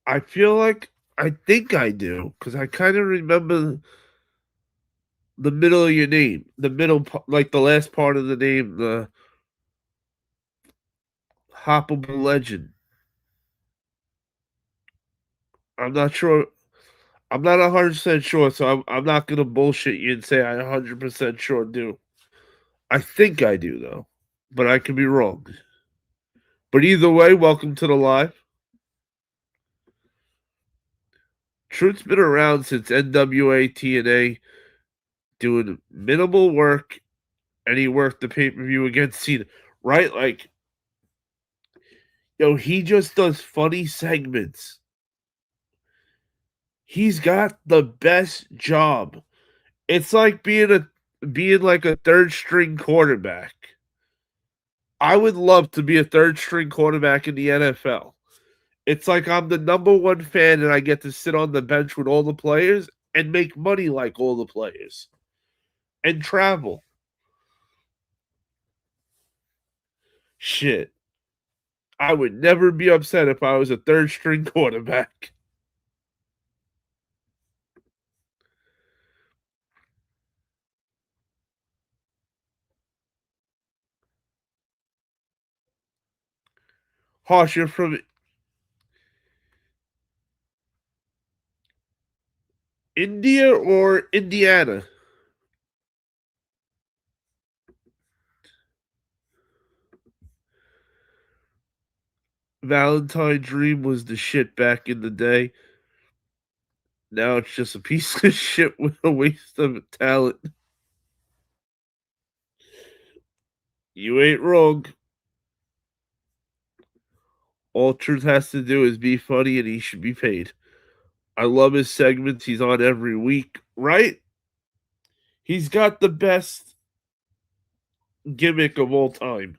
I feel like I think I do, because I kind of remember the middle of your name, the middle, like the last part of the name, the hoppable legend. I'm not sure. I'm not 100% sure, so I'm not gonna bullshit you and say I 100% sure do. I think I do though, but I could be wrong. But either way, welcome to the live. Truth's been around since NWA TNA, doing minimal work, and he worked the pay per view against Cena. Right, like yo, he just does funny segments. He's got the best job. It's like being like a third string quarterback. I would love to be a third string quarterback in the NFL. It's like I'm the number one fan and I get to sit on the bench with all the players and make money like all the players and travel. Shit. I would never be upset if I was a third string quarterback. Hosh, you're from India or Indiana? Valentine Dream was the shit back in the day. Now it's just a piece of shit with a waste of talent. You ain't wrong. All Truth has to do is be funny and he should be paid. I love his segments. He's on every week, right? He's got the best gimmick of all time.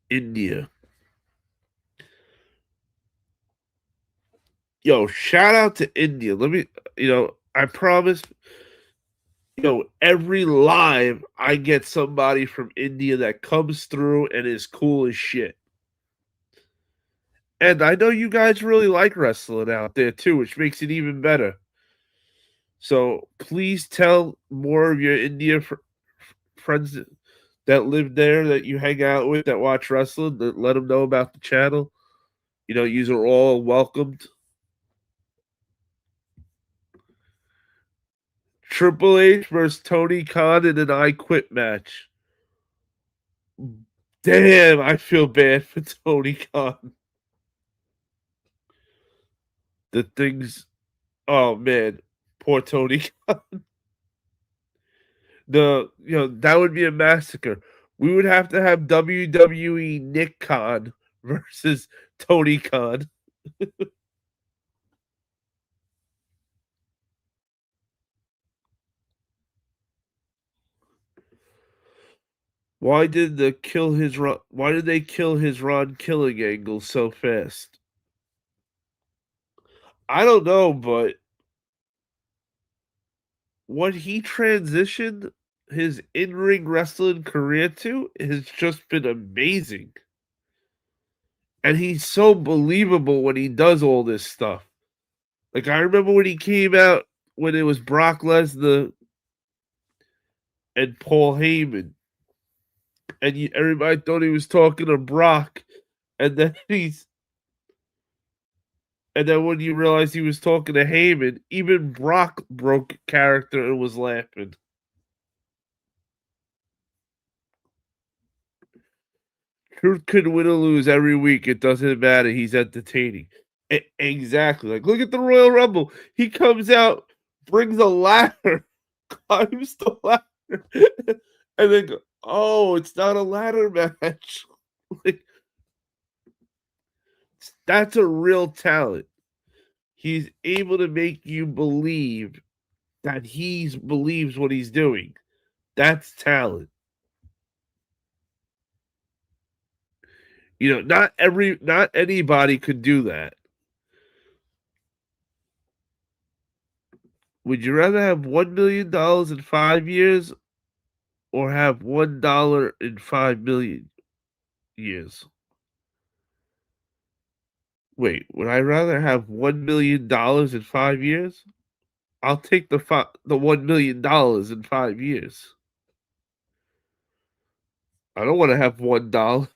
India. Yo, shout out to India. Let me, I promise, every live I get somebody from India that comes through and is cool as shit. And I know you guys really like wrestling out there too, which makes it even better. So please tell more of your India friends that live there that you hang out with that watch wrestling, that let them know about the channel. You are all welcomed. Triple H versus Tony Khan in an I Quit match. Damn, I feel bad for Tony Khan. The things, oh man, poor Tony Khan. That would be a massacre. We would have to have WWE Nick Khan versus Tony Khan. Why did they kill his Ron killing angle so fast? I don't know, but what he transitioned his in-ring wrestling career to has just been amazing. And he's so believable when he does all this stuff. Like I remember when he came out when it was Brock Lesnar and Paul Heyman, and everybody thought he was talking to Brock, and then when you realize he was talking to Heyman, even Brock broke character and was laughing. Truth could win or lose every week. It doesn't matter. He's entertaining. Exactly. Like, look at the Royal Rumble. He comes out, brings a ladder, climbs the ladder, and then go, oh, it's not a ladder match. Like, that's a real talent. He's able to make you believe that he believes what he's doing. That's talent. Not anybody could do that. Would you rather have $1 million in 5 years or have $1 in 5 million years? Wait, would I rather have $1 million in 5 years? I'll take the $1 million in 5 years. I don't want to have $1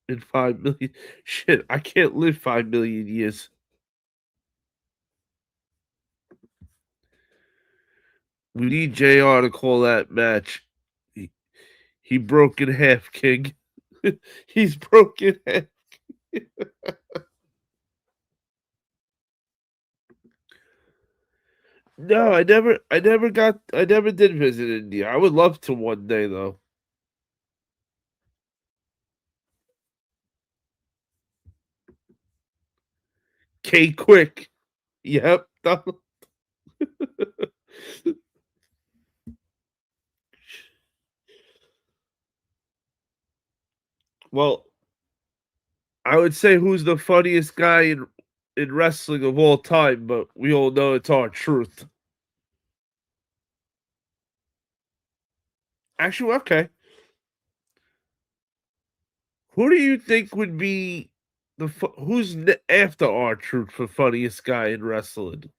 in 5 million. Shit, I can't live 5 million years. We need JR to call that match. He broke in half, King. He's broken half. No, I never did visit India. I would love to one day though. K Quick. Yep. Well, I would say who's the funniest guy in wrestling of all time, but we all know it's R-Truth. Actually, okay. Who do you think would be who's after R-Truth for funniest guy in wrestling?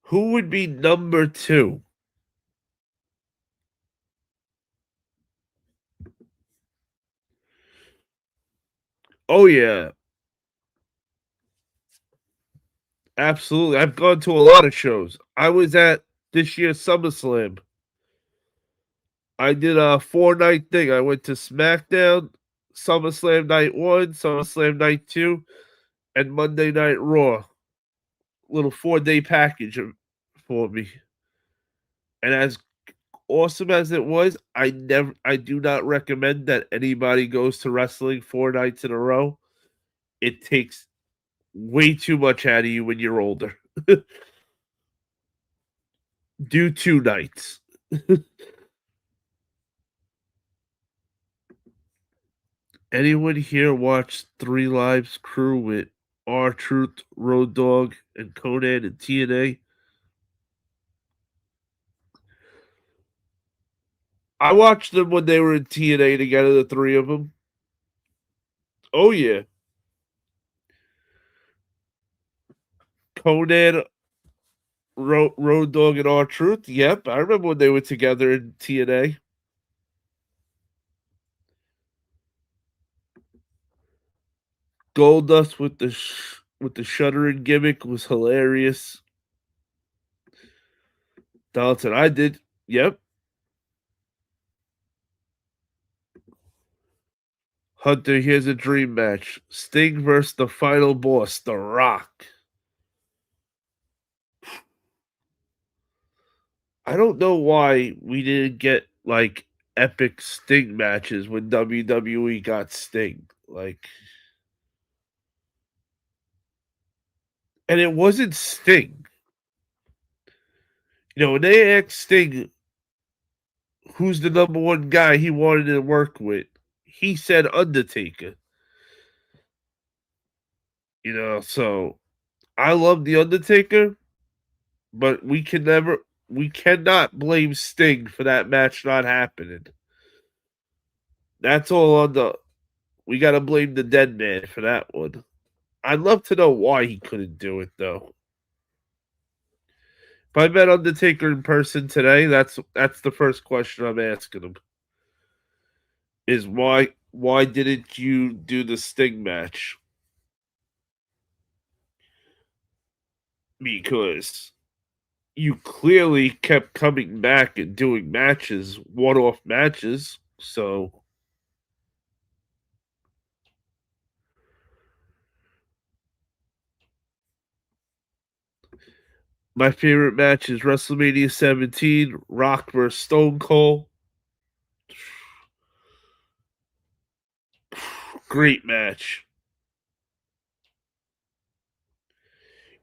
Who would be number two? Oh yeah, absolutely. I've gone to a lot of shows. I was at this year's SummerSlam. I did a 4-night thing. I went to SmackDown, SummerSlam night one, SummerSlam night two, and Monday Night Raw. Little 4-day package for me. And as awesome as it was, I do not recommend that anybody goes to wrestling 4 nights in a row. It takes way too much out of you when you're older. Do 2 nights. Anyone here watch Three Lives Crew with R-Truth, Road Dogg, and Conan and TNA? I watched them when they were in TNA together, the three of them. Oh yeah, Conan, Road Dogg, and R-Truth. Yep, I remember when they were together in TNA. Goldust with the shuddering gimmick was hilarious. Donaldson, I did. Yep. Hunter, here's a dream match: Sting versus the final boss, The Rock. I don't know why we didn't get like epic Sting matches when WWE got Sting. Like, and it wasn't Sting. When they asked Sting who's the number one guy he wanted to work with, he said Undertaker. So I love the Undertaker, but we cannot blame Sting for that match not happening. That's all on the. We got to blame the dead man for that one. I'd love to know why he couldn't do it though. If I met Undertaker in person today, that's the first question I'm asking him. Is why didn't you do the Sting match? Because you clearly kept coming back and doing matches, one-off matches. So my favorite match is WrestleMania 17, Rock vs. Stone Cold. Great match.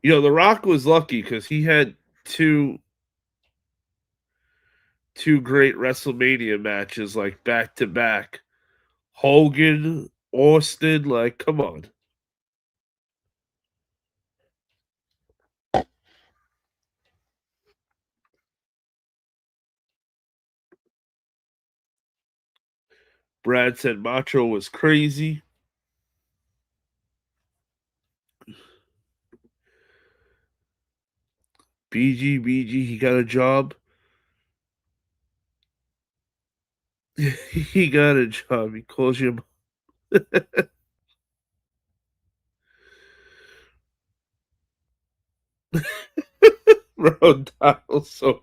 The Rock was lucky because he had two great WrestleMania matches like back to back. Hogan, Austin, like come on. Brad said Macho was crazy. BG, he got a job. He got a job. He calls you Road Dial. So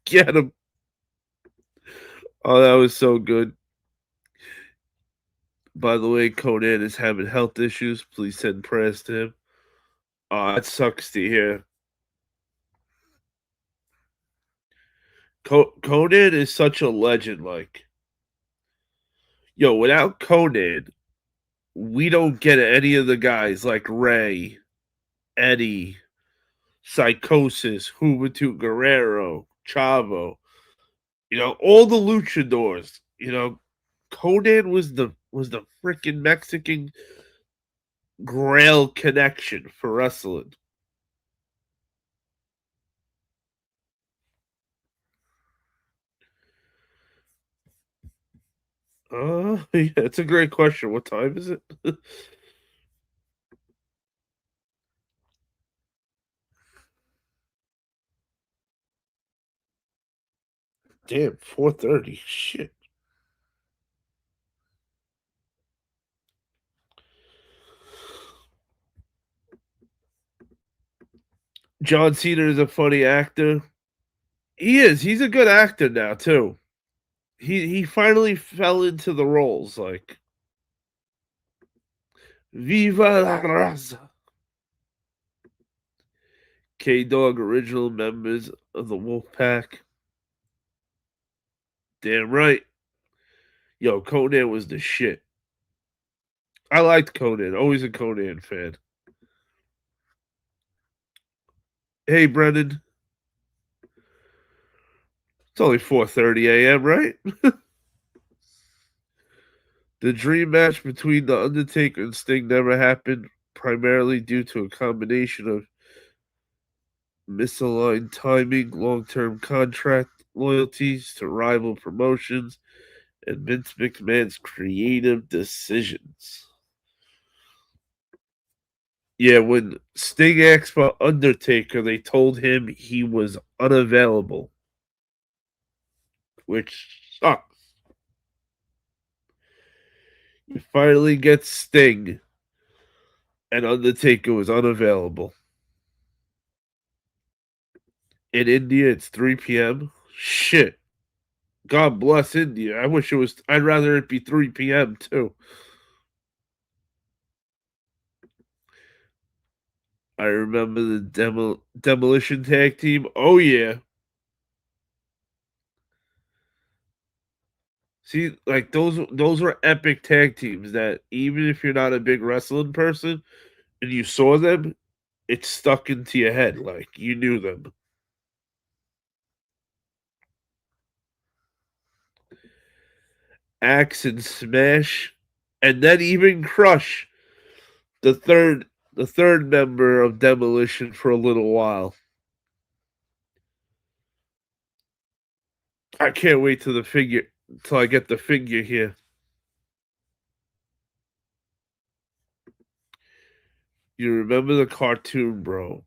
get him. Oh, that was so good. By the way, Conan is having health issues. Please send prayers to him. Oh, that sucks to hear. Conan is such a legend. Like, without Conan, we don't get any of the guys like Ray, Eddie, Psychosis, Juventud Guerrero, Chavo. All the luchadors. Conan was the freaking Mexican Grail connection for wrestling. Yeah, it's a great question. What time is it? Damn, 4:30. Shit. John Cena is a funny actor. He is. He's a good actor now too. He finally fell into the roles. Like Viva la raza. K Dog original members of the Wolfpack. Damn right. Yo, Conan was the shit. I liked Conan. Always a Conan fan. Hey, Brendan. It's only 4:30 a.m., right? The dream match between The Undertaker and Sting never happened, primarily due to a combination of misaligned timing, long-term contract loyalties to rival promotions, and Vince McMahon's creative decisions. Yeah, when Sting asked for Undertaker, they told him he was unavailable, which sucks. You finally get Sting, and Undertaker was unavailable. In India, it's 3 p.m. Shit. God bless India. I wish it was. I'd rather it be 3 p.m. too. I remember the demolition tag team. Oh yeah. See, like those were epic tag teams that even if you're not a big wrestling person and you saw them, it stuck into your head. Like you knew them. Axe and Smash, and then even Crush, the third member of Demolition for a little while. I can't wait till I get the figure here. You remember the cartoon, bro?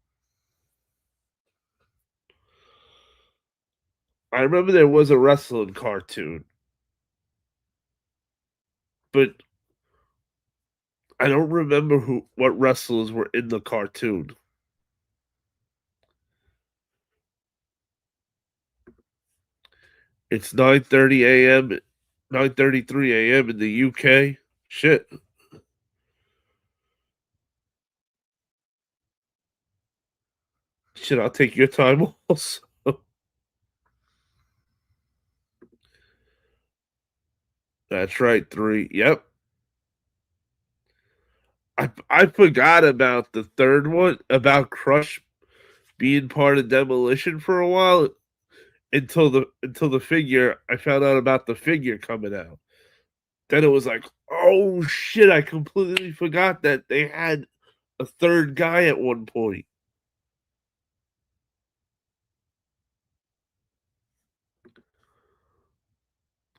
I remember there was a wrestling cartoon, but I don't remember what wrestlers were in the cartoon. It's 9:30 a.m. 9:33 a.m. in the UK. Shit. Shit, I'll take your time also. That's right, 3. Yep. I forgot about the third one, about Crush being part of Demolition for a while until the figure I found out about the figure coming out. Then it was like, oh shit, I completely forgot that they had a third guy at one point.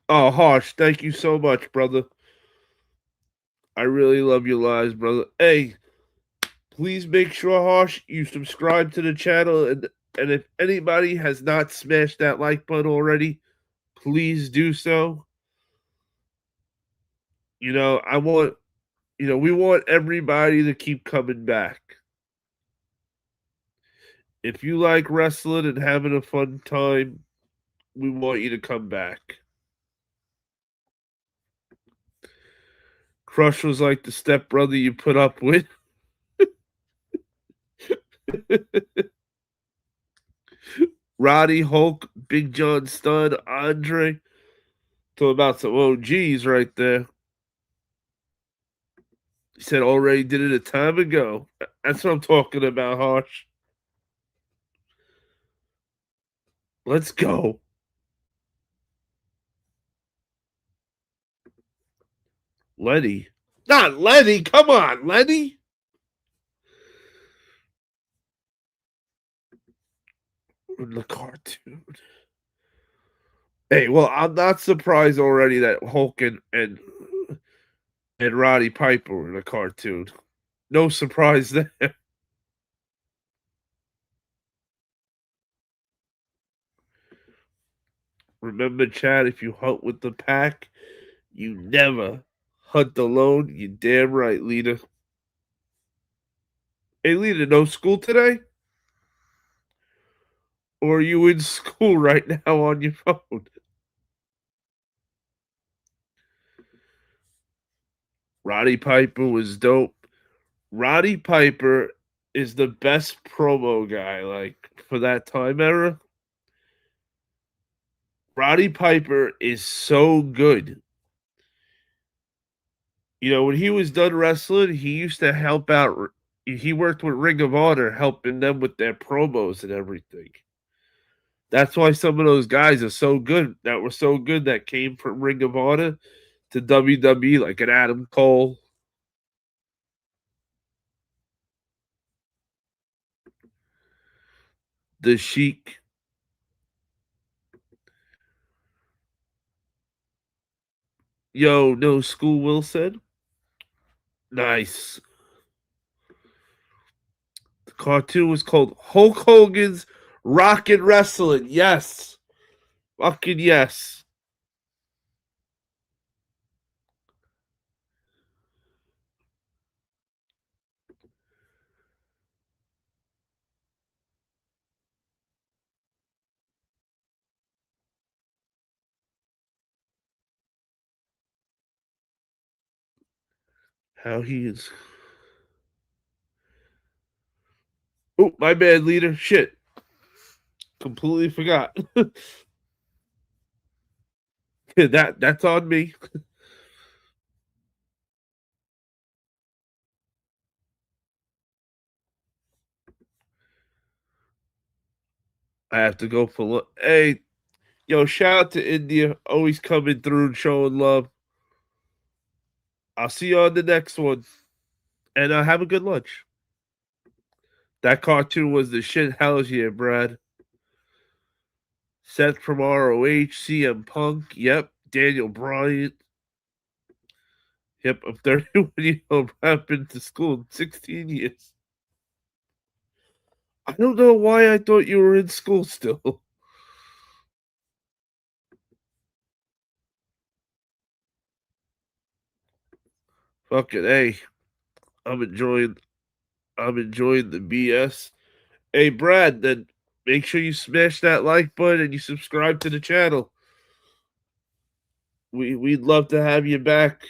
Oh, Harsh, thank you so much, brother. I really love your lives, brother. Hey, please make sure, Harsh, you subscribe to the channel, and if anybody has not smashed that like button already, please do so. I want, we want everybody to keep coming back. If you like wrestling and having a fun time, we want you to come back. Crush was like the stepbrother you put up with. Roddy, Hulk, Big John Studd, Andre. Talk about some OGs right there. He said already did it a time ago. That's what I'm talking about, Harsh. Let's go. Lenny. Not Lenny. Come on, Lenny. In the cartoon. Hey, well, I'm not surprised already that Hulk and Roddy Piper were in a cartoon. No surprise there. Remember, Chad, if you hunt with the pack, you never hunt alone. You damn right, Lita. Hey, Lita, no school today? Or are you in school right now on your phone? Roddy Piper was dope. Roddy Piper is the best promo guy, like for that time era. Roddy Piper is so good. You know, when he was done wrestling, he used to help out. He worked with Ring of Honor, helping them with their promos and everything. That's why some of those guys are so good. That were so good that came from Ring of Honor to WWE, like an Adam Cole. The Sheik. Yo, no school, Will said. Nice. The cartoon was called Hulk Hogan's Rockin' Wrestling. Yes. Fucking yes. How he is. Oh, my bad, leader. Shit. Completely forgot. That's on me. I have to go for look. Hey, yo, shout out to India. Always coming through and showing love. I'll see you on the next one. And have a good lunch. That cartoon was the shit. Hell's yeah, Brad. Seth from ROH, CM Punk. Yep. Daniel Bryan. Yep. I'm 31 years old. I've been to school in 16 years. I don't know why I thought you were in school still. Fucking hey. I'm enjoying I'm enjoying the BS. Hey Brad, then make sure you smash that like button and you subscribe to the channel. We'd love to have you back.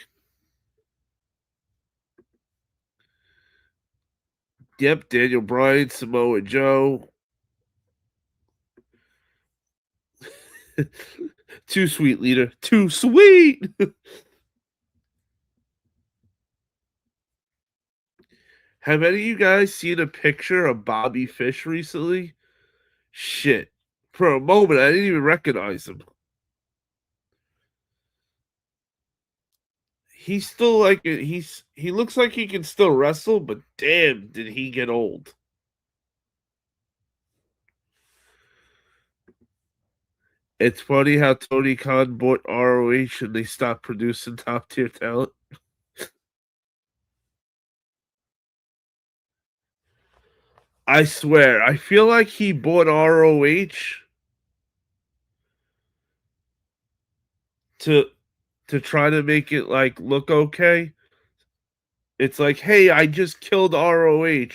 Yep, Daniel Bryan, Samoa Joe. Too sweet, leader. Too sweet. Have any of you guys seen a picture of Bobby Fish recently? Shit. For a moment, I didn't even recognize him. He's still like he looks like he can still wrestle, but damn, did he get old? It's funny how Tony Khan bought ROH and they stopped producing top tier talent. I swear, I feel like he bought ROH to try to make it like look okay. It's like, hey, I just killed ROH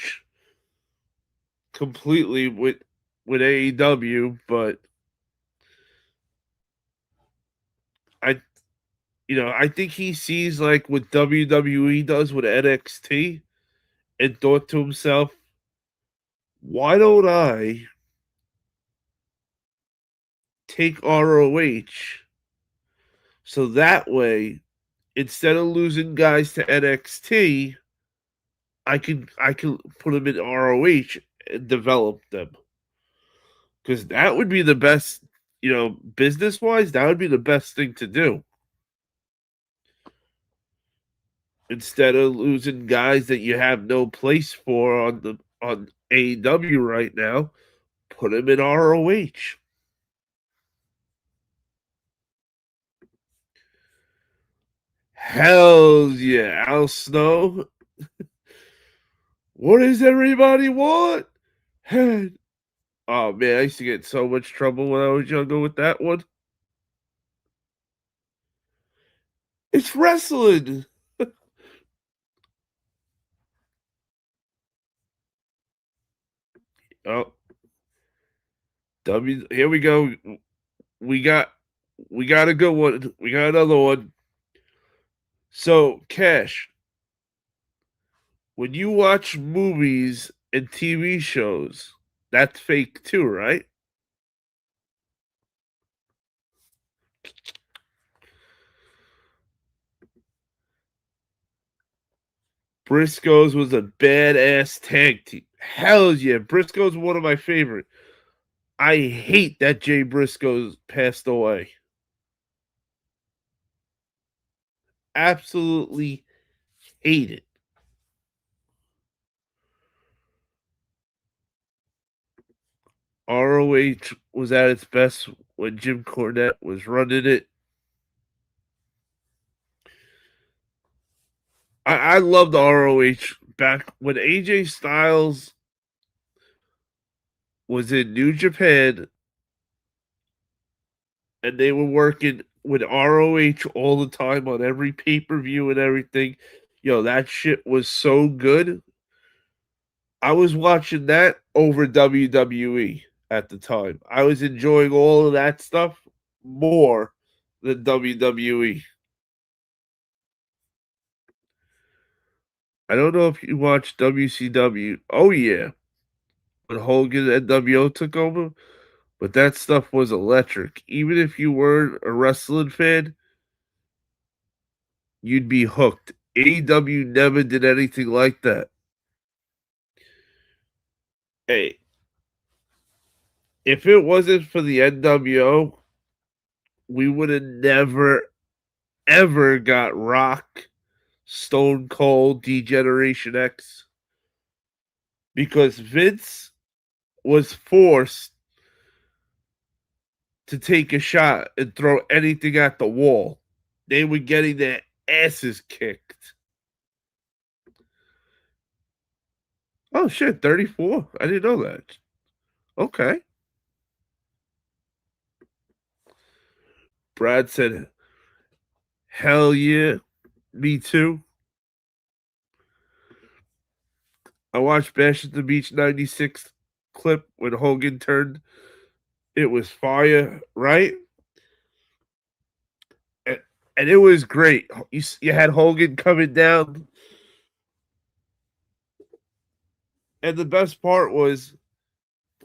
completely with AEW, but I I think he sees like what WWE does with NXT and thought to himself, why don't I take ROH so that way instead of losing guys to NXT, I can put them in ROH and develop them because that would be the best, business wise. That would be the best thing to do instead of losing guys that you have no place for on AEW right now. Put them in ROH. Hells yeah, Al Snow. What does everybody want? Head. Oh man, I used to get in so much trouble when I was younger with that one. It's wrestling. Oh, here we go. We got we got a good one. We got another one. So, Cash, When you watch movies and TV shows, that's fake too, right? Briscoes was a badass tag team. Hell yeah, Briscoes one of my favorite. I hate that Jay Briscoes passed away. Absolutely hate it. ROH was at its best when Jim Cornette was running it. I loved ROH back when AJ Styles was in New Japan and they were working with ROH all the time on every pay per view and everything. Yo, that shit was so good. I was watching that over WWE at the time. I was enjoying all of that stuff more than WWE. I don't know if you watched WCW. Oh yeah, when Hogan and NWO took over, but that stuff was electric. Even if you weren't a wrestling fan, you'd be hooked. AEW never did anything like that. Hey, if it wasn't for the NWO, we would have never ever got Rock, Stone Cold, Degeneration X, because Vince was forced to take a shot and throw anything at the wall. They were getting their asses kicked. Oh shit, 34. I didn't know that. Okay. Brad said, hell yeah. Me too. I watched Bash at the Beach 96 clip when Hogan turned. It was fire, right? And, and it was great. You had Hogan coming down. And the best part was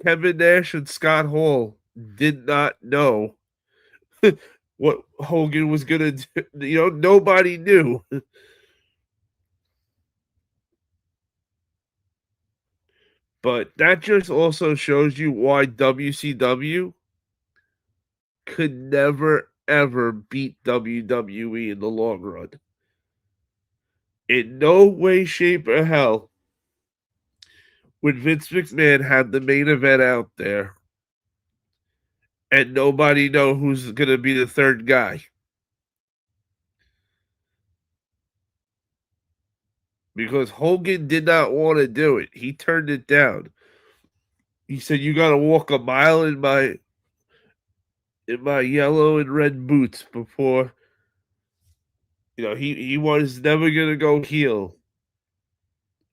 Kevin Nash and Scott Hall did not know what Hogan was going to do. Nobody knew. But that just also shows you why WCW could never, ever beat WWE in the long run. In no way, shape, or hell would Vince McMahon have the main event out there and nobody know who's going to be the third guy. Because Hogan did not want to do it. He turned it down. He said, "You got to walk a mile in my yellow and red boots before." He was never gonna go heel,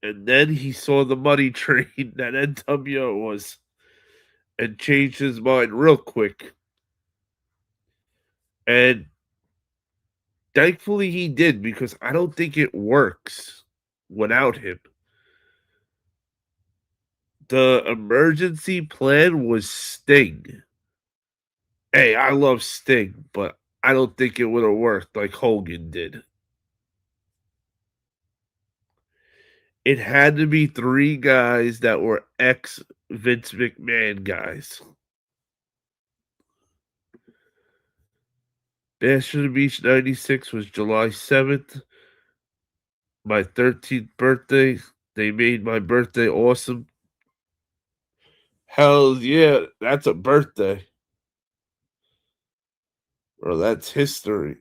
and then he saw the money train that NWO was, and changed his mind real quick. And thankfully, he did because I don't think it works without him. The emergency plan was Sting. Hey, I love Sting, but I don't think it would have worked like Hogan did. It had to be three guys that were ex Vince McMahon guys. Bash of the Beach 96 was July 7th, my 13th birthday. They made my birthday awesome. Hell yeah, that's a birthday. Bro, that's history.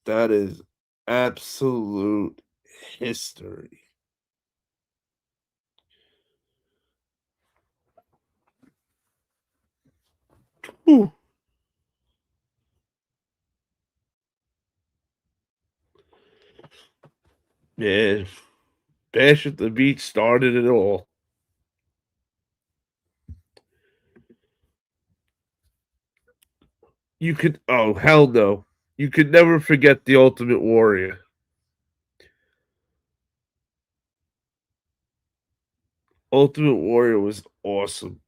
That is absolute history. Whew. Man, Bash at the Beach started it all. Oh, hell no. You could never forget the Ultimate Warrior. Ultimate Warrior was awesome.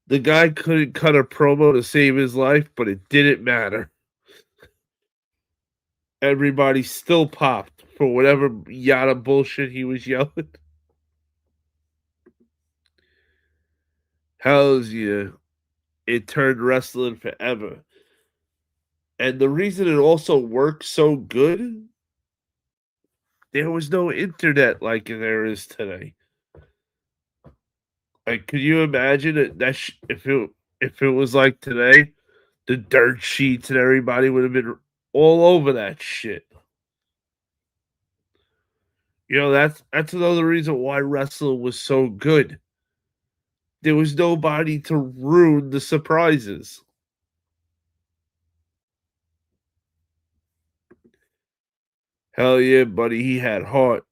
The guy couldn't cut a promo to save his life, but it didn't matter. Everybody still popped for whatever yada bullshit he was yelling. Hells yeah. It turned wrestling forever. And the reason it also worked so good, there was no internet like there is today. Like, could you imagine it? If it was like today, the dirt sheets and everybody would have been all over that shit. You know, that's another reason why wrestling was so good. There was nobody to ruin the surprises. Hell yeah, buddy, he had heart.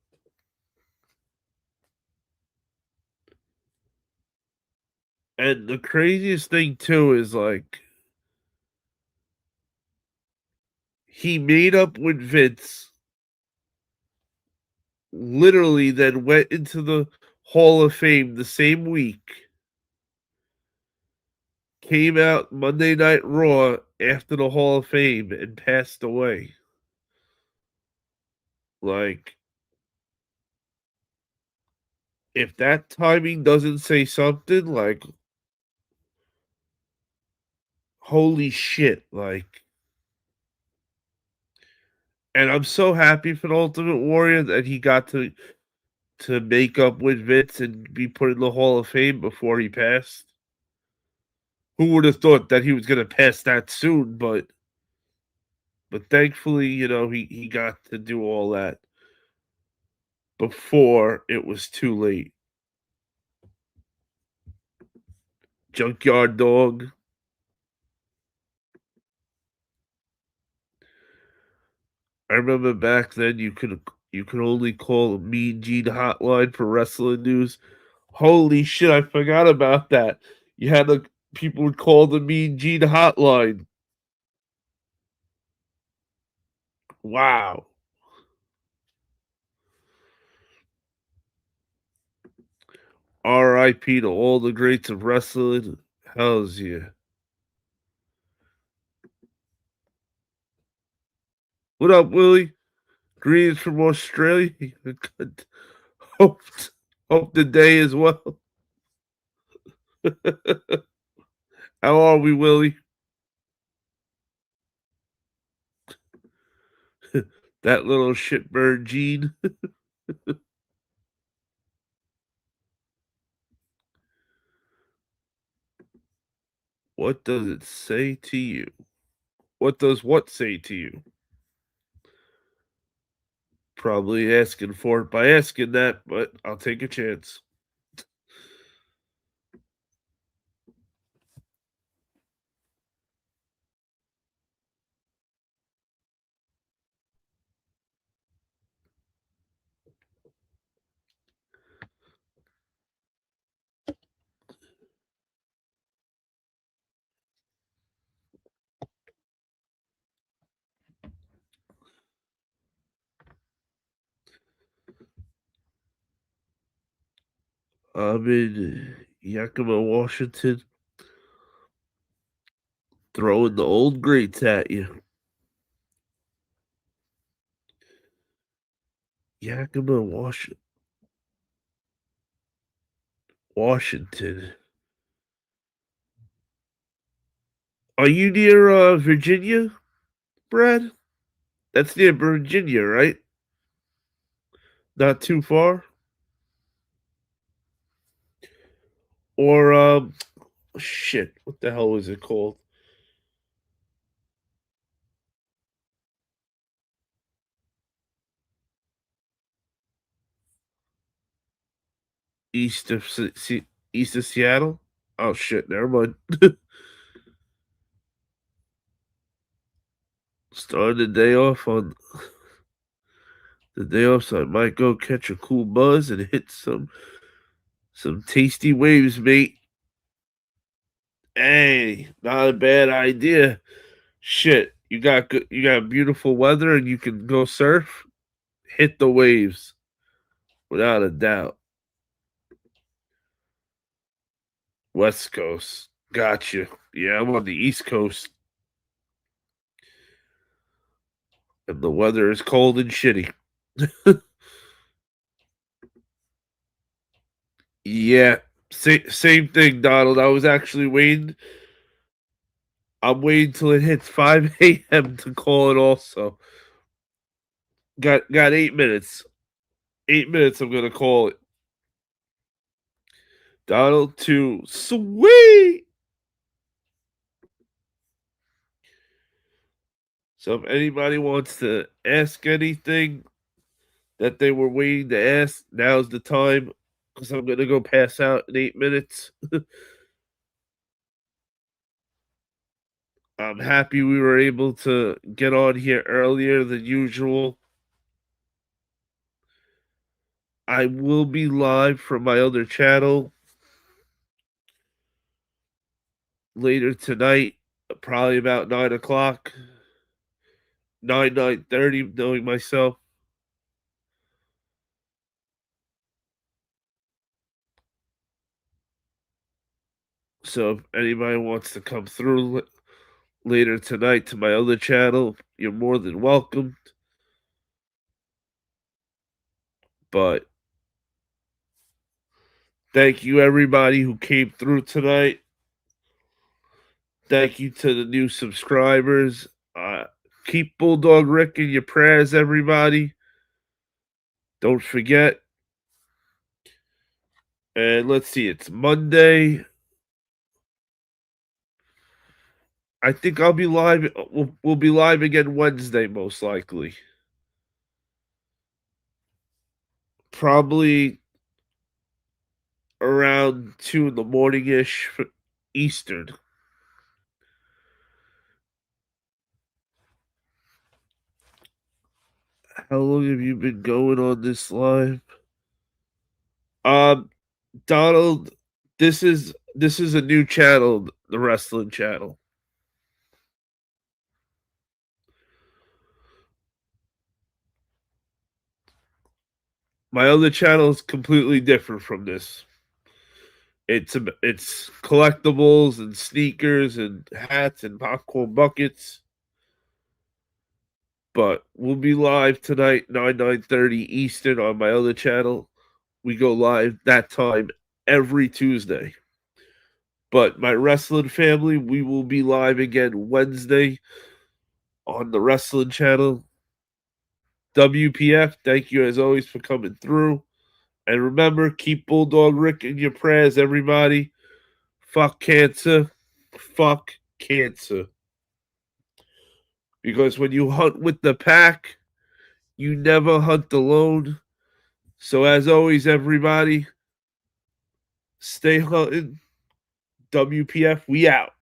And the craziest thing too is like he made up with Vince, literally then went into the Hall of Fame the same week, came out Monday Night Raw after the Hall of Fame and passed away. Like, if that timing doesn't say something, like, holy shit, like, and I'm so happy for the Ultimate Warrior that he got to make up with Vince and be put in the Hall of Fame before he passed. Who would have thought that he was gonna pass that soon? But thankfully, you know, he got to do all that before it was too late. Junkyard Dog. I remember back then you could only call Mean Gene hotline for wrestling news. Holy shit, I forgot about that. You had the people would call the Mean Gene hotline. Wow. R.I.P. to all the greats of wrestling. Hells yeah. What up, Willie? Greetings from Australia. hope, hope the day is well. How are we, Willie? That little shitbird Gene. What does it say to you? What does what say to you? Probably asking for it by asking that, but I'll take a chance. I'm in Yakima, Washington, throwing the old greats at you. Yakima, Washington. Are you near Virginia, Brad? That's near Virginia, right? Not too far. Or shit, what the hell was it called? East of east of Seattle. Oh shit, never mind. Starting the day off, so I might go catch a cool buzz and hit some tasty waves, mate. Hey, not a bad idea. Shit, you got beautiful weather and you can go surf. Hit the waves without a doubt. West Coast. Gotcha. Yeah, I'm on the East Coast. And the weather is cold and shitty. Yeah. Same thing, Donald. I was actually waiting. I'm waiting till it hits 5 a.m. to call it also. Got 8 minutes. 8 minutes I'm gonna call it. Donald 2. Sweet. So if anybody wants to ask anything that they were waiting to ask, now's the time. Because I'm gonna go pass out in 8 minutes. I'm happy we were able to get on here earlier than usual. I will be live from my other channel later tonight, probably about 9 o'clock, 9:30, knowing myself. So if anybody wants to come through later tonight to my other channel, you're more than welcome. But thank you everybody who came through tonight. Thank you to the new subscribers. Keep Bulldog Rick in your prayers, everybody. Don't forget. And let's see, it's Monday. I think I'll be live. We'll be live again Wednesday, most likely. Probably around 2 in the morning ish Eastern. How long have you been going on this live? Donald, this is a new channel, the wrestling channel. My other channel is completely different from this. It's collectibles and sneakers and hats and popcorn buckets. But we'll be live tonight, 9:30 Eastern on my other channel. We go live that time every Tuesday. But my wrestling family, we will be live again Wednesday on the wrestling channel. WPF, thank you as always for coming through. And remember, keep Bulldog Rick in your prayers, everybody. Fuck cancer. Fuck cancer. Because when you hunt with the pack, you never hunt alone. So as always, everybody, stay hunting. WPF, we out.